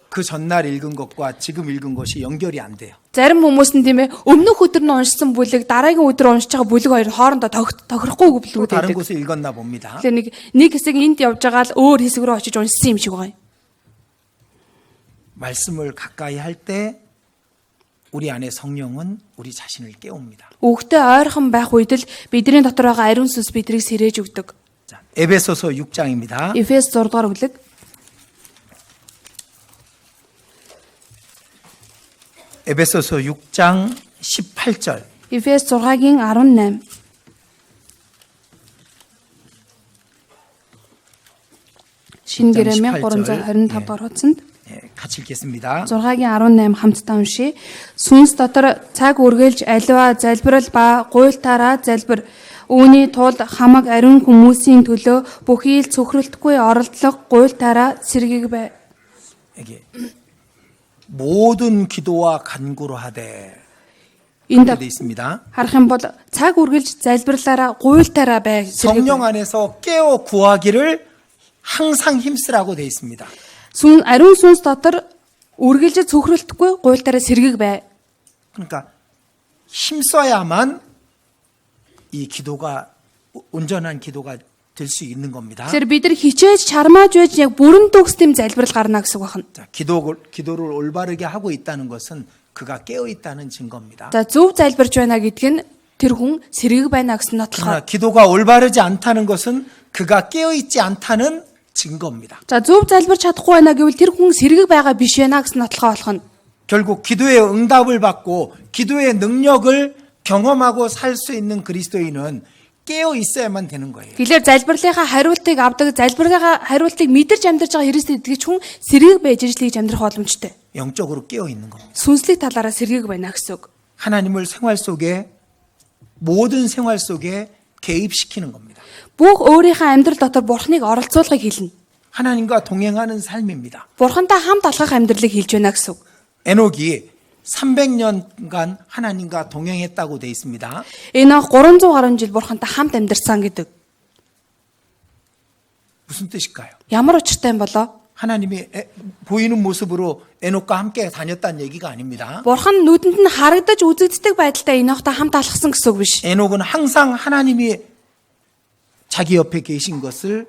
그 전날 읽은 것과 지금 읽은 것이 연결이 안 돼요. Зарим хүмүүс нь тийм ээ өмнөх өдөр нь уншсан бүлэг дараагийн өдөр уншиж байгаа бүлэг хоёр хоорондоо тохирохгүй 또 бүлгүүд 다른 байдаг. 곳에 읽었나 봅니다. Тэгэхээр нэг хэсэг энд явж байгаа л өөр хэсэг рүү очиж уншсан юм шиг байгаа юм. 말씀을 가까이 할 때 우리 안에 성령은 우리 자신을 깨웁니다. Үгтэй ойрхон байх үед л бидний дотор байгаа ариун сүнс бидрийг сэрээж өгдөг. 자, 에베소서 6장입니다. Эфес 6 дугаар бүлэг. 에베소서 6장 18절. Эфес 6-гийн 18. Шинэ гэрэмийн 325 дугаар хуудсанд 같이 읽겠습니다. 6-гийн 18 хамтдаа уншия. Сүнс дотор цаг үргэлж аливаа залбирал ба гуйлтаараа залбир. Үүний тулд хамаг ариун хүмүүсийн төлөө бүхий л цөхрөлтгүй оролдлого гуйлтаараа сэргийг бай. 이게 모든 기도와 간구로 하되 Энд 이렇게 돼 있습니다. харах юм бол цаг үргэлж залбирлаараа гуйлтаараа бай. 성령 안에서 깨어 구하기를 항상 힘쓰라고 돼 있습니다. Ариун сүнс дотор үргэлж цөхрөлтгүй гуйлтаараа сэргийг бай. 그러니까 힘써야만 이 기도가 온전한 기도가 될 수 있는 겁니다. Тэгэхээр бид нар хичээж чармааж байж яг бүрэн төгс тэм залбирал гарна гэсэн үг байна. 자, 기도를 올바르게 하고 있다는 것은 그가 깨어 있다는 증거입니다. За зөв залбирч байна гэдг нь тэр хүн сэргийг байна гэсэн нотлохоо. 그러나 기도가 올바르지 않다는 것은 그가 깨어 있지 않다는 증거입니다. За зөв залбирч чадахгүй байна гэвэл тэр хүн сэргийг байгаа биш байна гэсэн нотлохоо болох нь. 결국 기도의 응답을 받고 기도의 능력을 경험하고 살 수 있는 그리스도인은 깨어 있어야만 되는 거예요. Тэгэхээр залбирлынхаа хариултыг авдаг, залбирлынхаа хариултыг мэдэрч амьдарч байгаа Христэд итгэж хүн сэргийг байж ижлэж амьдрах боломжтой. 영적으로 깨어 있는 겁니다. Сүнслэг талаараа сэргийг байна гэсэн үг. 하나님을 생활 속에 모든 생활 속에 개입시키는 겁니다. Бүх өөрийнхөө амьдрал дотор Бурхныг оролцуулахыг хэлнэ. 하나님과 동행하는 삶입니다. Бурхантай хамт алхах амьдралыг хэлж байна гэсэн үг. 에녹이 300년간 하나님과 동행했다고 돼 있습니다. Энох 300 гаруй жил Бурхантай хамт амьдарсан гэдэг. 무슨 뜻일까요? Ямар учиртай юм болоо? 하나님이 보이는 모습으로 에녹과 함께 다녔다는 얘기가 아닙니다. Бурхан нүдэнд нь харагдаж үзэгддэг байдалтай Энохтой хамт алхсан гэсэн үг биш. 에녹은 항상 하나님이 자기 옆에 계신 것을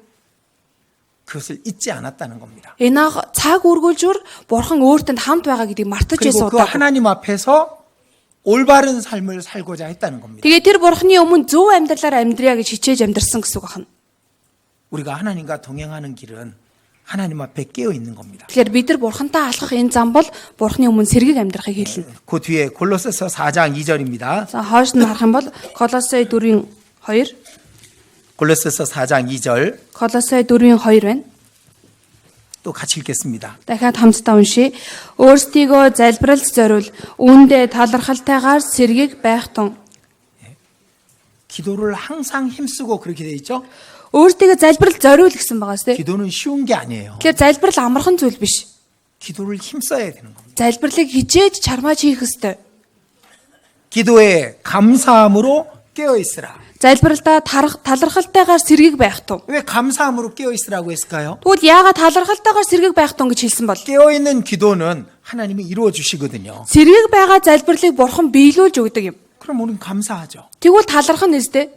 그것을 잊지 않았다는 겁니다. Энох цаг үргэлжүүр Бурхан өөртөнд хамт байгаа гэдгийг мартаж 그리고 байсан 그 удаа. 하나님 앞에서 올바른 삶을 살고자 했다는 겁니다. Тэгээ тэр Бурханы өмнө зөв амьдралаар амьдрья гэж хичээж амьдрсан гэсэн үг байна. 우리가 하나님과 동행하는 길은 하나님 앞에 깨어 있는 겁니다. Тэгэхээр бид нар Бурхантай алхах энэ зам бол Бурханы өмнө сэргийг амьдрахыг хэлнэ. 그 뒤에 골로새서 4장 2절입니다. За хойш нь харах юм бол Колосей 4-2, 골로새서 4장 2절 Колосей 4-2 байна. 또 같이 읽겠습니다. Дахиад хамтдаа уншия. Өөрсдийгөө залбиралд зориул, үүндээ талархалтайгаар сэргийг байх тун. 기도를 항상 힘쓰고 그렇게 돼 있죠? Өөрсдийгөө залбиралд зориул гэсэн байгаа шүү дээ. 기도는 쉬운 게 아니에요. Тэгэхээр залбирал амархан зүйл биш. 기도를 힘써야 되는 겁니다. Залбирлыг хичээж чармааж хийх ёстой. 기도에 감사함으로 깨어 있으라. Залбиралдаа талархалтайгаар сэргийг байх тун. 왜 감사함으로 깨어 있으라고 했을까요? Тэгвэл яагаад талархалтайгаар сэргийг байх тун гэж хэлсэн бол? 깨어 있는 기도는 하나님이 이루어 주시거든요. Сэргийг байгаа залбирлыг Бурхан биелүүлж өгдөг юм. 그럼 우리는 감사하죠. Тэгвэл талархах нь нэстэ.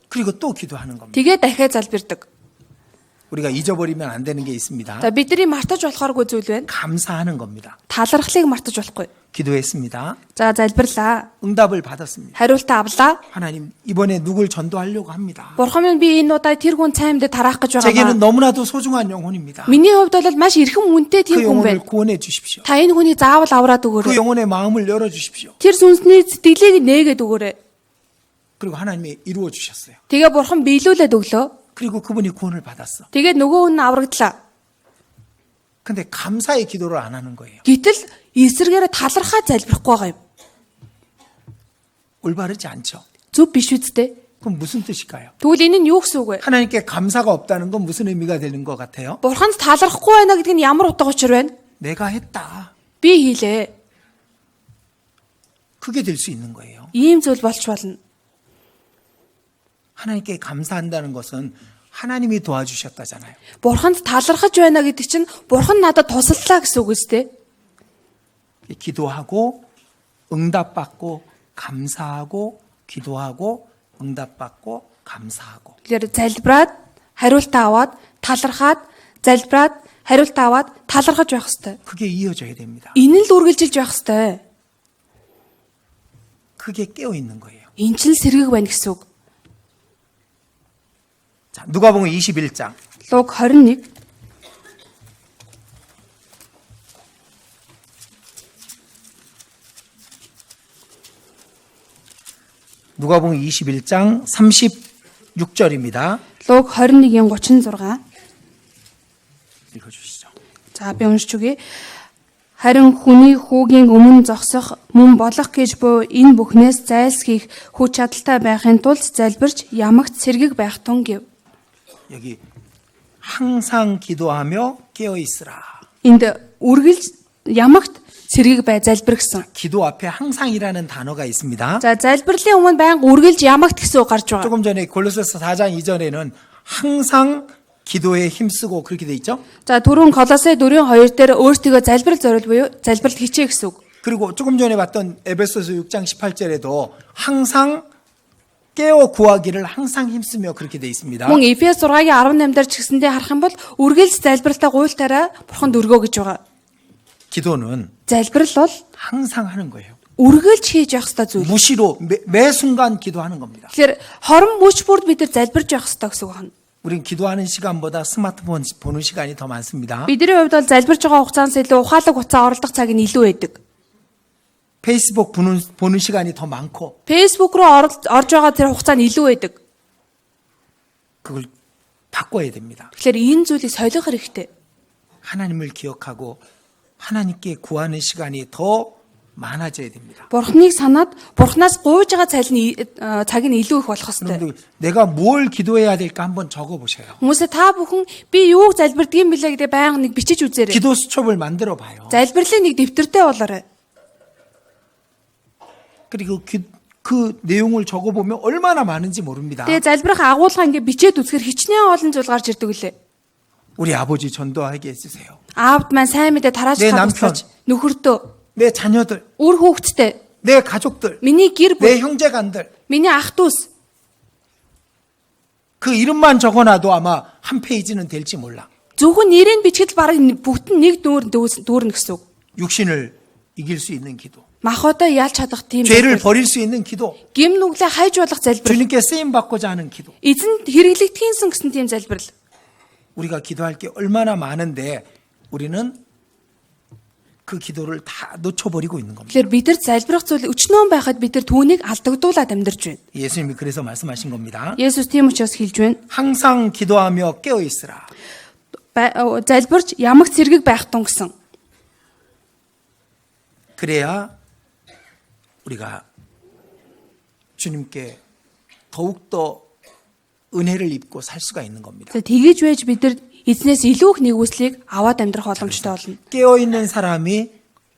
그리고 또 기도하는 겁니다. Тэгээ дахиад залбирдаг. 우리가 잊어버리면 안 되는 게 있습니다. За бидний мартаж болохооргүй зүйл байна. 감사하는 겁니다. Талархлыг мартаж болохгүй. 기도했습니다. За залбирлаа. 응답을 받았습니다. Хариултаа авлаа. 하나님 이번에 누굴 전도하려고 합니다. Бурхан минь би энэ удаа тэр хүн цаймд тараах гэж 제게는 байгаа. 너무나도 소중한 영혼입니다. Миний хувьд бол маш эрхэм үнэтэй 그 тэр хүн 영혼을 байна. 구원해 주십시오. Та энэ хүний заавал авраад 그 өгөөрэй. 영혼의 마음을 열어 주십시오. Тэр сүнсний сэтгэлийг нээгээд өгөөрэй. 그리고 하나님이 이루어 주셨어요. Тэгээ Бурхан биелүүлээд өглөө. 그리고 그분이 구원을 받았어. Тэгээ нөгөө хүн аврагдлаа. 근데 감사의 기도를 안 하는 거예요. Гэтэл эсэргээрээ талархаа залбирахгүй байгаа юм. 올바르지 않죠. Зүв биш үсттэй. 그럼 무슨 뜻일까요? Тэгвэл энэ нь юу гэсэн үг вэ? 하나님께 감사가 없다는 건 무슨 의미가 되는 것 같아요? Бурханд талархахгүй байна гэдэг нь ямар утга учир байна? 내가 했다. Би хийлээ. 그게 될 수 있는 거예요. Ийм зүйл болж болно. 하나님께 감사한다는 것은 하나님이 도와주셨다잖아요. Бурханд талархаж байна гэдэг чинь Бурхан надад туслалаа гэсэн үг үстэй. 기도하고 응답받고 감사하고 기도하고 응답받고 감사하고. Тэгэхээр залбираад, хариултаа аваад, талархаад, залбираад, хариултаа аваад, талархаж байх ёстой. 그게 이어져야 됩니다. Энэ л үргэлжилж байх ёстой. 그게 깨어 있는 거예요. Энэ ч л сэргийг байна гэсэн үг. 자, 누가복음 21장. Луг 21. 누가복음 21장 36절입니다. Луг 21-ийн 36. 읽어 주시죠. За би уншиж өгье. Харин хүний хүүгийн өмнө зогсох, мөн болох гэж буй энэ бүхнээс зайлсхийх хүч чадалтай байхын тулд залбирч ямагт сэргийг байх тун гэв. 여기 항상 기도하며 깨어 있으라. Энд үргэлж ямагт сэргийг бай залбир гэсэн. 기도 앞에 항상이라는 단어가 있습니다. За залбирлын өмнө байнга үргэлж ямагт гэсэн үг гарч байгаа. 조금 전에 골로새서 4장 이전에는 항상 기도에 힘쓰고 그렇게 돼 있죠. За түрүүн Колосей 4:2 дээр өөртөө залбирал зориул буюу залбирал хичээ гэсэн үг. 그리고 조금 전에 봤던 에베소서 6장 18절에도 항상 깨어 구하기를 항상 힘쓰며 그렇게 돼 있습니다. Мөн Эфес 6-гийн 18 дээр ч гэсэндээ харах юм бол үргэлж залбиралтаа гуйлтаараа Бурханд өргөө гэж байгаа. 기도는 Залбирал бол 항상 하는 거예요. үргэлж хийж явах ёстой зүйл. 무시로 매 순간 기도하는 겁니다. Тэгэхээр хорон мөч бүрд бид нар залбирж явах ёстой гэсэн үг байна. 우린 기도하는 시간보다 스마트폰 보는 시간이 더 많습니다. Бидний хувьд бол залбирж байгаа хугацаанаас илүү ухаалаг хугацаа оролдох цаг нь илүү байдаг. 페이스북 보는 시간이 더 많고 Facebook руу орж байгаа тэр хугацаа нь илүү байдаг. 그걸 바꿔야 됩니다. Тэгэхээр энэ зүйлийг солих хэрэгтэй. 하나님을 기억하고 하나님께 구하는 시간이 더 많아져야 됩니다. Бурхныг санаад Бурхнаас гуйж байгаа цаг нь илүү их болох ёстой. 여러분들 내가 뭘 기도해야 될까 한번 적어보세요. Хүмүүсээ та бүхэн би юуг залбирдаг юм бэлээ гэдэг байнга нэг бичиж үзээрэй. 기도 수첩을 만들어 봐요. Залбирлын нэг дэвтэртэй болоорой. 그리고 그 내용을 적어보면 얼마나 많은지 모릅니다. Тэгээ залбирах агуулга ингээ бичээд үзэхэр хичнээн олон зүйл гарч ирдэг үлээ. 우리 아버지 전도하게 해주세요. Аавд маань сайн мэдээ тарааж 내 хадгалж нөхөртөө, 내 자녀들, үр хүүхэдтэй, 내 가족들, миний гэр бүл, 내 형제간들 миний ах дүүс 그 이름만 적어놔도 아마 한 페이지는 될지 몰라. зөвхөн нэрийг бичгэд бараг бүгд нь нэг дүүрнэ гэсэн үг. 육신을 이길 수 있는 기도, Махбодоо ялч чадах тийм 죄를 버릴 수 있는 기도, гим нүглээ хайж болох залбирал. 주님께 쓰임 받고자 하는 기도. Эзэнд хэрэглэгдэхийнсэн гэсэн тийм залбирал. 우리가 기도할 게 얼마나 많은데 우리는 그 기도를 다 놓쳐버리고 있는 겁니다. Тэгэхээр бид нар залбирах зүйл өчнөөн байхад бид нар түүнийг алдагдуулаад амьдарч байна. 예수님이 그래서 말씀하신 겁니다. Есүс тийм учраас хэлж байна. 항상 기도하며 깨어 있으라. Залбирч ямагт сэргэг байх тун гэсэн. 그래야 우리가 주님께 더욱더 은혜를 입고 살 수가 있는 겁니다. Тэгэж байж бид нар эзнээс илүү их нэгүслийг аваад амьдрах боломжтой болно. 깨어 있는 사람이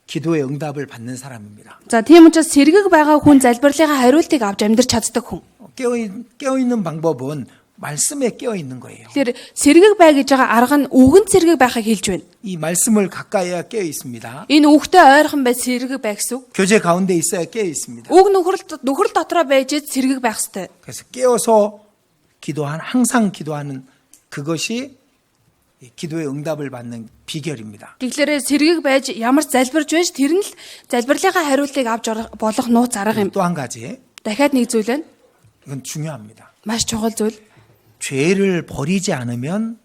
기도의 응답을 받는 사람입니다. За тийм учраас сэргэг байгаа хүн залбирлынхаа хариултыг авч амьдрч чаддаг хүн. 깨어 있는 방법은 말씀에 깨어 있는 거예요. Тэгэхээр сэргэг бай гэж байгаа арга нь үгэнд сэргэг байхыг хэлж байна. 이 말씀을 가까이야 깨어 있습니다. Энэ үгтэй ойрхон бай сэргэг байх гэсэн үг. 교제 가운데 있어야 깨어 있습니다. Үг нөхөрл дотроо байж сэргэг байх ёстой. 그래서 깨어서 항상 기도하는 그것이 기도의 응답을 받는 비결입니다. Тэгэхээр сэргэг байж ямар ч залбирж байж тэр нь л залбирлынхаа хариултыг авч болох нууц арга юм. 또 한 가지, Дахиад нэг зүйл байна. 이건 중요합니다. Маш чухал зүйл. 죄를 버리지 않으면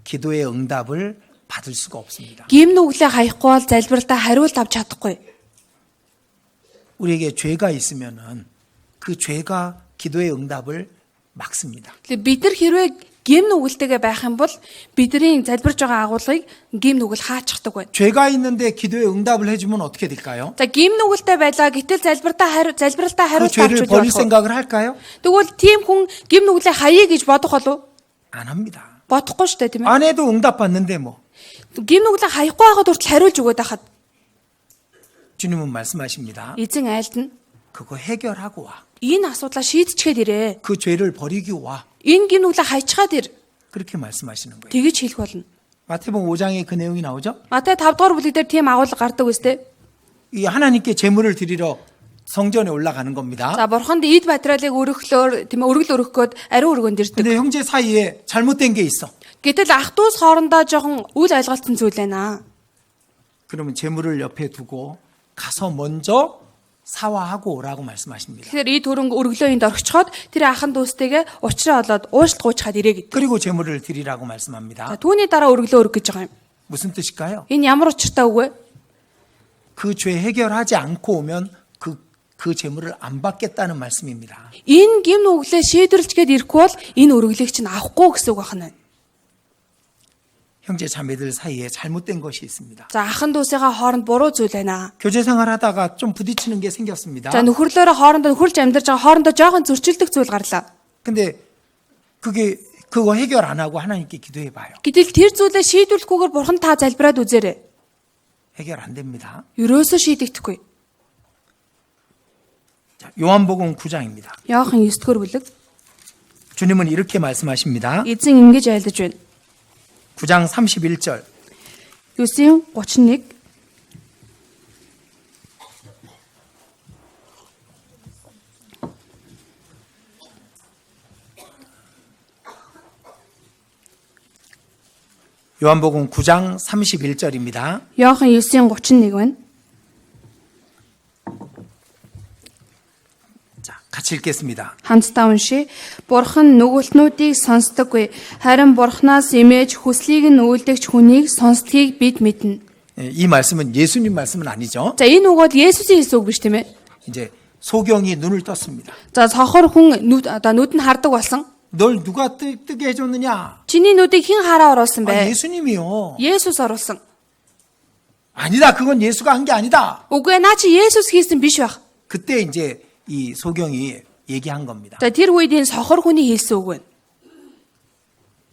기도의 응답을 받을 수가 없습니다. Гим нүглээ хаяхгүй бол залбиралтаа хариулт авч чадахгүй. 우리에게 죄가 있으면은 그 죄가 기도의 응답을 막습니다. Тэгэхээр бид нар хэрвээ гим нүгэлтэйгээ байх юм бол бидний залбирж байгаа агуулгыг гим нүгэл хаачихдаг байна. 죄가 있는데 기도의 응답을 해주면 어떻게 될까요? За гим нүгэлтэй байлаа гэтэл залбиралтаа 그 хариулт 죄를 авч 버릴 болох. 생각을 할까요? Тэгвэл тийм хүн гим нүглээ хаяа гэж бодох болов? 안 합니다. Бодохгүй шүү дээ тийм ээ. 안 해도 응답 받는데 뭐. Гим нүглээ хаяхгүй байгаад хүртэл хариулж өгöd байхад 주님은 말씀하십니다. эзэн айлтна 그거 해결하고 와. энэ асуудлаа шийдчихэд ирээ. 그 죄를 버리고 와. Энэ гим нүглээ хайчгаад ир. 그렇게 말씀하시는 거예요. Тэгэж хэлэх болно. 마태복음 5장에 그 내용이 나오죠? Матай 5 дугаар бүлэг дээр тийм агуулга гардаг үстэй. 이 하나님께 제물을 드리러 성전에 올라가는 겁니다. За бурханд эд материалыг өргөхлөөр тийм ээ өргөл өргөх гээд ариун өргөнд ирдэг. 근데 형제 사이에 잘못된 게 있어. Гэтэл ах дүүс хоорондоо жоохон үл ойлголцсон зүйл байна. 그러면 제물을 옆에 두고 가서 먼저 사화하고 오라고 말씀하십니다. Тэгэхээр ий төрөнгө өргөлөө энд орчиход тэр ахан дүүстэйгээ уучраа олоод уушлт гуйчхаад ирээ гэдэг. 그리고 제물을 드리라고 За 말씀합니다. түүний дараа өргөлөө өргөх гэж байгаа юм. 무슨 뜻일까요? Энэ ямар учиртай үг вэ? 그 죄 해결하지 않고 오면 그 제물을 안 받겠다는 말씀입니다. Энэ гим нүглээ шийдвэрлэж гээд ирэхгүй бол энэ өргөлийг чинь авахгүй гэсэн үг байна. 형제 자매들 사이에 잘못된 것이 있습니다. За ахан дүүсийнхаа хооронд буруу зүйл байна. 교제 생활하다가 좀 부딪히는 게 생겼습니다. За нөхөрлөөрөө хоорондоо нөхөрлж амьдарч байгаа хоорондоо жоохон зөрчилдөх зүйл гарлаа. 근데 그거 해결 안 하고 하나님께 기도해 봐요. Гэтэл тэр зүйлээ шийдвэрлэхгүйгээр бурхан та залбираад үзээрэй. 해결 안 됩니다. Ерөөсөө шийдэгдэхгүй. 자, 요한복음 9장입니다. Яохан 9-р бүлэг. 주님은 이렇게 말씀하십니다. Эзэн ингэж айлдаж байна. 9장 31절. 9:31. 요한복음 9장 31절입니다. Яохан 9:31 байна. 자, 같이 읽겠습니다. Хамтдаа уншия. Бурхан нүгэлтнүүдийг сонсдоггүй. Харин Бурханаас имэж хүслийг нь үйлдэгч хүнийг сонсдгийг бид мэднэ. 이 말씀은 예수님 말씀은 아니죠. За энэ үг бол Есүсийн хэлсэн үг биш тийм ээ. 이제 소경이 눈을 떴습니다. За цонхоор хүн нүд нь хардаг болсон. 널 누가 뜨게 해줬느냐? Чиний нүдийг хэн хараа оруулсан бэ? 예수님이요. Есүс оруулсан. 아니다. 그건 예수가 한 게 아니다. Үгүй наа чи Есүс хийсэн биш байх. 그때 이제 이 소경이 얘기한 겁니다. За тэр үед энэ сохор хүний хэлсэн үг байна.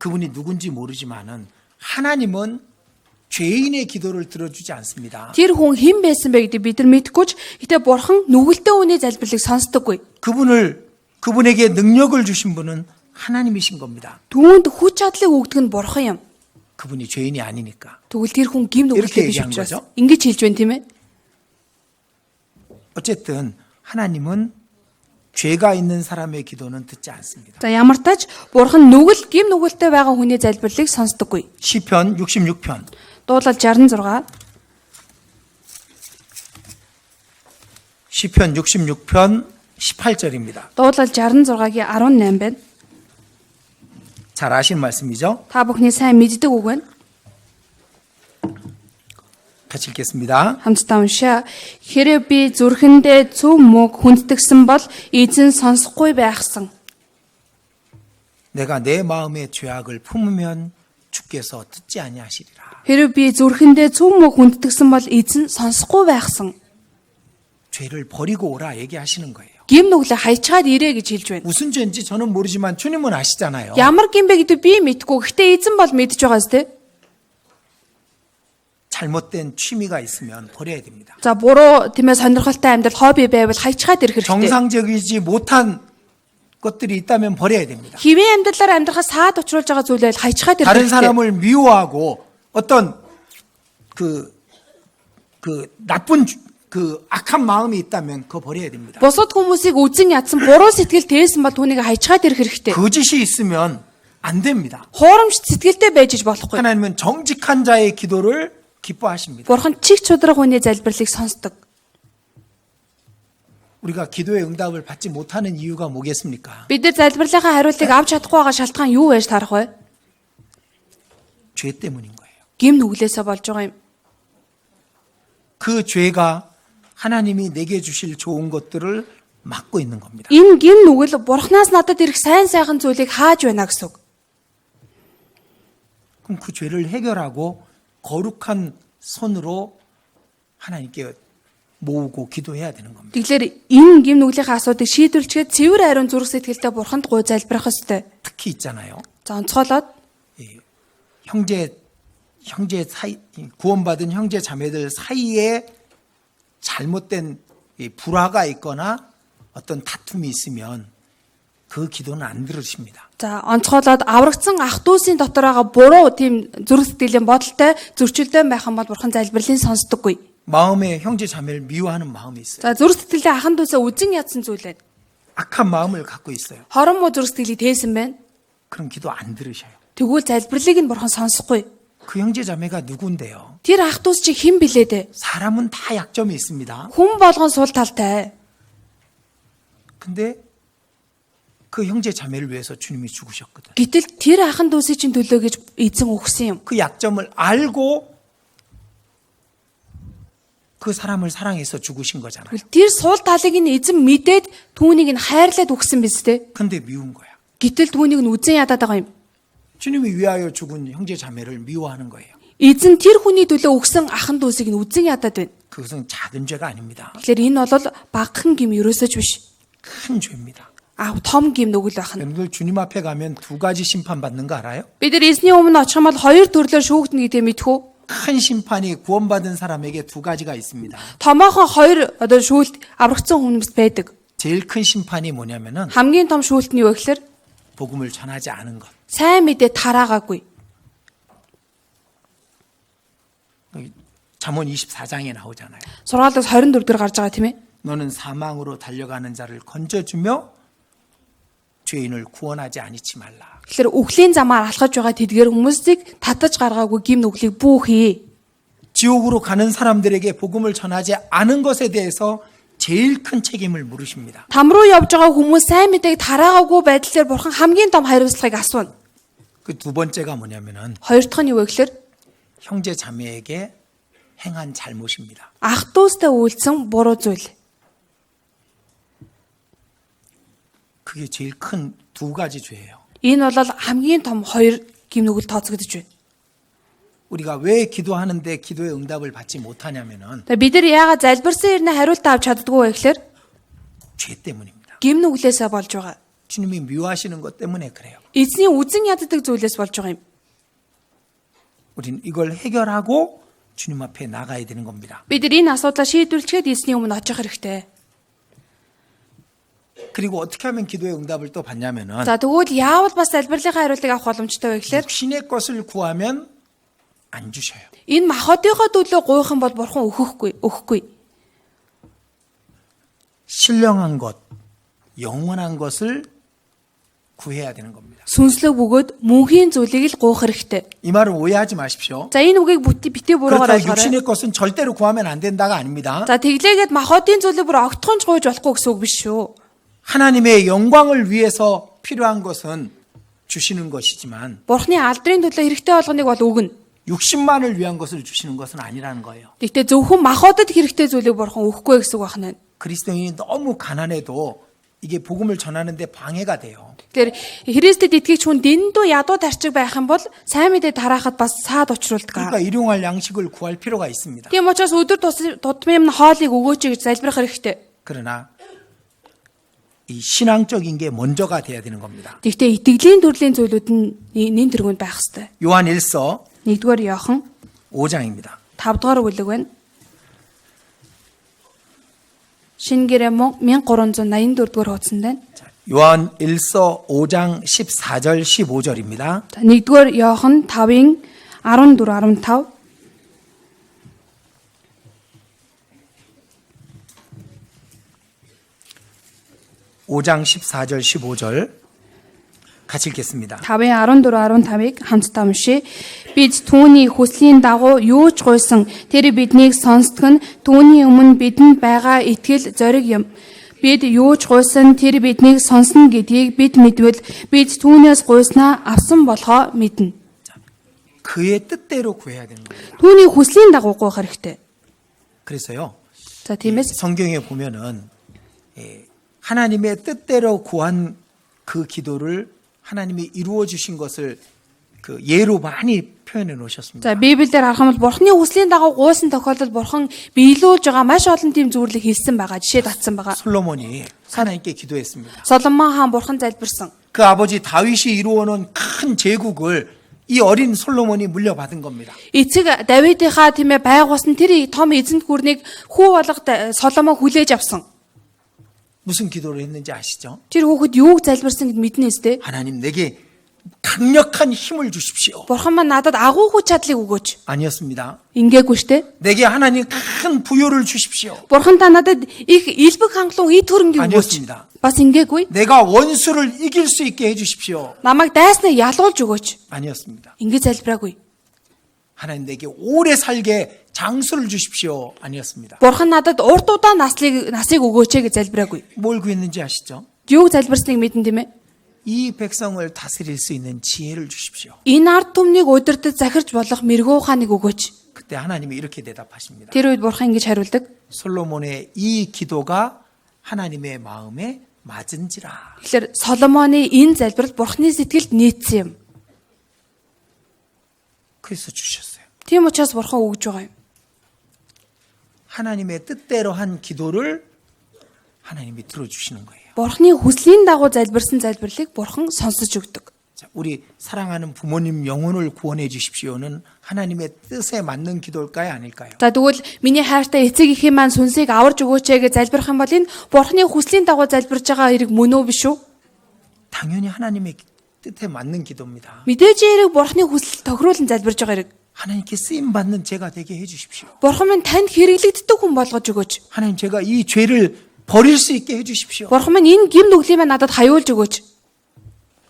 그분이 누군지 모르지만은 하나님은 죄인의 기도를 들어주지 않습니다. Тэр хүн хэн байсан бэ гэдэг бид нар мэдэхгүй ч гэтээ бурхан нүгэлтэй хүний залбирлыг сонсдоггүй. 그분에게 능력을 주신 분은 하나님이신 겁니다. Түүнд хүч чадлыг өгдөг нь бурхан юм. 그분이 죄인이 아니니까. Тэгвэл тэр хүн гим нүгэлтэй биш 얘기한 учраас 거죠? ингэж хэлж байна тийм ээ. 어쨌든 하나님은 죄가 있는 사람의 기도는 듣지 않습니다. За ямар тач бурхан гим нүгэлтэй байгаа хүний залбирлыг сонсдоггүй. 시편 66편 Дуулал 66. 시편 66편 18절입니다. Дуулал 66-гийн 18 байна. 잘 아시는 말씀이죠? Та бүхний сайн мэддэг үг байна. 같이 읽겠습니다. Хамтдаа уншаа. Хэрэв би зүрхэндээ зөв мөг хүндэтгсэн бол эзэн сонсохгүй байхсан. 내가 내 마음의 죄악을 품으면 주께서 듣지 아니하시리라. Хэрэв би зүрхэндээ зөв мөг хүндэтгсэн бол эзэн сонсохгүй байхсан. 죄를 버리고 오라 얘기하시는 거예요. Гим нүглээ хайчаад ирээ гэж хэлж байна. 무슨 죄인지 저는 모르지만 주님은 아시잖아요. Ямар гим бэ гэдэг би мэдгүй. Гэхдээ эзэн бол мэдж байгаа зү. 잘못된 취미가 있으면 버려야 됩니다. За буруу тиймээ сонирхолтой амьдрал хобби байвал хайчаад ирэх хэрэгтэй. 정상적이지 못한 것들이 있다면 버려야 됩니다. Хэвийн амьдралаар амьдрахаас саад учруулж байгаа зүйлээ хайчаад ирэх 다른 хэрэгтэй. 사람을 미워하고 어떤 나쁜 악한 마음이 있다면 그거 버려야 됩니다. Бусад хүмүүсийг үзэн ядсан буруу сэтгэл тээсэн бол түүнийг хайчаад ирэх хэрэгтэй. 거짓이 있으면 안 됩니다. Хуурамч сэтгэлтэй байж болохгүй. 하나님은 정직한 자의 기도를 기뻐하십니다. Бурхан чиг чудраг хүний залбирлыг сонсдог. 우리가 기도의 응답을 받지 못하는 이유가 뭐겠습니까? Бид нар залбирлынхаа хариултыг авч чадахгүй байгаа шалтгаан юу байж тарах вэ? 죄 때문인 거예요. Гим нүглээсээ болж байгаа юм. 그 죄가 하나님이 내게 주실 좋은 것들을 막고 있는 겁니다. Энэ гим нүгэл Бурханаас надад ирэх сайн сайхан зүйлийг хааж байна гэсэн үг. 그럼 그 죄를 해결하고 거룩한 손으로 하나님께 모으고 기도해야 되는 겁니다. Тэгэхээр энэ гим нүглийнхаа асуудыг шийдвэрлэхэд цэвэр ариун зүрх сэтгэлтэй Бурханд гуй залбирах ёстой. 특히 있잖아요. За онцгойлоод 형제 사이 구원받은 형제 자매들 사이에 잘못된 불화가 있거나 어떤 다툼이 있으면 그 기도는 안 들으십니다. За онцгойлоод аврагдсан ах дүүсийн дотор байгаа буруу тийм зүрх сэтгэлийн бодолтой зөрчилдөөн байх юм бол Бурхан залбирлыг сонсдоггүй. 마음에 형제 자매를 미워하는 마음이 있어요. За зүрх сэтгэлийн ахан дүүсээ үзэн ядсан зүйл байна. 악한 마음을 갖고 있어요. Хорон муу зүрх сэтгэлийг тээсэн байна. 그럼 기도 안 들으셔요. Тэгвэл залбирлыг нь Бурхан сонсохгүй. 그 형제 자매가 누군데요? Тэр ах дүүс чи хэн билээ дээ? 사람은 다 약점이 있습니다. Хүн болгон сул талтай. 근데 그 형제 자매를 위해서 주님이 죽으셨거든. Гэтэл тэр ахан дүүсийн чинь төлөө гэж эзэн өгсөн юм. 그 약점을 알고 그 사람을 사랑해서 죽으신 거잖아요. Тэр сул талыг нь эзэн мэдээд түүнийг нь хайрлаад өгсөн биз дээ. 근데 미운 거야. Гэтэл түүнийг нь үзэн ядаад байгаа юм. 주님이 위하여 죽은 형제 자매를 미워하는 거예요. Эзэн тэр хүний төлөө өгсөн ахан дүүсийг нь үзэн ядаад байна. 그것은 작은 죄가 아닙니다. Тэгэхээр энэ бол багахан гим ерөөсөж биш. 큰 죄입니다. Том гим нүгэл байх нь. 여러분들 주님 앞에 가면 두 가지 심판 받는 거 알아요? Бид нар эзний өмнө очих юм бол хоёр төрлөөр шүүгдэнэ гэдэг мэдхүү. 큰 심판이 구원받은 사람에게 두 가지가 있습니다. Томоохон хоёр шүүлт аврагдсан хүмүүст байдаг. 제일 큰 심판이 뭐냐면은 Хамгийн том шүүлт нь юу вэ гэхээр 복음을 전하지 않은 것. сайн мэдээ тараагаагүй. 잠언 24장에 나오잖아요. Сургаалаас 24 дээр гарч байгаа тийм ээ. 너는 사망으로 달려가는 자를 건져주며 죄인을 구원하지 아니치 말라. Тэгэхээр үхлийн замаар алхаж байгаа тэдгээр хүмүүсийг татаж гаргаагүй гим нүглийг бүүхий. 지옥으로 가는 사람들에게 복음을 전하지 않은 것에 대해서 제일 큰 책임을 물으십니다. Там руу явж байгаа хүмүүс сайн мэдээг тараагаагүй байдлаар Бурхан хамгийн том хариуцлагыг асууна. 그 두 번째가 뭐냐면은 Хоёр дахь нь юу вэ гэхээр 형제 자매에게 행한 잘못입니다. ах トゥ устай үйлсэн буруу зүйл. 그게 제일 큰 두 가지 죄예요. Энэ бол хамгийн том хоёр гимнүгэл тооцогдож байна. 우리가 왜 기도하는데 기도의 응답을 받지 못하냐면은 Тэгээ бид нар яагаад залбирсан ирнэ хариултаа авч чаддгүй вэ гэхээр 죄 때문입니다. гимнүглээсээ болж байгаа. 주님이 미워하시는 것 때문에 그래요. Эзний үзэн яддаг зүйлээс болж байгаа юм. 우리는 이걸 해결하고 주님 앞에 나가야 되는 겁니다. Бид нар энэ асуудлаа шийдвэрлэхэд эзний өмнө очих хэрэгтэй. 그리고 어떻게 하면 기도의 응답을 또 받냐면은 За тэгвэл яавал бас залбирлынхаа хариултыг авах боломжтой вэ гэхээр 육신의 것을 구하면 안 주셔요. энэ махбодынхоо төлөө гуйх юм бол бурхан өгөхгүй. 신령한 것, 영원한 것을 구해야 되는 겁니다. Сүнслэг бөгөөд мөнхийн зүйлийг л гуйх хэрэгтэй. 이 말을 오해하지 마십시오. За энэ үгийг битгий буруугаар 그렇다고 ойлгоорой. 육신의 것은 절대로 구하면 안 된다가 아닙니다. За тэглээгээд махбодын зүйлийг бүр огтхонч гуйж болохгүй гэсэн үг биш шүү. 하나님의 영광을 위해서 필요한 것은 주시는 것이지만 Бурхны алдрын төлөө хэрэгтэй болгоныг бол өгнө. 육신만을 위한 것을 주시는 것은 아니라는 거예요. Гэхдээ зөвхөн махбодод хэрэгтэй зүйлийг бурхан өгөхгүй гэсэн үг байна. 그리스도인이 너무 가난해도 이게 복음을 전하는데 방해가 돼요. Тэгэхээр Христэд итгэгч хүн дэндүү ядуу тарчиг байх юм бол сайн мэдээ тараахад бас саад учруулдаг. 그러니까 일용할 양식을 구할 필요가 있습니다. Тийм учраас өдөр тутмын хоолыг өгөөч гэж залбирах хэрэгтэй. 그러나 이 신앙적인 게 먼저가 돼야 되는 겁니다. Гэхдээ итгэлийн төрлийн зүйлүүд нь нэн тэргүүнд байх хэрэгтэй. 요한 1서 1-р Иохан 5장입니다. 5-р бүлэг байна. Шинэ гэрээ 1384-р хуудсанд байна. 요한 1서 5장 14절 15절입니다. За 1-р Иохан 5-ын 14 15 5장 14절 15절 같이 읽겠습니다. 5-ын 14 15-ыг хамтдаа уншъя. Бид түүний хүслийн дагуу юу ч гуйсан тэр биднийг сонсдог нь түүний өмнө бидэнд байгаа итгэл зориг юм. Бид юу ч гуйсан тэр биднийг сонсно гэдгийг бид мэдвэл бид түүнээс гуйснаа авсан болохоо мэднэ. 그의 뜻대로 구해야 되는 겁니다. Түүний хүслийн дагуу гуйх хэрэгтэй. 그래서요. За тиймээс 성경에 보면은 하나님의 뜻대로 구한 그 기도를 하나님이 이루어 주신 것을 그 예로 많이 표현해 놓으셨습니다. За Библиэлд харах юм бол Бурхны хүслийн дагуу гуйсан тохиолдолд Бурхан биелүүлж байгаа маш олон тийм зүйлийг хэлсэн байгаа. Жишээ татсан байгаа. 솔로몬이 하나님께 기도했습니다. Соломон хаан Бурхан залбирсан. 그 아버지 다윗이 이루어 놓은 큰 제국을 이 어린 솔로몬이 물려받은 겁니다. Эцэг Давидынхаа тийм ээ байгуулсан тэр том эзэнт гүрнийг хүү болгох Соломон хүлээж авсан. 무슨 기도를 했는지 아시죠? Тэр хүүхэд юуг залбирсан гэд мэднэ үстэй. 하나님 내게 강력한 힘을 주십시오. Бурхан маань надад агуу хүч чадлыг өгөөч. 아니었습니다. Ингээгүй штэ. 내게 하나님 큰 부요를 주십시오. Бурхан та надад их илбэг хангалуун ий төрөнгийг өгөөч. 아니었습니다. Бас ингээгүй. 내가 원수를 이길 수 있게 해주십시오. Намайг дайснаа ялуулж өгөөч. 아니었습니다. Ингээ залбираагүй. 하나님 내게 오래 살게 장수를 주십시오. 아니었습니다. Бурхан надад урт удаан насыг өгөөч гэж залбираагүй. 뭘 구했는지 아시죠? Юуг залбирсныг мэдэн тийм ээ. 이 백성을 다스릴 수 있는 지혜를 주십시오. Энэ ард түмнийг удирдах захирч болох мэрэгүү ухааныг өгөөч. 그때 하나님이 이렇게 대답하십니다. Тэр үед Бурхан ингэж хариулдаг. 솔로몬의 이 기도가 하나님의 마음에 맞은지라. Тэгэхээр Соломоны энэ залбирал Бурханы сэтгэлд нийцсэн юм. 그래서 주셨어요. Тийм учраас Бурхан өгж байгаа юм. 하나님의 뜻대로 한 기도를 하나님이 들어주시는 거예요. Бурханы хүслийн дагуу залбирсан залбирлыг Бурхан сонсож өгдөг. 자, 우리 사랑하는 부모님 영혼을 구원해 주십시오는 하나님의 뜻에 맞는 기도일까요? 아닐까요? За тэгвэл миний хайртай эцэг эхийн маань сүнсийг аварж өгөөч гэж залбирх юм бол энэ Бурханы хүслийн дагуу залбирж байгаа хэрэг мөн үү биш үү? 당연히 하나님의 뜻에 맞는 기도입니다. Мэдээж хэрэг Бурханы хүсэл тохируулан залбирж байгаа хэрэг. 하나님께 쓰임 받는 제가 되게 해 주십시오. Бурхан минь танд хэрэглэгддэг хүн болгож өгөөч. 하나님 제가 이 죄를 버릴 수 있게 해 주십시오. Бурхан минь энэ гим нүглийг маань надад хаяулж өгөөч.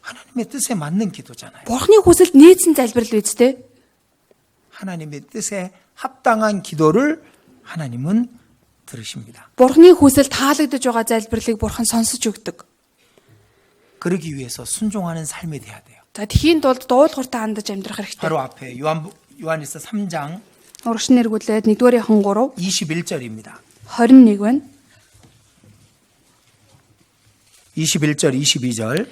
하나님의 뜻에 맞는 기도잖아요. Бурханы хүсэлд нийцсэн залбирал үсттэй. 하나님의 뜻에 합당한 기도를 하나님은 들으십니다. Бурханы хүсэл таалагдж байгаа залбирлыг Бурхан сонсож өгдөг. 그러기 위해서 순종하는 삶이 돼야 돼요. За тхийн тулд дуулууртай хандаж амьдрах хэрэгтэй. 바로 앞에 요한일서 3장 Урагшны эргүүлээд 1-ийн 3 21절입니다. 21 байна. 21절, 22절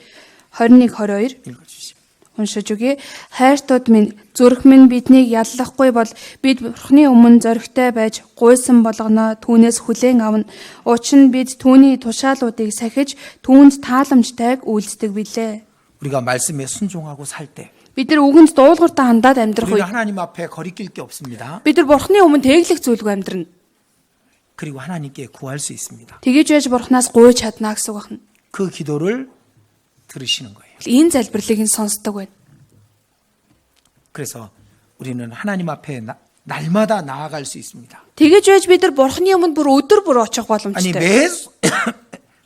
21 22 읽어주시면. уншиж өгье. Хайртууд минь, зүрх минь биднийг яллахгүй бол бид Бурхны өмнө зоригтой байж гуйсан болгоно, түүнээс хүлээн авна. Учир нь бид түүний тушаалуудыг сахиж түүнд тааламжтайг үйлддэг билээ. 우리가 말씀에 순종하고 살 때 Бид нар үгэнд дуулууртаа хандаад амьдрах 우리는 үед 하나님 앞에 거리낄 게 없습니다. бид нар Бурхны өмнө тэглэх зүйлгүй амьдрна. 그리고 하나님께 구할 수 있습니다. Тэгэж байж Бурхнаас гуйж чадна гэсэн үг байна. 그 기도를 들으시는 거예요. Энэ залбирлыг нь сонсдог байна. 그래서 우리는 하나님 앞에 날마다 나아갈 수 있습니다. Тэгэж байж бид нар Бурхны өмнө бүр өдөр бүр очих 아니 боломжтой.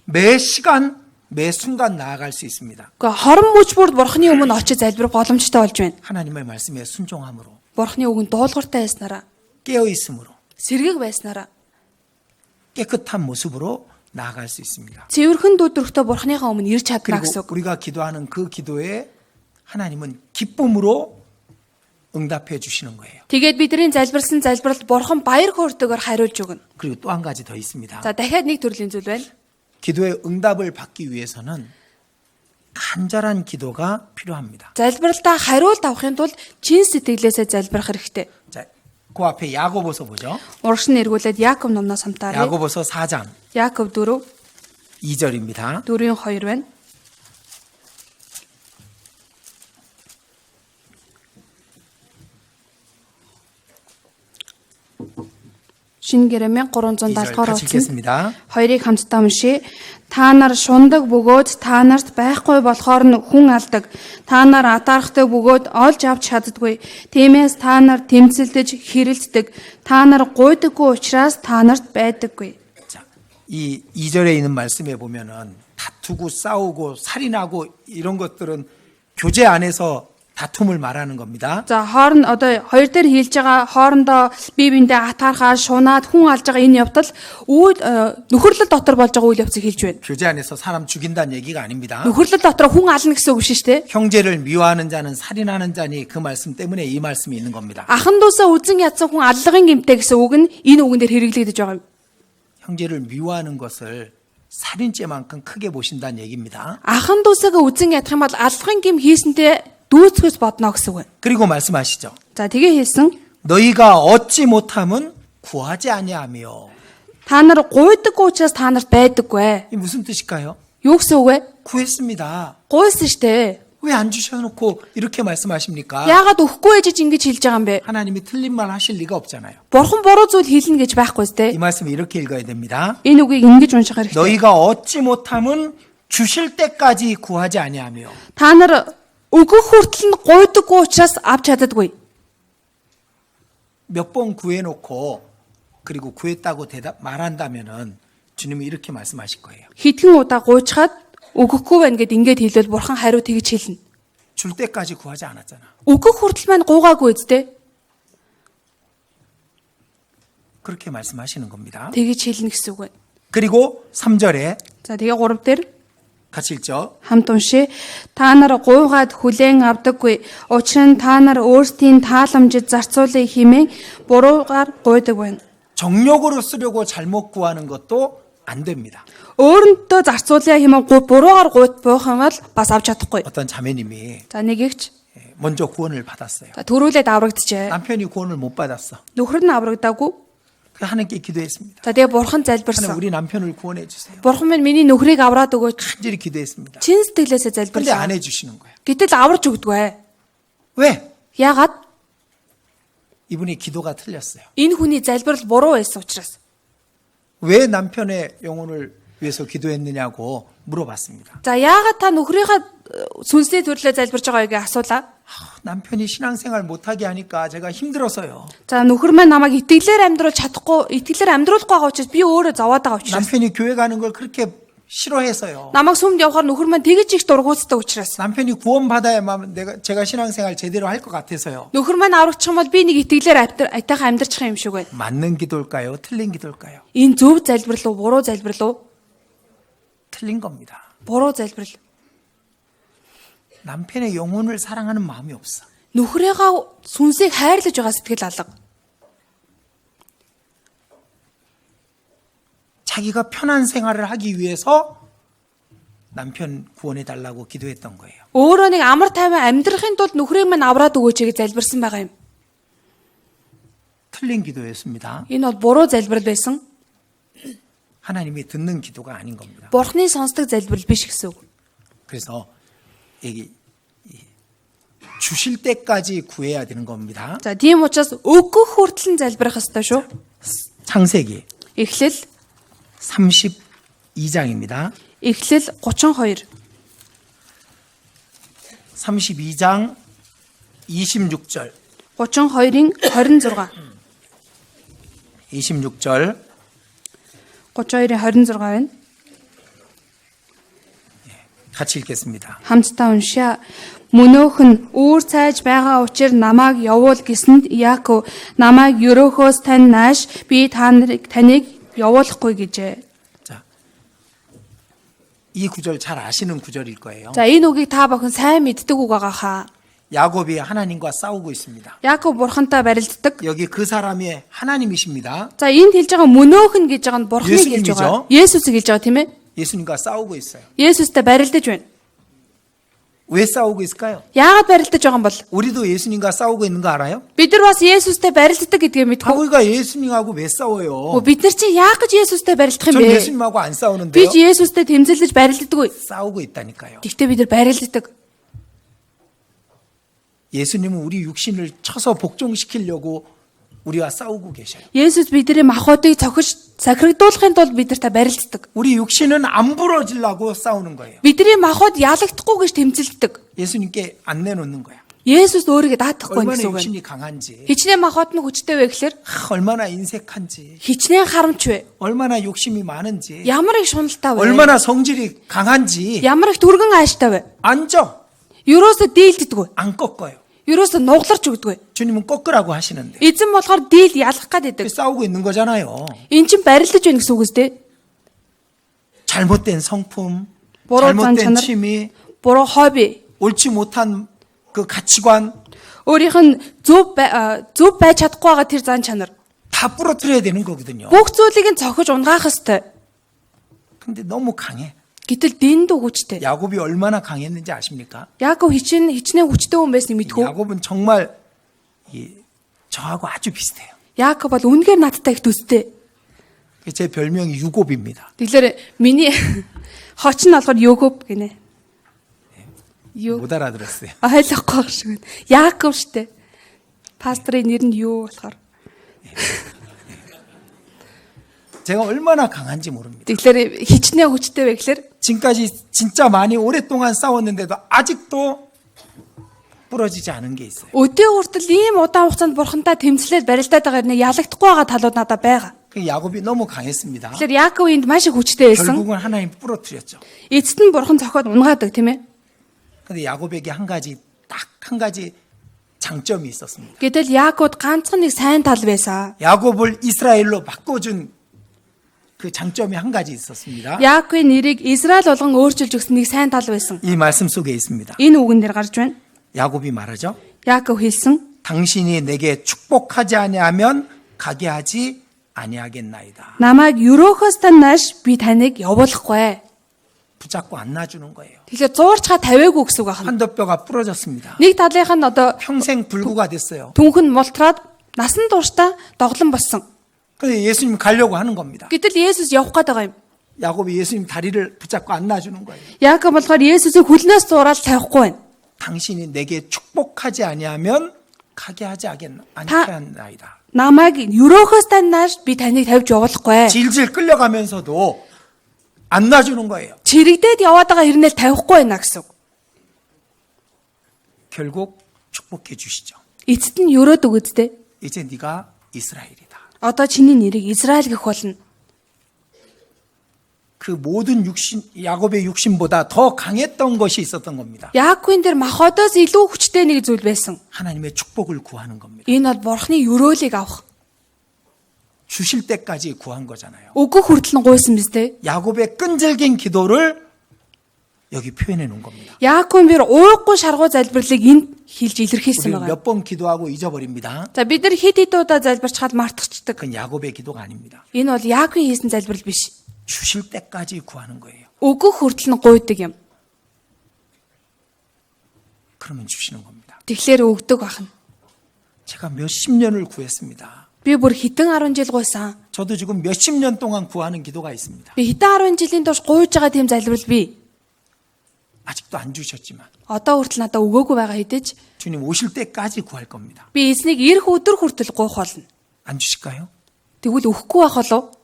매 시간 매 순간 나아갈 수 있습니다. Гэхдээ хорон мөч бүр Бурхны өмнө очиж залбирах боломжтой болж байна. 하나님의 말씀에 순종함으로 Бурхны үгэнд дуулууртай байснараа, 깨어 있음으로 сэргэг байснараа, 깨끗한 모습으로 나아갈 수 있습니다. цэвэрхэн дүүдрөхтэй Бурхныхаа өмнө ирж чадна 그리고 гэсэн үг. 우리가 기도하는 그 기도에 하나님은 기쁨으로 응답해 주시는 거예요. Тэгээд бидний залбирсан залбиралд Бурхан баяр хөөртэйгээр хариулж өгнө. 그리고 또 한 가지 더 있습니다. За дахиад нэг төрлийн зүйл байна. 기도의 응답을 받기 위해서는 간절한 기도가 필요합니다. Залбиралдаа хариулт авахын тулд чин сэтгэлээсээ залбирах хэрэгтэй. 자, 그 앞에 야고보서 보죠. Урагш нь эргүүлээд Яаков номноос хамтаарай. 야고보서 4장 Яаков 4 2절입니다. 4-ийн 2 байна. Шинэ гэрээ 1370 2절 дугаар 같이 утсан. 읽겠습니다. Хоёрыг хамтдаа уншия. Та нар шундаг бөгөөд та нарт байхгүй болохоор нь хүн алдаг. Та нар атаархдаг бөгөөд олж авч чаддаггүй. Тиймээс та нар тэмцэлдэж хэрэлддэг. Та нар гуйдаггүй учраас та нарт байдаггүй. 자, 이 2절에 있는 말씀에 보면은 다투고 싸우고 살인하고 이런 것들은 교제 안에서 다툼을 말하는 겁니다. За хооронд одоо хоёр дээр хийлж байгаа хоорондоо бие биендээ атаархаа шунаад хүн алж байгаа энэ явдал нөхөрлөл дотор болж байгаа үйл явцыг хэлж байна. 교제 안에서 사람 죽인다는 얘기가 아닙니다. Нөхөрлөл дотор хүн ална гэсэн үг биш шүү дээ. 형제를 미워하는 자는 살인하는 자니 그 말씀 때문에 이 말씀이 있는 겁니다. Ахан дүүсээ үзэн ядсан хүн аллагын гимтэй гэсэн үг нь энэ үгэн дээр хэрэглэгдэж байгаа юм. 형제를 미워하는 것을 살인죄만큼 크게 보신다는 얘기입니다. Ахан дүүсээгээ үзэн ядах юм бол аллагын гим хийсэнтэй дүүцгээс бодно гэсэн үг байна. 그리고 말씀하시죠. За тэгээ хэлсэн. 너희가 얻지 못함은 구하지 아니하며. Та нар гуйдаггүй учраас та нарт байдаггүй. 이 무슨 뜻일까요? Юу гэсэн үг вэ? 구했습니다. Гуйсан штэ. 왜 안 주셔놓고 이렇게 말씀하십니까? Яагаад өгөхгүй ээж ингэж хэлж байгаа юм бэ? 하나님이 틀린 말 하실 리가 없잖아요. Бурхан буруу зүйл хэлнэ гэж байхгүй 이 зү. 말씀을 이렇게 읽어야 됩니다. Энэ үгийг ингэж унших хэрэгтэй. 너희가 얻지 못함은 주실 때까지 구하지 아니하며. Та нар өгөх хүртэл нь гуйдаггүй учраас авч чаддаггүй. 몇 번 구해놓고 그리고 구했다고 말한다면은 주님이 이렇게 말씀하실 거예요. Хэдхэн удаа гуйчаад өгөхгүй байна гэд ингэж хэлвэл Бурхан хариу тэгж хэлнэ. 줄 때까지 구하지 않았잖아. Өгөх хүртэл маань гуугаагүй зү. 그렇게 말씀하시는 겁니다. Тэгж хэлнэ гэсэн үг байна. 그리고 3절에 За тэгээ 3 дээр 같이 읽죠. хамт уншия. Та нар гуйгаад хүлээн авдаггүй. Учир нь та нар өөрсдийн тааламжид зарцуулъя хэмээн буруугаар гуйдаг байна. 정욕으로 쓰려고 잘못 구하는 것도 안 됩니다. Өөрөндөө зарцуулъя хэмээн буруугаар гуйх юм бол бас авч чадахгүй. 어떤 자매님이 За нэг ихч 먼저 구원을 받았어요. за төрүүлээд аврагджээ. 남편이 구원을 못 받았어. Нөхөр нь аврагдаагүй. 그 하나님께 기도했습니다. За тэгээ бурхан 하나님 залбирсан. 우리 남편을 구원해 주세요. Бурхан минь миний нөхрийг авраад өгөөч. 간절히 기도했습니다. Чин сэтгэлээсээ 근데 안 залбирсан. 해주시는 거예요. Гэтэл аварч өгдөггүй. 왜? Яагаад? 이분이 기도가 틀렸어요. Энэ хүний залбирал буруу байсан учраас. 왜 남편의 영혼을 위해서 기도했느냐고 물어봤습니다. За яагаад та нөхрийнхээ сүнсний төрлөө залбирж байгаа гэж асуулаа. 남편이 신앙생활 못하게 하니까 제가 힘들어서요. За нөхөр маань намайг итгэлээр амьдруулж чадахгүй, итгэлээр амьдруулахгүй байгаа учраас би өөрөө зовоод байгаа учраас. 남편이 교회 가는 걸 그렇게 싫어해서요. Намайг сүмд явахаар нөхөр маань тэгэж их дургуутдаг учраас. 남편이 구원받아야만 제가 신앙생활 제대로 할 것 같아서요. Нөхөр маань аврагчих юм бол би нэг итгэлээр айтайхан амьдрчих юм шиг байна. 맞는 기도일까요? 틀린 기도일까요? Энэ зөв залбирал уу, буруу залбирал уу? 틀린 겁니다. Буруу залбирал. 남편의 영혼을 사랑하는 마음이 없어. Нөхрийнхөө сүнсийг хайрлаж байгаа сэтгэл алга. 자기가 편한 생활을 하기 위해서 남편 구원해 달라고 기도했던 거예요. Өөрөө нэг амар тайван амьдрахын тулд нөхрийг минь авраад өгөөч гэж залбирсан байгаа юм. 틀린 기도였습니다. Энэ бол буруу залбирал байсан. 하나님이 듣는 기도가 아닌 겁니다. Бурхны сонсдог залбирал биш гэсэн үг. 그래서 여기 주실 때까지 구해야 되는 겁니다. За тийм учраас өгөх хүртэл нь залбирах ёстой шүү. 창세기 Эхлэл 32장입니다. Эхлэл 32. 32장 26절. 32-ийн 26. 26절 32-ийн 26 байна. 같이 읽겠습니다. Хамтдаа уншаа. Мөнөөх нь үүр цайж байгаа учир намайг явуул гэсэнд Яаков намайг өрөөхөөс тань нааш би таныг явуулахгүй гэжээ. 자, 이 구절 잘 아시는 구절일 거예요. За энэ үгийг та бүхэн сайн мэддэг үг байгаа хаа. 야곱이 하나님과 싸우고 있습니다. Яаков бурхантай барилддаг. 여기 그 사람이 하나님이십니다. За энд хэлж байгаа мөнөөх нь гэж байгаа нь бурхныг хэлж байгаа. 예수님이죠. Есүсийг хэлж байгаа тийм ээ. 예수님과 싸우고 있어요. Есүстэй барилдаж байна. 왜 싸우고 있을까요? Яагаад барилдаж байгаа юм бол? 우리도 예수님과 싸우고 있는 거 알아요? Бид нар бас Есүстэй барилддаг гэдгийг мэдгүй. 우리가 예수님하고 왜 싸워요? Бид нар чи яах гэж Есүстэй барилдах юм 전 бэ? 예수님하고 안 Би 싸우는데요. ч Есүстэй тэмцэлж барилддаггүй. 싸우고 있다니까요. Гэхдээ бид нар барилддаг. 예수님은 우리 육신을 쳐서 복종시키려고 우리와 싸우고 계셔요. Есүс бидний махбодыг цохиж сахирагдуулахын тулд бидэртэй барилддаг. 우리 육신은 안 부러지려고 싸우는 거예요. Бидний махбод ялагдахгүй гэж тэмцэлдэг. 예수님께 안 내놓는 거야. Есүс өөрийгөө даатгахгүй 얼마나 гэсэн үг байна. 육신이 강한지, Хичнээн махбод нь хүчтэй вэ гэхээр 얼마나 인색한지, хичнээн харамч вэ? 얼마나 욕심이 많은지, Ямар их шуналтай вэ? 얼마나 성질이 강한지 Ямар их түргэн ааштай вэ? 안 져, Юурөөсөө дийлддэггүй. 안 꺾어요. Юурөөсөө нугларч өгдөггүй. 주님은 꺾으라고 하시는데 Эзэн болохоор дийл ялах гэдэг. 싸우고 있는 거잖아요. Эн чин барилдаж байна гэсэн үг үстэй. 잘못된 성품, 보러 잘못된 잔- 취미, Буруу хобби. 옳지 못한 그 가치관 Өөрийнх нь зөв байж чадахгүй байгаа тэр зан чанар. 다 부러뜨려야 되는 거거든요. Бүх зүйлийг нь цохиж унгаах ёстой. 근데 너무 강해. Гэтэл дэнд хүчтэй. 야곱이 얼마나 강했는지 아십니까? Яаков хичнээн хүчтэй хүн байсныг мэдгүй. 야곱은 정말 저하고 아주 비슷해요. Яаков бол үнэхээр надтай их төстэй. 제 별명이 유곱입니다. Тэгэхээр миний хоч нь болохоор Йогоп гинэ. 못 알아들었어요. Ойлгохгүй байх шиг байна. Яаков штэ. Пасторын нэр нь юу болохоор. 제가 얼마나 강한지 모릅니다. Тэгэхээр хичнээн хүчтэй вэ гэхээр 지금까지 진짜 많이 오랫동안 싸웠는데도 아직도 부러지지 않은 게 있어요. өдөө хүртэл ийм удаан хугацаанд бурхантай тэмцлээд барилдаад байгаа нэг ялагдахгүй байгаа талууд надад байгаа. 그 야곱이 너무 강했습니다. Тэгэхээр Яаков энд маш их хүчтэй байсан. 결국은 하나님 부러뜨렸죠. Эцэст нь бурхан цохоод унгаадаг тийм ээ. 근데 야곱에게 딱 한 가지 장점이 있었습니다. Гэтэл Яаковд ганцхан нэг сайн тал байсан. 야곱을 이스라엘로 바꿔준 그 장점이 한 가지 있었습니다. Яаковын нэрийг Израиль болгон өөрчилж өгсөн нэг сайн тал байсан. 이 말씀 속에 있습니다. Энэ үгэн дээр гарч байна. 야곱이 말하죠. Яаков хэлсэн 당신이 내게 축복하지 아니하면 가게 하지 아니하겠나이다. намайг өрөөхөөс таньнааш би таныг явуулахгүй. 붙잡고 안 놔주는 거예요. Тэгэхээр зуурчгаа тавиагүй гэсэн үг байна. 환도뼈가 부러졌습니다. Нэг талынх нь одоо 평생 불구가 됐어요. түнхэн мултраад насан туршдаа доглон болсон. 그런데 예수님 가려고 하는 겁니다. Гэтэл Есүс явах гээд байгаа юм. 야곱이 예수님 다리를 붙잡고 안 놔주는 거예요. Яаков болохоор Есүсийг хүлнээс зуураад тавихгүй байна. 당신이 내게 축복하지 아니하면 가게 하지 않겠나이다. Намайг өрөөхөөс таньнааш би таныг тавьж явуулахгүй. 질질 끌려가면서도 안 놔주는 거예요. Чирэгдээд яваад байгаа хэрнээл тавихгүй байна гэсэн. 결국 축복해 주시죠. Эцэст нь өрөөд өгөөдтэй. 이제 네가 이스라엘이다. Одоо чиний нэрийг Израиль гэх болно. 그 모든 야곱의 육신보다 더 강했던 것이 있었던 겁니다. Яаковын дээр махбодоос илүү хүчтэй нэг зүйл байсан. 하나님의 축복을 구하는 겁니다. Энэ бол бурхны өрөөлийг авах. 주실 때까지 구한 거잖아요. Өгөх хүртэл нь гуйсан биз дээ. 야곱의 끈질긴 기도를 여기 표현해 놓은 겁니다. Яаковын бэр ууггүй шаргуу залбирлыг энд хэлж илэрхийлсэн 우리 байгаа. 몇 번 기도하고 잊어버립니다. За бид нар хэд удаа залбирчхад мартчихдаг. 그건 야곱의 기도가 아닙니다. Энэ бол Яаковын хийсэн залбирал биш. 주실 때까지 구하는 거예요. Өгөх хүртэл нь гуйдаг юм. 그러면 주시는 겁니다. Тэгэхээр өгдөг бахна. 제가 몇십 년을 구했습니다. Би бүр хитэн 10 жил гуйсан. 저도 지금 몇십 년 동안 구하는 기도가 있습니다. Би хитэн 10 жилийн турш гуйж байгаа тийм залбирал би 아직도 안 주셨지만 одоо хүртэл надад өгөөгүй байгаа хэдэж 주님 오실 때까지 구할 겁니다. би эзнийг ирэх өдөр хүртэл гуйх болно. 안 주실까요? Тэгвэл өгөхгүй байх болов?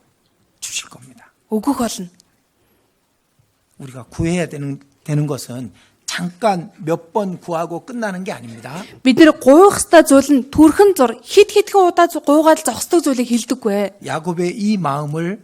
주실 겁니다. Өгөх болно. 우리가 구해야 되는 것은 잠깐 몇 번 구하고 끝나는 게 아닙니다. Бид нэр гуйх хэвээр зүйл нь түрхэн зур хит хитгэн удаа гуйгаад зогсдог зүйлийг хэлдэггүй. 야곱의 이 마음을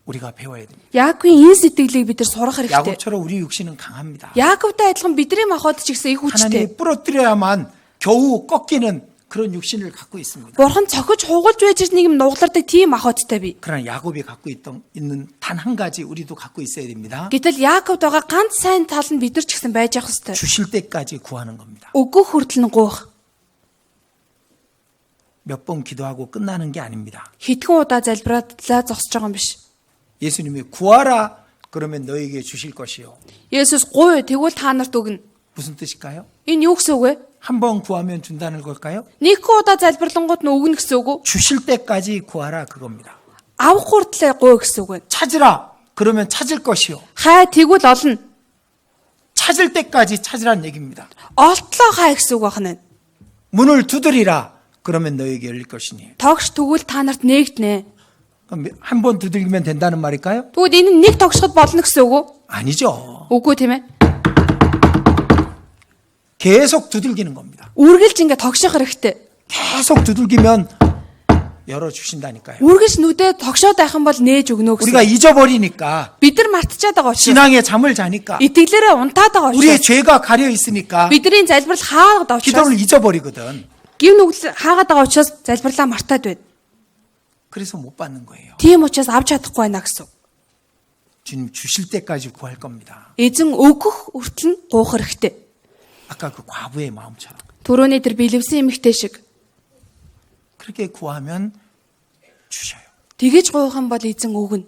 우리가 배워야 됩니다. Яаковын энэ сэтгэлийг бид нар сурах хэрэгтэй. 야곱처럼 우리 육신은 강합니다. Яаковтай адилхан бидний махбод ч гэсэн их хүчтэй. 하나님이 부러뜨려야만 겨우 꺾이는 그런 육신을 갖고 있습니다. Бурхан цохиж хугалж байж нэг юм нугалардаг тийм махбодтой би. 그러나 야곱이 갖고 있는 단 한 가지 우리도 갖고 있어야 됩니다. Гэтэл Яаковд байгаа ганц сайн тал нь бид нар ч гэсэн байж явах хэрэгтэй. 주실 때까지 구하는 겁니다. Өгөх хүртэл нь гуйх. 몇 번 기도하고 끝나는 게 아닙니다. Хитгэн удаа залбираадлаа зогсож байгаа юм биш. 예수님이 구하라 그러면 너에게 주실 것이요. Есүс гуй тэгвэл та нарт өгнө. 무슨 뜻일까요? Энэ юу гэсэн үг вэ? 한 번 구하면 준다는 걸까요? Нэг удаа залбирлангууд нь өгнө гэсэн үг үү? 주실 때까지 구하라 그겁니다. Авах хүртлээр гуй гэсэн үг вэ? 찾으라 그러면 찾을 것이요. Хай тэгвэл олно. 찾을 때까지 찾으란 얘기입니다. Олтлоо хай гэсэн үг байна. 문을 두드리라 그러면 너에게 열릴 것이니. Тогш тэгвэл та нарт нээгднэ. 그럼 한 번 두드리면 된다는 말일까요? Тэгвэл энэ нь нэг тогшоход болно гэсэн үг үү? 아니죠. Үгүй тийм ээ. 계속 두들기는 겁니다. Үргэлж ингэ тогшох хэрэгтэй. 계속 두들기면 열어주신다니까요. Үргэлж нүдээ тогшоод байх юм бол нээж өгнө гэсэн. 우리가 잊어버리니까 Бид нар мартчихад байгаа учраас 신앙에 잠을 자니까 итгэлээрээ унтаад байгаа 우리의 учраас 죄가 가려 있으니까 бидний залбирал хаагаад байгаа 기도를 учраас 잊어버리거든. гів нүгэл хаагаад байгаа учраас залбирлаа мартаад байна. 그래서 못 받는 거예요. Тийм учраас авч чадахгүй байна гэсэн. 주님 주실 때까지 구할 겁니다. Эзэн өгөх хүртэл нь гуйх хэрэгтэй. 아까 그 과부의 마음처럼 Төрөний тэр бэлэвсэн эмэгтэй шиг 그렇게 구하면 주셔요. тэгэж гуйх юм бол эзэн өгнө.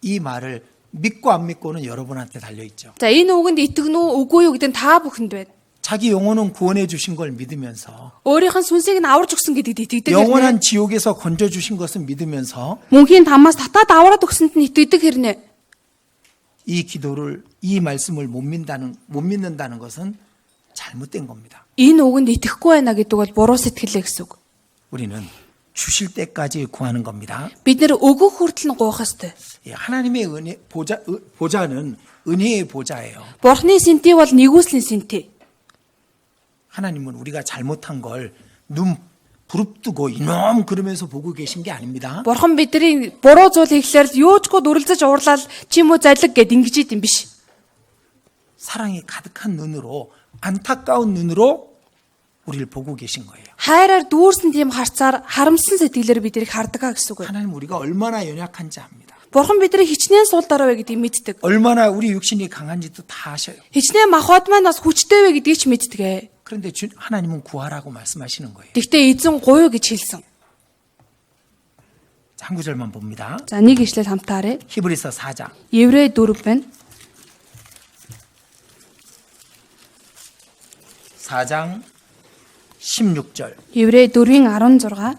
이 말을 믿고 안 믿고는 여러분한테 달려 있죠. За энэ үгэнд итгэнэ үү үгүй юу гэдэг нь та бүхэнд байна. 자기 영혼은 구원해 주신 걸 믿으면서 Өөрийнх нь сүнсийг нь аварж өгсөн гэдэгт итгэдэг 영원한 хэрнээ. 지옥에서 건져 주신 것은 믿으면서 Мөнхийн тамаас татаад аваад өгсөнд нь итгэдэг хэрнээ. 이 기도를 이 말씀을 못 믿는다는 것은 잘못된 겁니다. Энэ үгэнд итгэхгүй байна гэдэг бол буруу сэтгэлээ гэсэн үг. 우리는 주실 때까지 구하는 겁니다. Бид нэр өгөх хүртэл нь гуйх ёстой. 하나님의 은혜 보좌는 은혜의 보좌예요. Бурхны сэнти бол нэгүслийн сэнти. 하나님은 우리가 잘못한 걸 눈 부릅뜨고 이놈 그러면서 보고 계신 게 아닙니다. Бурхан бидний буруу зүйл хийхлээр юучгүй дүрлзэж уурлал чи юм уу залиг гэд ингэж идэм биш. 사랑이 가득한 눈으로 안타까운 눈으로 우리를 보고 계신 거예요. Хайраар дүүрсэн тийм харцаар харамсан сэтгэлээр биднийг хардаг гэсэн үг. 하나님 우리가 얼마나 연약한지 압니다. Бурхан бидний хичнээн сул дараа вэ гэдгийг мэддэг. 얼마나 우리 육신이 강한지도 다 아셔요. Хичнээн махбод маань бас хүчтэй вэ гэдгийг ч мэддэг. 그런데 하나님은 구하라고 말씀하시는 거예요. Гэхдээ эзэн гуйв гэж хэлсэн. 한 구절만 봅니다. За нэг ишлэл хамтаарай. 히브리서 4장. Еврей 4 байна. 4장 16절. Еврей 4-ийн 16.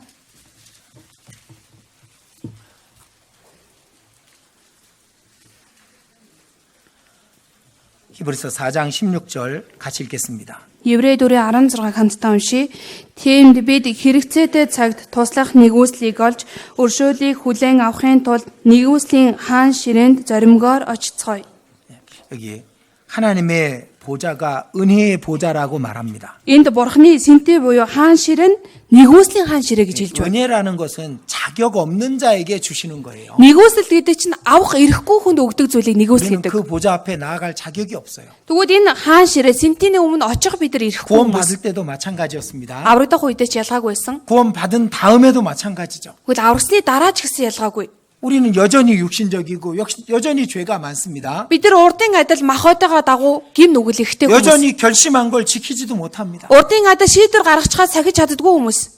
히브리서 4장 16절 같이 읽겠습니다. Еврей 4-ийн 16 хамтдаа уншия. Тиймд бид хэрэгцээтэй цагт туслах нэгүслийг олж өршөөлийг хүлээн авахын тулд нэгүслийн хаан ширээнд зоримгоор очицгоё. 여기 하나님의 보좌가 은혜의 보좌라고 말합니다. Энд бурхны сэнти буюу хаан ширээ нь нэгүслийн хаан ширээ гэж хэлж байна. 은혜라는 것은 자격 없는 자에게 주시는 거예요. Нэгүсэл гэдэг чинь авах ирэхгүй хүнд өгдөг зүйлийг нэгүсэл 우리는 гэдэг. 그 보좌 앞에 나아갈 자격이 없어요. Тэгвэл энэ хаан ширээ сэнтиний өмнө очих бид нар ирэхгүй 구원 хүмүүс. 받을 때도 마찬가지였습니다. Аврагдах үедээ ч ялгаагүй байсан. 구원 받은 다음에도 마찬가지죠. Тэгвэл аврагсны дараа ч гэсэн ялгаагүй. 우리는 여전히 육신적이고 여전히 죄가 많습니다. Бид нар урдын адил махбодоогоо дагуу гим нүгэл ихтэй хүмүүс. 여전히 결심한 걸 지키지도 못합니다. Урдын адил шийдвэр гаргацгаа сахиж чаддгүй хүмүүс.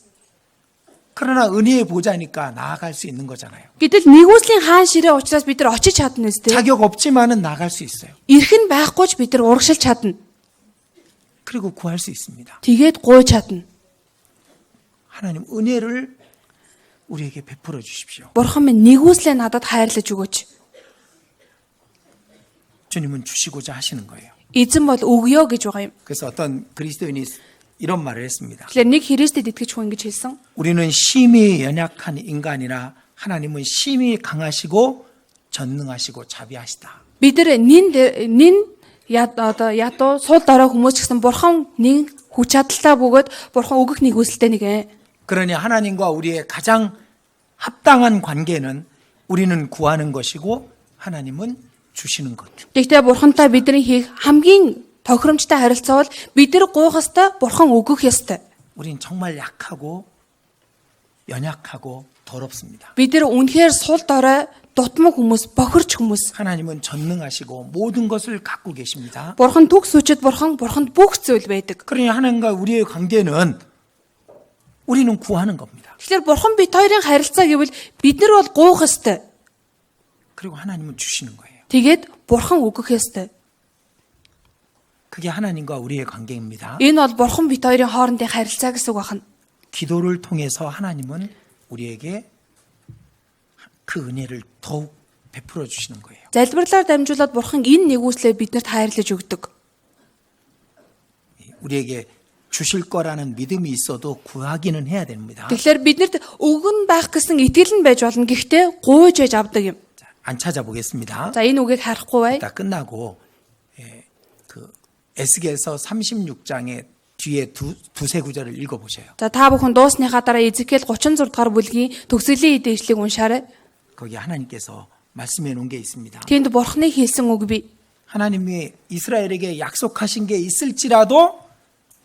그러나 은혜의 보좌니까 나아갈 수 있는 거잖아요. Гэтэл нэгүслийн хаан ширээ учраас бид нар очиж чадна үстэй. 자격 없지만은 나갈 수 있어요. Ирэх нь байхгүйч бид нар урагшилж чадна. 그리고 구할 수 있습니다. Тэгээд гуйж чадна. 하나님 은혜를 우리에게 베풀어 주십시오. Бурхан минь нэгүслээ надад хайрлаж өгөөч. 주님은 주시고자 하시는 거예요. Эзэн бол өгөө гэж байгаа юм. 그래서 어떤 그리스도인이 이런 말을 했습니다. Тэгэхээр нэг Христэд итгэж хүн ингэж хэлсэн. 우리는 심히 연약한 인간이라 하나님은 심히 강하시고 전능하시고 자비하시다. Бид нар нин ядуу сул дорой хүмүүс ч гэсэн бурхан нин хүч чадалтай бөгөөд бурхан өгөх нэгүсэлтэй нэг ээ. 그러니 하나님과 우리의 가장 합당한 관계는 우리는 구하는 것이고 하나님은 주시는 것. Тэгтээ бурхантай бидний хийх хамгийн тохиромжтой харилцаа бол бид нар гуйх ёстой, бурхан өгөх ёстой. 우린 정말 약하고 연약하고 더럽습니다. Бид нар үнэхээр сул дорой, дутмаг хүмүүс, бохирч хүмүүс. 하나님은 전능하시고 모든 것을 갖고 계십니다. Бурхан төгс хүчит бурхан, бурханд бүх зүйл байдаг. 그러니 하나님과 우리의 관계는 우리는 구하는 겁니다. Тэгэхээр бурхан бид хоёрын харилцаа гэвэл бид нар бол гуйх ёстой. 그리고 하나님은 주시는 거예요. Тэгээд бурхан өгөх ёстой. 그게 하나님과 우리의 관계입니다. Энэ бол бурхан бид хоёрын хоорондын харилцаа гэсэн үг байна. 기도를 통해서 하나님은 우리에게 그 은혜를 더욱 베풀어 주시는 거예요. Залбирлаар дамжуулаад бурхан энэ нэгүслээ бидэнд хайрлаж өгдөг. 우리에게 주실 거라는 믿음이 있어도 구하기는 해야 됩니다. Тэгэхээр биднэрт өгөн байх гэсэн итгэл нь байж болно. Гэхдээ гуйж яж авдаг юм. 안 찾아보겠습니다. За энэ үгийг харахгүй бай. 다 끝나고 그 에스겔서 36장의 뒤에 두세 구절을 읽어보세요. За та бүхэн дуусныхаа дараа Эзекиэл 36 дугаар бүлгийн төгсгөлийн эдээшлийг уншаарай. 거기 하나님께서 말씀해 놓은 게 있습니다. Тэнд бурхны хэлсэн үг бий. 하나님이 이스라엘에게 약속하신 게 있을지라도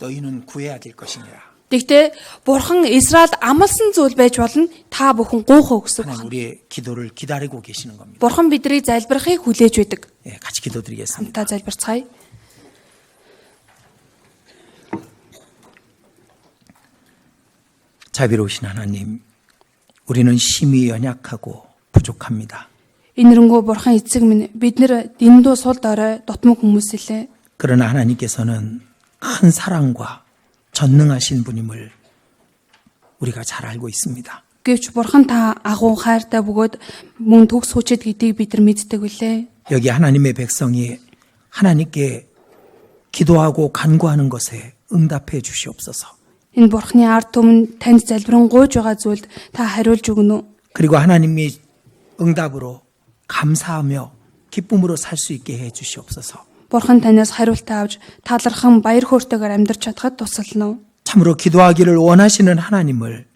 너희는 구해야 될 것이니라. Тэгтээ бурхан Израильд амласан зүйл байж болно. Та бүхэн гуйхаа гэсэн 하나님 үг. 우리의 기도를 기다리고 계시는 겁니다. Бурхан бидний залбирахыг хүлээж байдаг. 예, 같이 기도드리겠습니다. Хамтдаа залбирцгаая. 자비로우신 하나님, 우리는 심히 연약하고 부족합니다. Энэрэнгүү бурхан эцэг минь бид нэр дэндүү сул дорой дутмаг хүмүүс илээ. 그러나 하나님께서는 큰 사랑과 전능하신 분임을 우리가 잘 알고 있습니다. Гэвч бурхан та агуу хайртай бөгөөд мөн төгс хүчит гэдгийг бид нар мэддэг үлээ. 여기 하나님의 백성이 하나님께 기도하고 간구하는 것에 응답해 주시옵소서. Энэ бурханы ард түмэн танд залбирэн гуйж байгаа зүйлд та хариулж өгнө. 그리고 하나님이 응답으로 감사하며 기쁨으로 살 수 있게 해 주시옵소서. Бурхан танаас хариултаа авч талархан баяр хөөртэйгээр амьдрч чадхад тусална. 참으로 기도하기를 원하시는 하나님을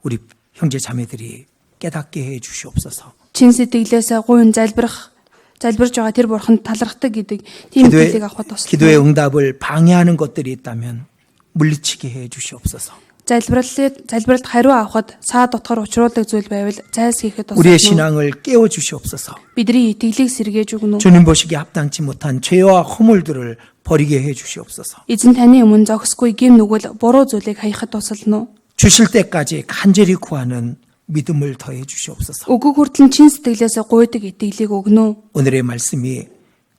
우리 형제 자매들이 깨닫게 해 주시옵소서. Чин сэтгэлээсээ гуйн залбирж байгаа тэр бурханд талархдаг гэдэг тийм хэлийг авахд 기도의 туслана. 응답을 방해하는 것들이 있다면 물리치게 해 주시옵소서. Залбиралд хариу авахд саад дотгоор учруулдаг зүйл байвал зайлсхийхэд 우리의 тусална. 신앙을 깨워 주시옵소서. Бидний итгэлийг сэргээж өгнө. 주님 보시기에 합당치 못한 죄와 허물들을 버리게 해 주시옵소서. Эзэн таны өмнө зогсгүй гим нүгэл буруу зүйлийг хаяхад тусална. 주실 때까지 간절히 구하는 믿음을 더해 주시옵소서. Өгөг хүртэл чин сэтгэлээсээ гуйдаг итгэлийг өгнө. 오늘의 말씀이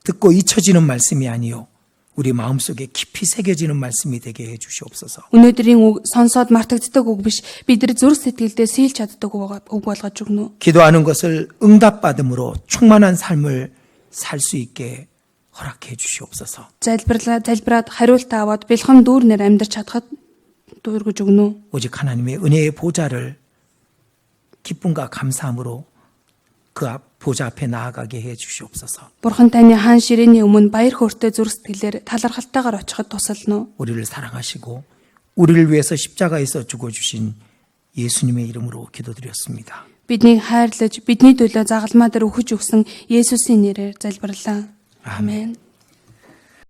듣고 잊혀지는 말씀이 아니요 우리 마음속에 깊이 새겨지는 말씀이 되게 해 주시옵소서. Өнөөдрийн үг сонсоод мартагддаг үг биш. Бидний зүрх сэтгэлдээ сийлж чаддаг үг болгож өгнө. 기도하는 것을 응답받음으로 충만한 삶을 살 수 있게 허락해 주시옵소서. Залбираад хариултаа аваад бэлхэн дүүрнээр амьдрч чадхад дүүргэж өгнө. 오직 하나님의 은혜의 보좌를 기쁨과 감사함으로 그 보좌 앞에 나아가게 해 주시옵소서. Бурхан таны хаан ширээний өмнө баяр хөөртэй зүрх сэтгэлээр талархалтайгаар очиход тусална. 우리를 사랑하시고 우리를 위해서 십자가에서 죽어주신 예수님의 이름으로 기도드렸습니다. Биднийг хайрлаж, бидний төлөө загалмаа дээр өгч өгсөн Есүсийн нэрээр залбирлаа. 아멘. Амен.